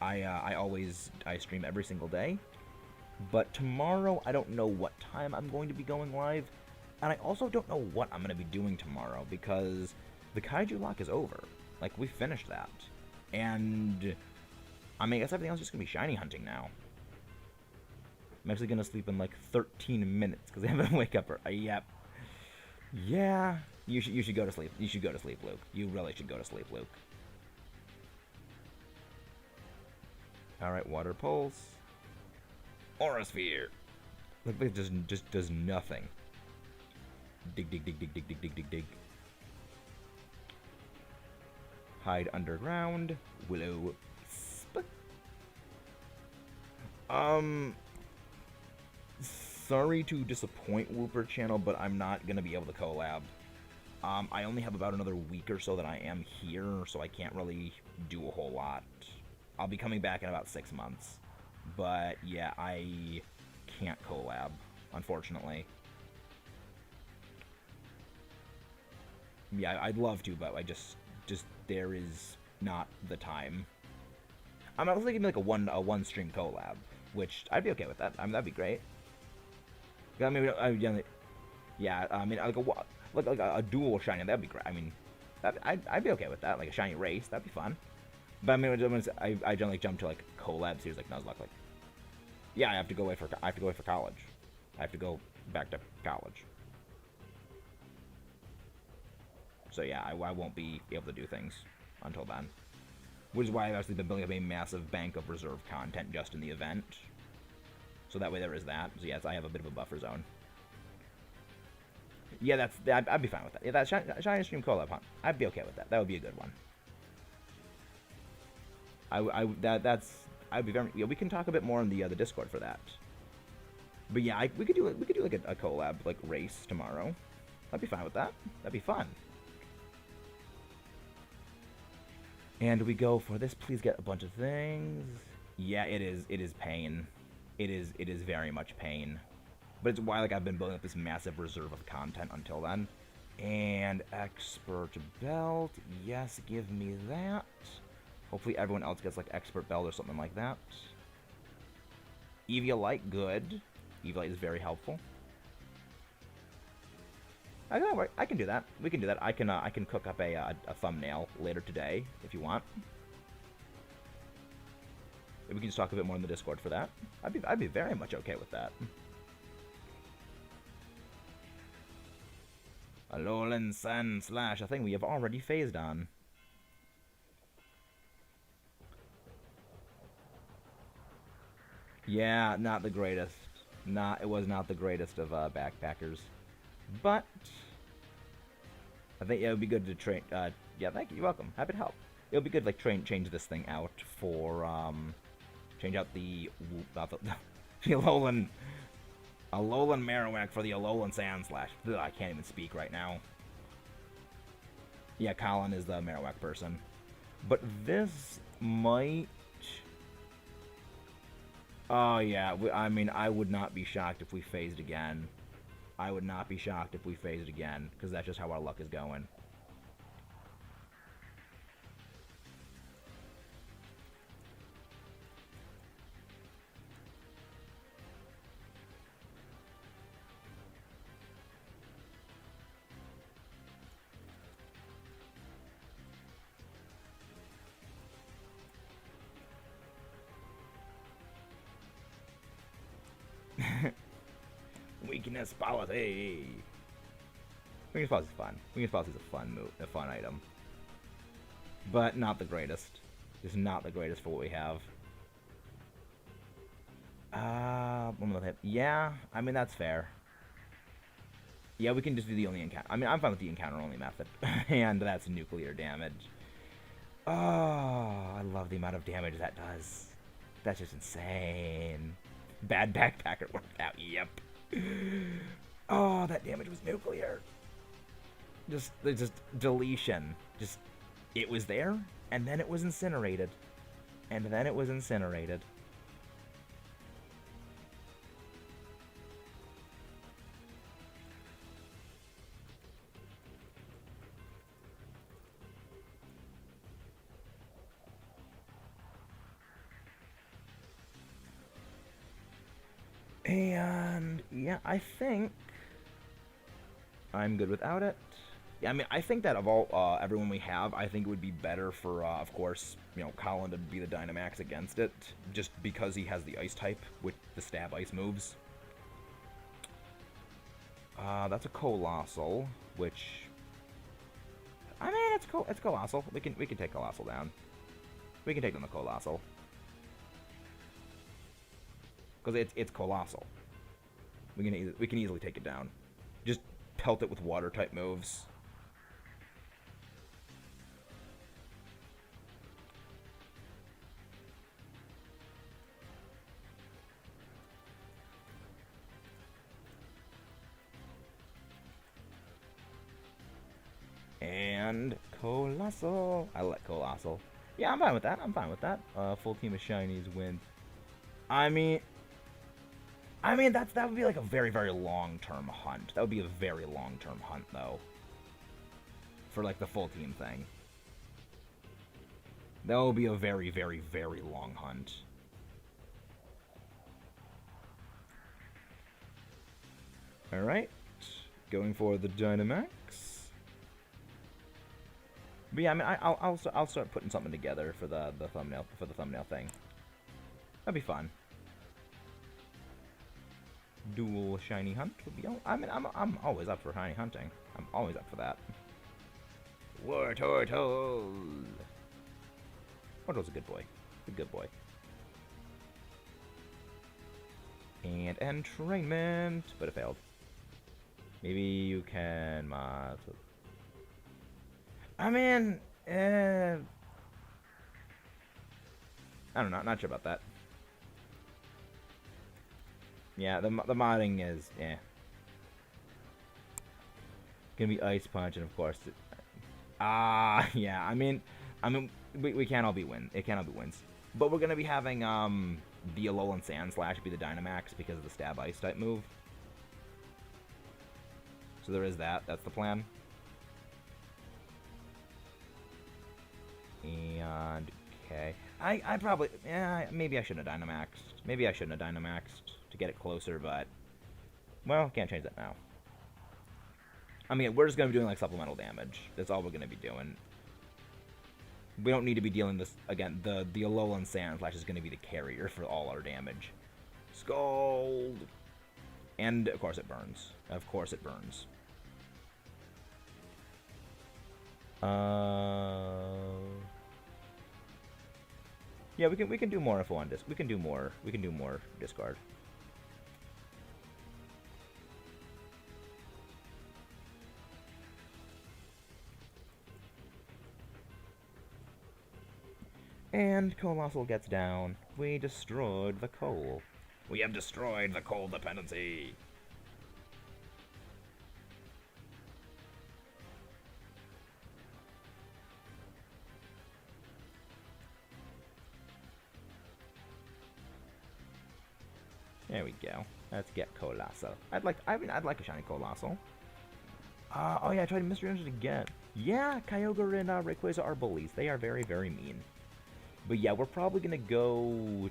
I stream every single day. But tomorrow, I don't know what time I'm going to be going live. And I also don't know what I'm going to be doing tomorrow, because the Kaiju Lock is over. Like, we finished that. And, I mean, I guess everything else is just going to be shiny hunting now. I'm actually going to sleep in, like, 13 minutes, because I haven't wake up. Yep. Yeah. You should go to sleep. You should go to sleep, Luke. You really should go to sleep, Luke. Alright, Water Pulse. Aura Sphere. Look, it just does nothing. Dig, dig, dig, dig, dig, dig, dig, dig, dig. Hide underground. Willow. Sorry to disappoint Whooper Channel, but I'm not gonna be able to collab. I only have about another week or so that I am here, so I can't really do a whole lot. I'll be coming back in about 6 months. But, yeah, I can't collab, unfortunately. Yeah, I'd love to, but I just there is not the time. I'm also thinking like a one stream collab, which I'd be okay with that. I mean, that'd be great. I mean, yeah, I mean, like a dual shiny, that'd be great. I mean, I'd be okay with that. Like a shiny race, that'd be fun. But I mean, I generally jump to like collab series like Nuzlocke. Like, yeah, I have to go away for college. I have to go back to college. So yeah, I won't be able to do things until then. Which is why I've actually been building up a massive bank of reserve content just in the event. So that way there is that. So yes, I have a bit of a buffer zone. Yeah, I'd be fine with that. Yeah, that shiny stream collab hunt, I'd be okay with that. That would be a good one. I'd be very. Yeah, we can talk a bit more in the Discord for that. But yeah, we could do like a collab like race tomorrow. I'd be fine with that. That'd be fun. And we go for this. Please get a bunch of things. Yeah, it is. It is pain. It is very much pain. But it's why like I've been building up this massive reserve of content until then. And expert belt. Yes, give me that. Hopefully everyone else gets like expert belt or something like that. Eviolite, good. Eviolite is very helpful. I can do that. We can do that. I can cook up a thumbnail later today if you want. We can just talk a bit more in the Discord for that. I'd be very much okay with that. Alolan Sand Slash, a thing we have already phased on. Yeah, not the greatest. It was not the greatest of backpackers. But I think it would be good to train. Yeah, thank you. You're welcome. Happy to help. It would be good, like, change this thing out for change out the Alolan Marowak for the Alolan Sandslash. Ugh, I can't even speak right now. Yeah, Colin is the Marowak person, but this might. Oh yeah, I mean, I would not be shocked if we phased again. I would not be shocked if we phased again, because that's just how our luck is going. Weakness policy. Weakness policy is fun. Weakness policy is a fun item, but not the greatest. Just not the greatest for what we have. Yeah, I mean that's fair. Yeah, we can just do the only encounter. I mean, I'm fine with the encounter only method, and that's nuclear damage. Oh, I love the amount of damage that does. That's just insane. Bad backpacker worked out. Yep. Oh, that damage was nuclear. Just deletion. Just, it was there, and then it was incinerated. And then it was incinerated. And yeah, I think I'm good without it. Yeah, I mean, I think that of all everyone we have, I think it would be better for, of course, you know, Colin to be the Dynamax against it, just because he has the Ice type with the Stab Ice moves. That's a Colossal, which, I mean, it's Colossal. We can take Colossal down. We can take down the Colossal. Because it's Colossal. We can easily take it down. Just pelt it with water type moves. And Colossal. I like Colossal. Yeah, I'm fine with that. I'm fine with that. Full team of shinies win. I mean that would be like a very, very long-term hunt. That would be a very long-term hunt, though. For like the full team thing. That will be a very, very, very long hunt. Alright. Going for the Dynamax. But yeah, I mean, I'll start putting something together for the thumbnail thing. That'd be fun. Dual shiny hunt would be. I mean, I'm always up for shiny hunting. I'm always up for that. Wartortle. Wartortle's a good boy. A good boy. And entrainment, but it failed. Maybe you can. I mean, I don't know. Not sure about that. Yeah, the modding is gonna be Ice Punch, and of course, yeah. I mean, we can't all be win. It can't all be wins. But we're gonna be having the Alolan Sand Slash be the Dynamax because of the Stab Ice type move. So there is that. That's the plan. And okay, I probably maybe I shouldn't have Dynamaxed. Maybe I shouldn't have Dynamaxed to get it closer, but well, can't change that now. I mean, we're just gonna be doing like supplemental damage. That's all we're gonna be doing. We don't need to be dealing this again. The Alolan Sand Slash is gonna be the carrier for all our damage. Scald, and of course it burns. Of course it burns. Yeah, we can do more info on this. We can do more discard. And Colossal gets down. We destroyed the coal. We have destroyed the coal dependency. There we go. Let's get Colossal. I'd like a shiny Colossal. Oh yeah, I tried Mystery Dungeon again. Yeah, Kyogre and Rayquaza are bullies. They are very, very mean. But yeah, we're probably gonna go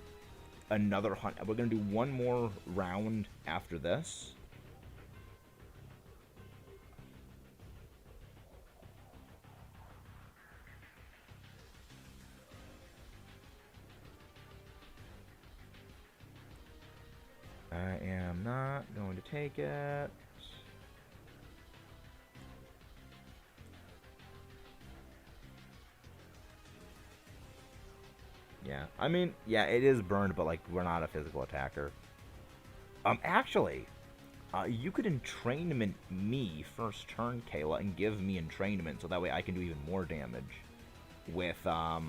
another hunt. We're gonna do one more round after this. I am not going to take it. Yeah, I mean, yeah, it is burned, but like we're not a physical attacker. Actually, you could entrainment me first turn, Kayla, and give me entrainment, so that way I can do even more damage with my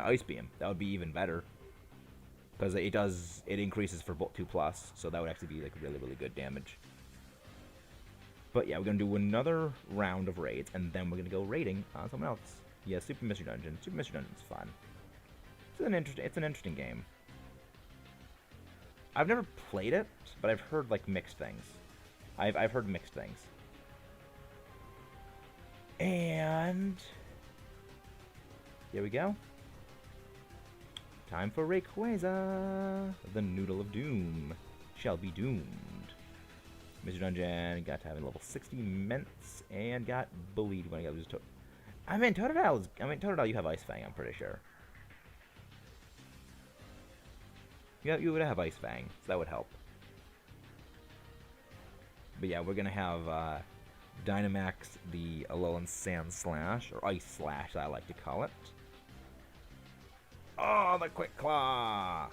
Ice Beam. That would be even better. Because it increases for 2+, so that would actually be like really, really good damage. But yeah, we're gonna do another round of raids, and then we're gonna go raiding on someone else. Yeah, Super Mystery Dungeon. Super Mystery Dungeon's fun. It's an interesting game. I've never played it, but I've heard like mixed things. I've heard mixed things. And here we go. Time for Rayquaza. The Noodle of Doom shall be doomed. Mystery Dungeon got to have a level 60 mints and got bullied when I got lose to. Totodile, you have Ice Fang, I'm pretty sure. Yeah, you would have Ice Fang, so that would help. But yeah, we're gonna have Dynamax the Alolan Sand Slash, or Ice Slash, I like to call it. Oh, the Quick Claw!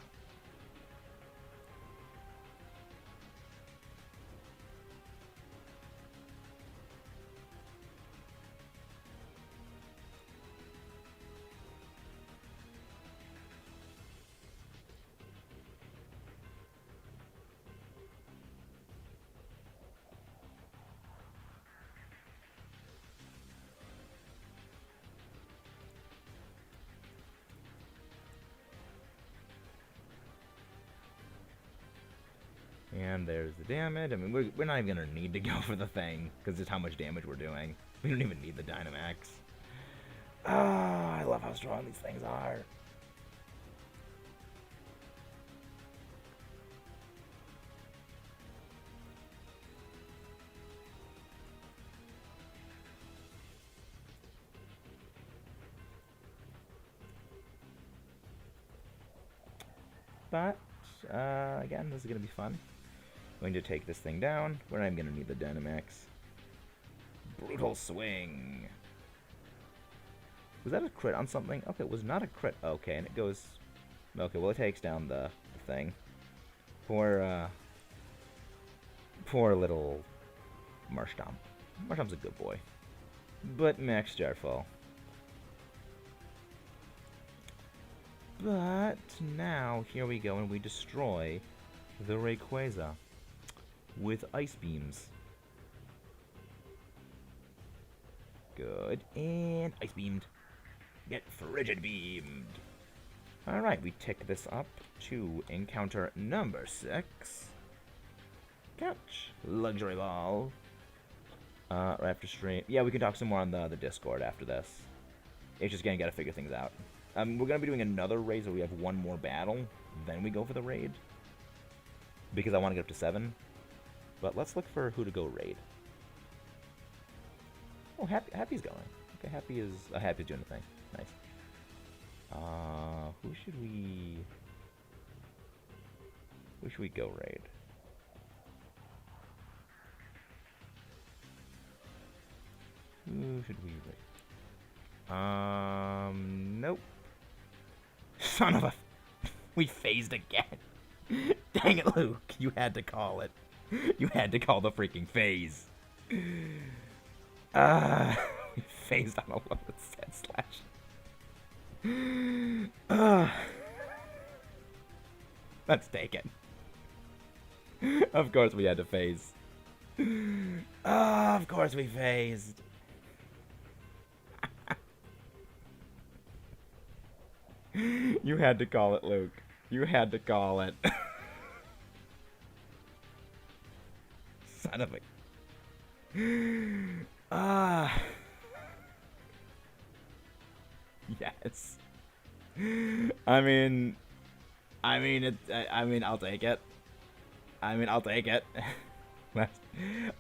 And there's the damage. I mean, we're not even going to need to go for the thing, because it's how much damage we're doing. We don't even need the Dynamax. Ah, I love how strong these things are. But, again, this is going to be fun. I'm going to take this thing down. We're not even going to need the Dynamax. Brutal Swing. Was that a crit on something? Okay, it was not a crit. Okay, and it goes... Okay, well, it takes down the thing. Poor little Marshtomp. Marshtomp's a good boy. But Max Jarfall. But now, here we go, and we destroy the Rayquaza with Ice Beams. Good, and Ice Beamed. Get Frigid Beamed. Alright, we tick this up to encounter number 6. Catch. Luxury Ball. Right after stream. Yeah, we can talk some more on the Discord after this. It's just gonna gotta figure things out. We're gonna be doing another raid, so we have one more battle. Then we go for the raid. Because I want to get up to 7. But let's look for who to go raid. Oh, Happy's going. Okay, Happy's doing a thing. Nice. Who should we go raid? Who should we raid? Nope. Son of a... We phased again. Dang it, Luke. You had to call it. You had to call the freaking phase. We phased on a loaded set slash. Let's take it. Of course we had to phase. Of course we phased. You had to call it, Luke. You had to call it. Son of a... Yes. I mean, I'll take it. I'll take it.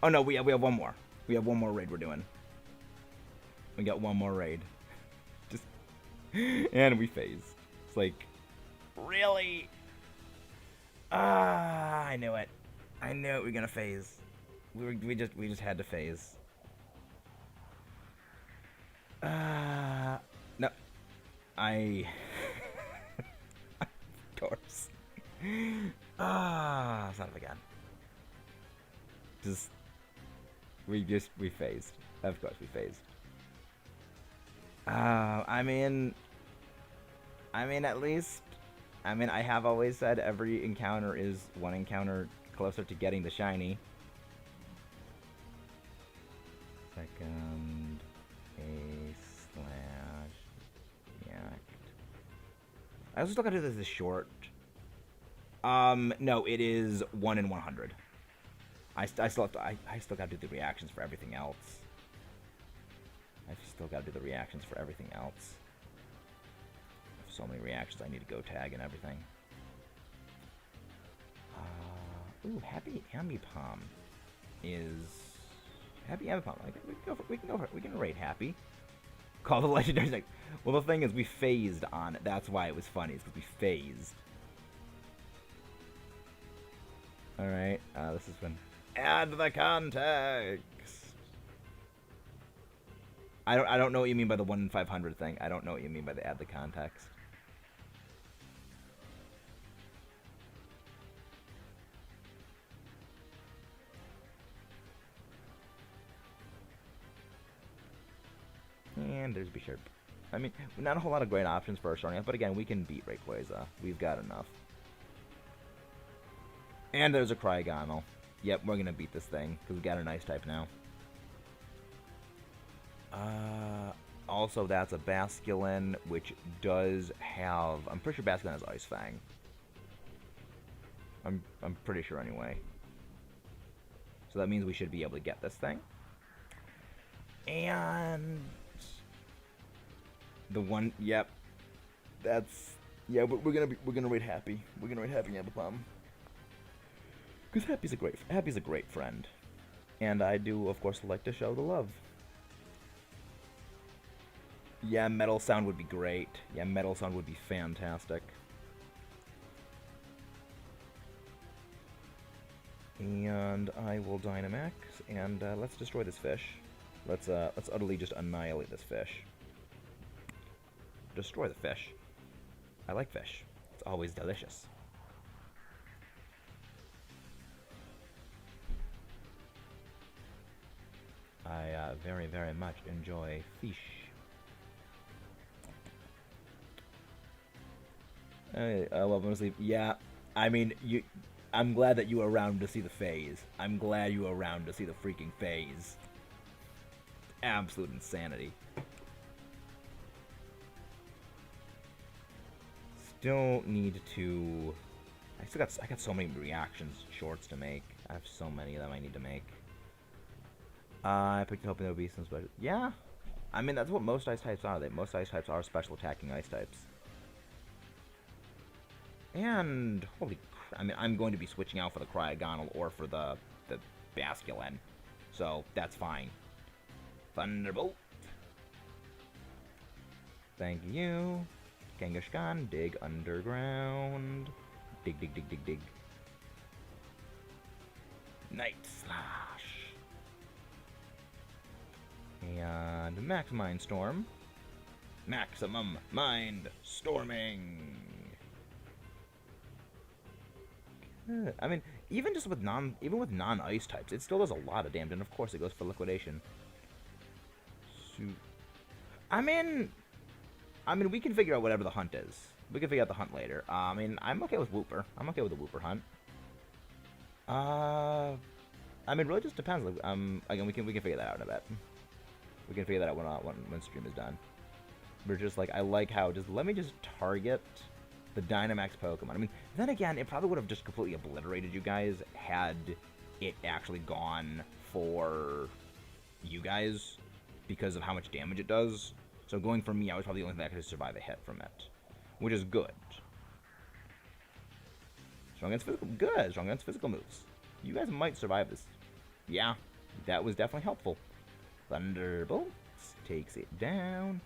Oh no, we have one more. We have one more raid we're doing. We got one more raid. Just... And we phased. It's like... Really? I knew it. I knew it. We were gonna phase. We just had to phase. No. Of course. Son of a gun. We phased. Of course we phased. I mean, at least, I have always said every encounter is one encounter closer to getting the shiny. Second, A/React. I also still gotta do this short. No, it is 1 in 100. I still gotta do the reactions for everything else. I've still gotta do the reactions for everything else. So many reactions I need to go tag and everything. Ooh, Happy Ambipom is... Happy Ambipom. We can go for it. We can raid Happy. Call the legendary. Like, well, the thing is, we phased on it. That's why it was funny. It's because we phased. Alright, this is when... Add the context! I don't know what you mean by the 1 in 500 thing. I don't know what you mean by the add the context. And there's Bisharp. I mean, not a whole lot of great options for our starting off, but again, we can beat Rayquaza. We've got enough. And there's a Cryogonal. Yep, we're gonna beat this thing, because we got an Ice-type now. Also, that's a Basculin, which does have... I'm pretty sure Basculin has Ice Fang. I'm pretty sure anyway. So that means we should be able to get this thing. And... The one, yep. That's, yeah. We're gonna rate Happy. We're gonna rate Happy Ambipom. Because Happy's a great friend, and I do of course like to show the love. Yeah, Metal Sound would be great. Yeah, Metal Sound would be fantastic. And I will Dynamax, and let's destroy this fish. Let's utterly just annihilate this fish. Destroy the fish. I like fish. It's always delicious. I very, very much enjoy fish. Well, mostly, yeah. I mean, I'm glad that you were around to see the phase. I'm glad you were around to see the freaking phase. Absolute insanity. Still need to. I got so many reactions shorts to make. I have so many of them I need to make. I picked it hoping there would be some special. Yeah, I mean that's what most ice types are. Most ice types are special attacking ice types. And holy crap, I mean I'm going to be switching out for the Cryogonal or for the Basculin, so that's fine. Thunderbolt. Thank you. Kangaskhan, dig underground. Dig, dig, dig, dig, dig. Night Slash. And Max Mind Storm. Maximum Mind Storming. I mean, even with non-ice types, it still does a lot of damage, and of course it goes for liquidation. I mean, we can figure out whatever the hunt is. We can figure out the hunt later. I mean, I'm okay with Wooper. I'm okay with the Wooper hunt. I mean, it really just depends. Like, again, we can figure that out in a bit. We can figure that out when stream is done. We're just like, I like how let me just target the Dynamax Pokemon. I mean, then again, it probably would have just completely obliterated you guys had it actually gone for you guys because of how much damage it does. So going for me, I was probably the only thing that could survive a hit from it, which is good. Strong against physical, good. Strong against physical moves. You guys might survive this. Yeah, that was definitely helpful. Thunderbolt takes it down.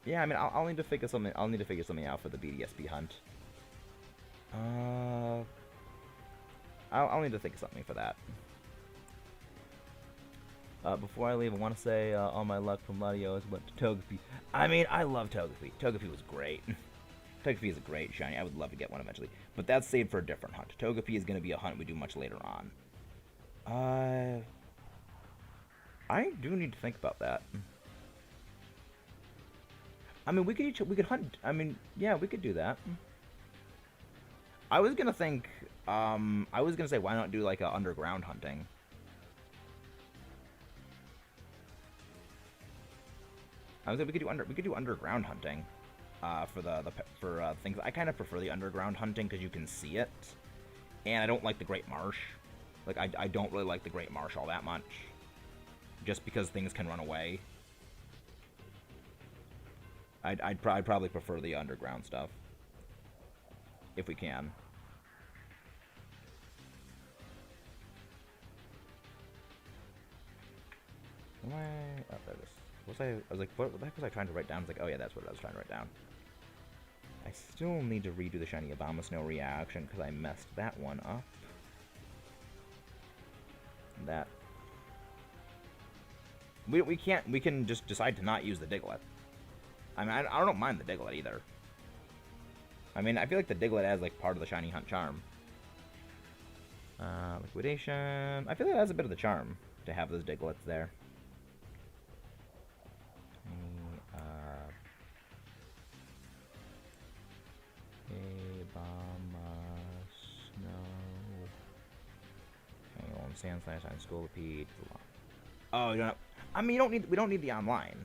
Yeah, I mean, I'll need to figure something. I'll need to figure something out for the BDSP hunt. I'll need to think of something for that. Before I leave, I want to say all my luck from Latios went to Togepi. I mean, I love Togepi. Togepi was great. Togepi is a great shiny. I would love to get one eventually. But that's saved for a different hunt. Togepi is going to be a hunt we do much later on. I do need to think about that. I mean, we could hunt. I mean, yeah, we could do that. I was gonna think. I was gonna say, why not do like a underground hunting? I was like, we could do underground hunting, for things. I kind of prefer the underground hunting because you can see it, and I don't like the Great Marsh. Like I don't really like the Great Marsh all that much, just because things can run away. I'd probably prefer the underground stuff, if we can. Oh, there it is. I was like, what the heck was I trying to write down? I was like, oh yeah, that's what I was trying to write down. I still need to redo the shiny Abomasnow reaction because I messed that one up. That we can just decide to not use the Diglett. I mean, I don't mind the Diglett either. I mean, I feel like the Diglett has like part of the shiny hunt charm. Liquidation. I feel like it has a bit of the charm to have those Digletts there. Sand Slash on Scolipede. Oh, you don't. I mean, we don't need the online.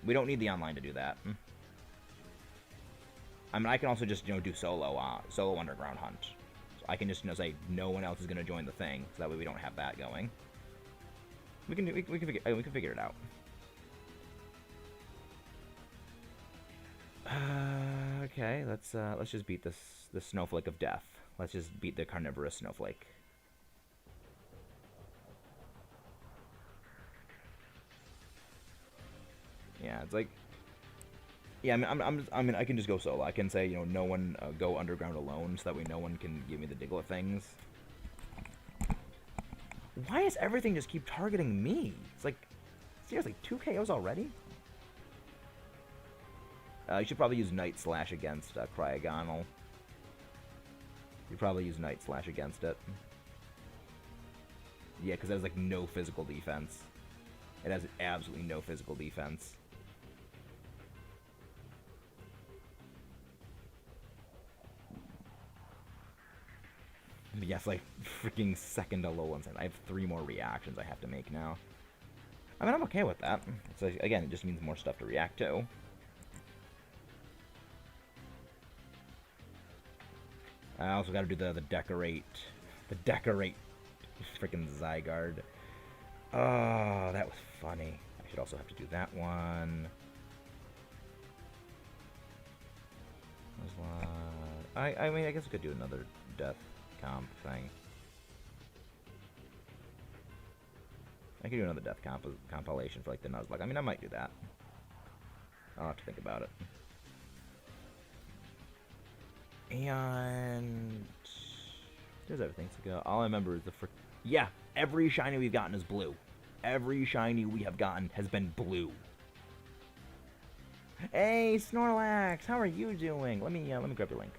We don't need the online to do that. I mean, I can also just do solo underground hunt. So I can just say no one else is gonna join the thing, so that way we don't have that going. We can figure it out. Okay, let's just beat this snowflake of death. Let's just beat the carnivorous snowflake. Yeah, it's like, yeah. I mean, I can just go solo. I can say, no one go underground alone, so that way no one can give me the Diglett things. Why does everything just keep targeting me? It's like, seriously, 2 KOs already? You should probably use Night Slash against Cryogonal. You probably use Night Slash against it. Yeah, because it has like no physical defense. It has absolutely no physical defense. But yes, like freaking second to Alolan Sand. I have 3 more reactions I have to make now. I mean, I'm okay with that. So again, it just means more stuff to react to. I also got to do the decorate freaking Zygarde. Oh, that was funny. I should also have to do that one. I mean, I guess I could do another death comp thing. I could do another death compilation for like the Nuzlocke. I mean, I might do that. I'll have to think about it. And there's everything to go. All I remember is yeah, every shiny we've gotten is blue. Every shiny we have gotten has been blue. Hey, Snorlax, how are you doing? Let me grab your link.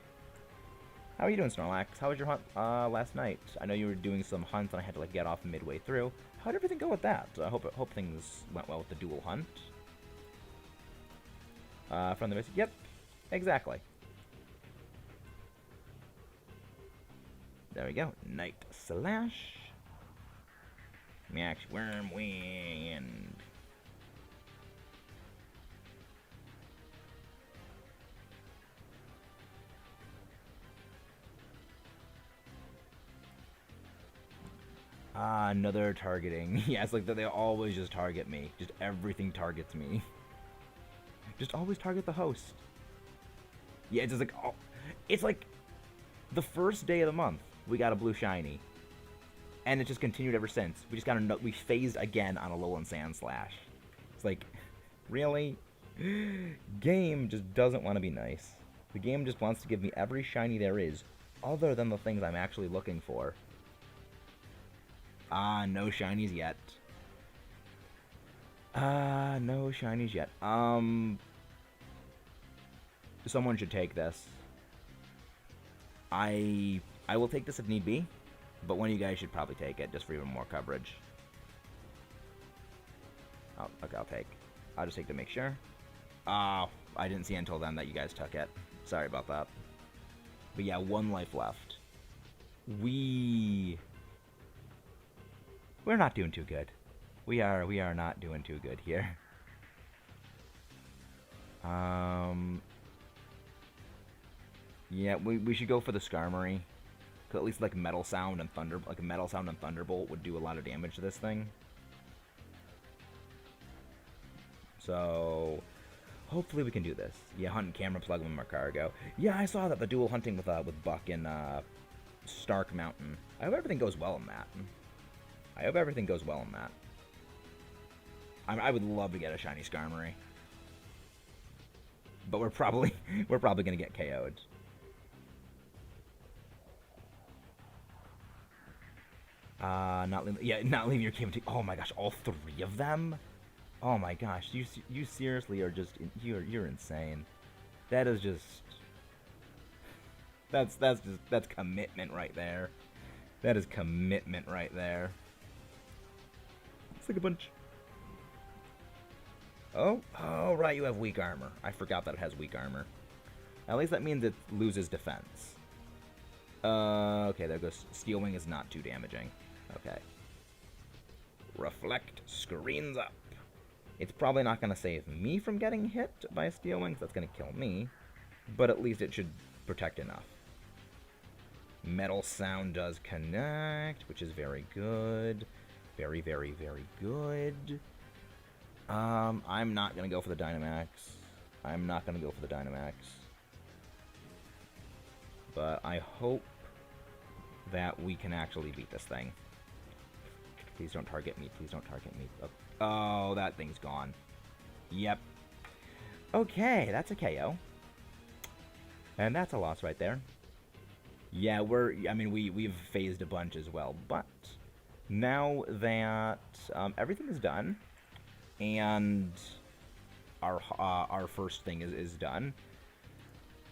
How are you doing, Snorlax? How was your hunt last night? I know you were doing some hunts, and I had to like get off midway through. How did everything go with that? I hope things went well with the dual hunt. From the message, yep, exactly. There we go. Night Slash. Max Wormwind. Ah, another targeting. Yeah, it's like they always just target me. Just everything targets me. Just always target the host. Yeah, it's just like, oh, it's like the first day of the month we got a blue shiny, and it just continued ever since. We just got we phased again on Alolan Sandslash. It's like, really? Game just doesn't want to be nice. The game just wants to give me every shiny there is, other than the things I'm actually looking for. Ah, no shinies yet. No shinies yet. Someone should take this. I will take this if need be, but one of you guys should probably take it just for even more coverage. Oh, okay, I'll just take to make sure. Oh, I didn't see until then that you guys took it. Sorry about that. But yeah, 1 life left. We're not doing too good. We are not doing too good here. Yeah, we should go for the Skarmory. Cause at least like Metal Sound and Thunderbolt would do a lot of damage to this thing. So hopefully we can do this. Yeah, hunt and camera plug with Marcargo. Yeah, I saw that the dual hunting with Buck in Stark Mountain. I hope everything goes well in that. I would love to get a shiny Skarmory, but we're probably gonna get KO'd. Not leaving your game. Oh my gosh, all 3 of them. Oh my gosh, you seriously are just you're insane. That is just that's commitment right there. That is commitment right there. It's like a bunch. Oh, right, you have weak armor. I forgot that it has weak armor. At least that means it loses defense. Okay, there goes. Steel Wing is not too damaging. Okay. Reflect screens up. It's probably not going to save me from getting hit by a Steel Wing, because that's going to kill me. But at least it should protect enough. Metal Sound does connect, which is very good. Very, very, very good. I'm not going to go for the Dynamax. I'm not going to go for the Dynamax. But I hope that we can actually beat this thing. Please don't target me. Please don't target me. Oh, that thing's gone. Yep. Okay, that's a KO. And that's a loss right there. Yeah, we've phased a bunch as well, but now that everything is done, and our first thing is done,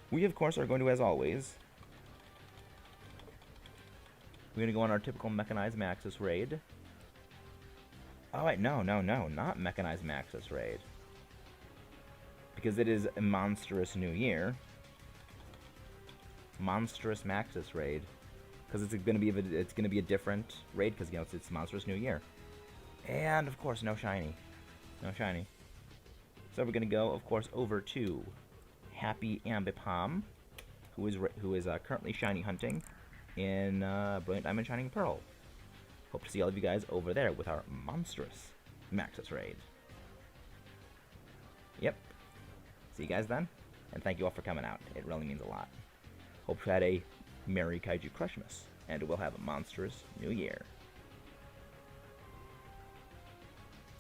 we of course are going to, as always, we're going to go on our typical Mechanized Maxis raid. Oh wait, no, not Mechanized Maxis raid, because it is a Monstrous New Year. Monstrous Maxis raid, because it's gonna be a different raid, because it's Monstrous New Year, and of course no shiny. So we're gonna go, of course, over to Happy Ambipom, who is currently shiny hunting in Brilliant Diamond Shining Pearl. Hope to see all of you guys over there with our Monstrous Maxis raid. Yep. See you guys then, and thank you all for coming out. It really means a lot. Hope you had a Merry Kaiju Crushmas, and we'll have a monstrous New Year.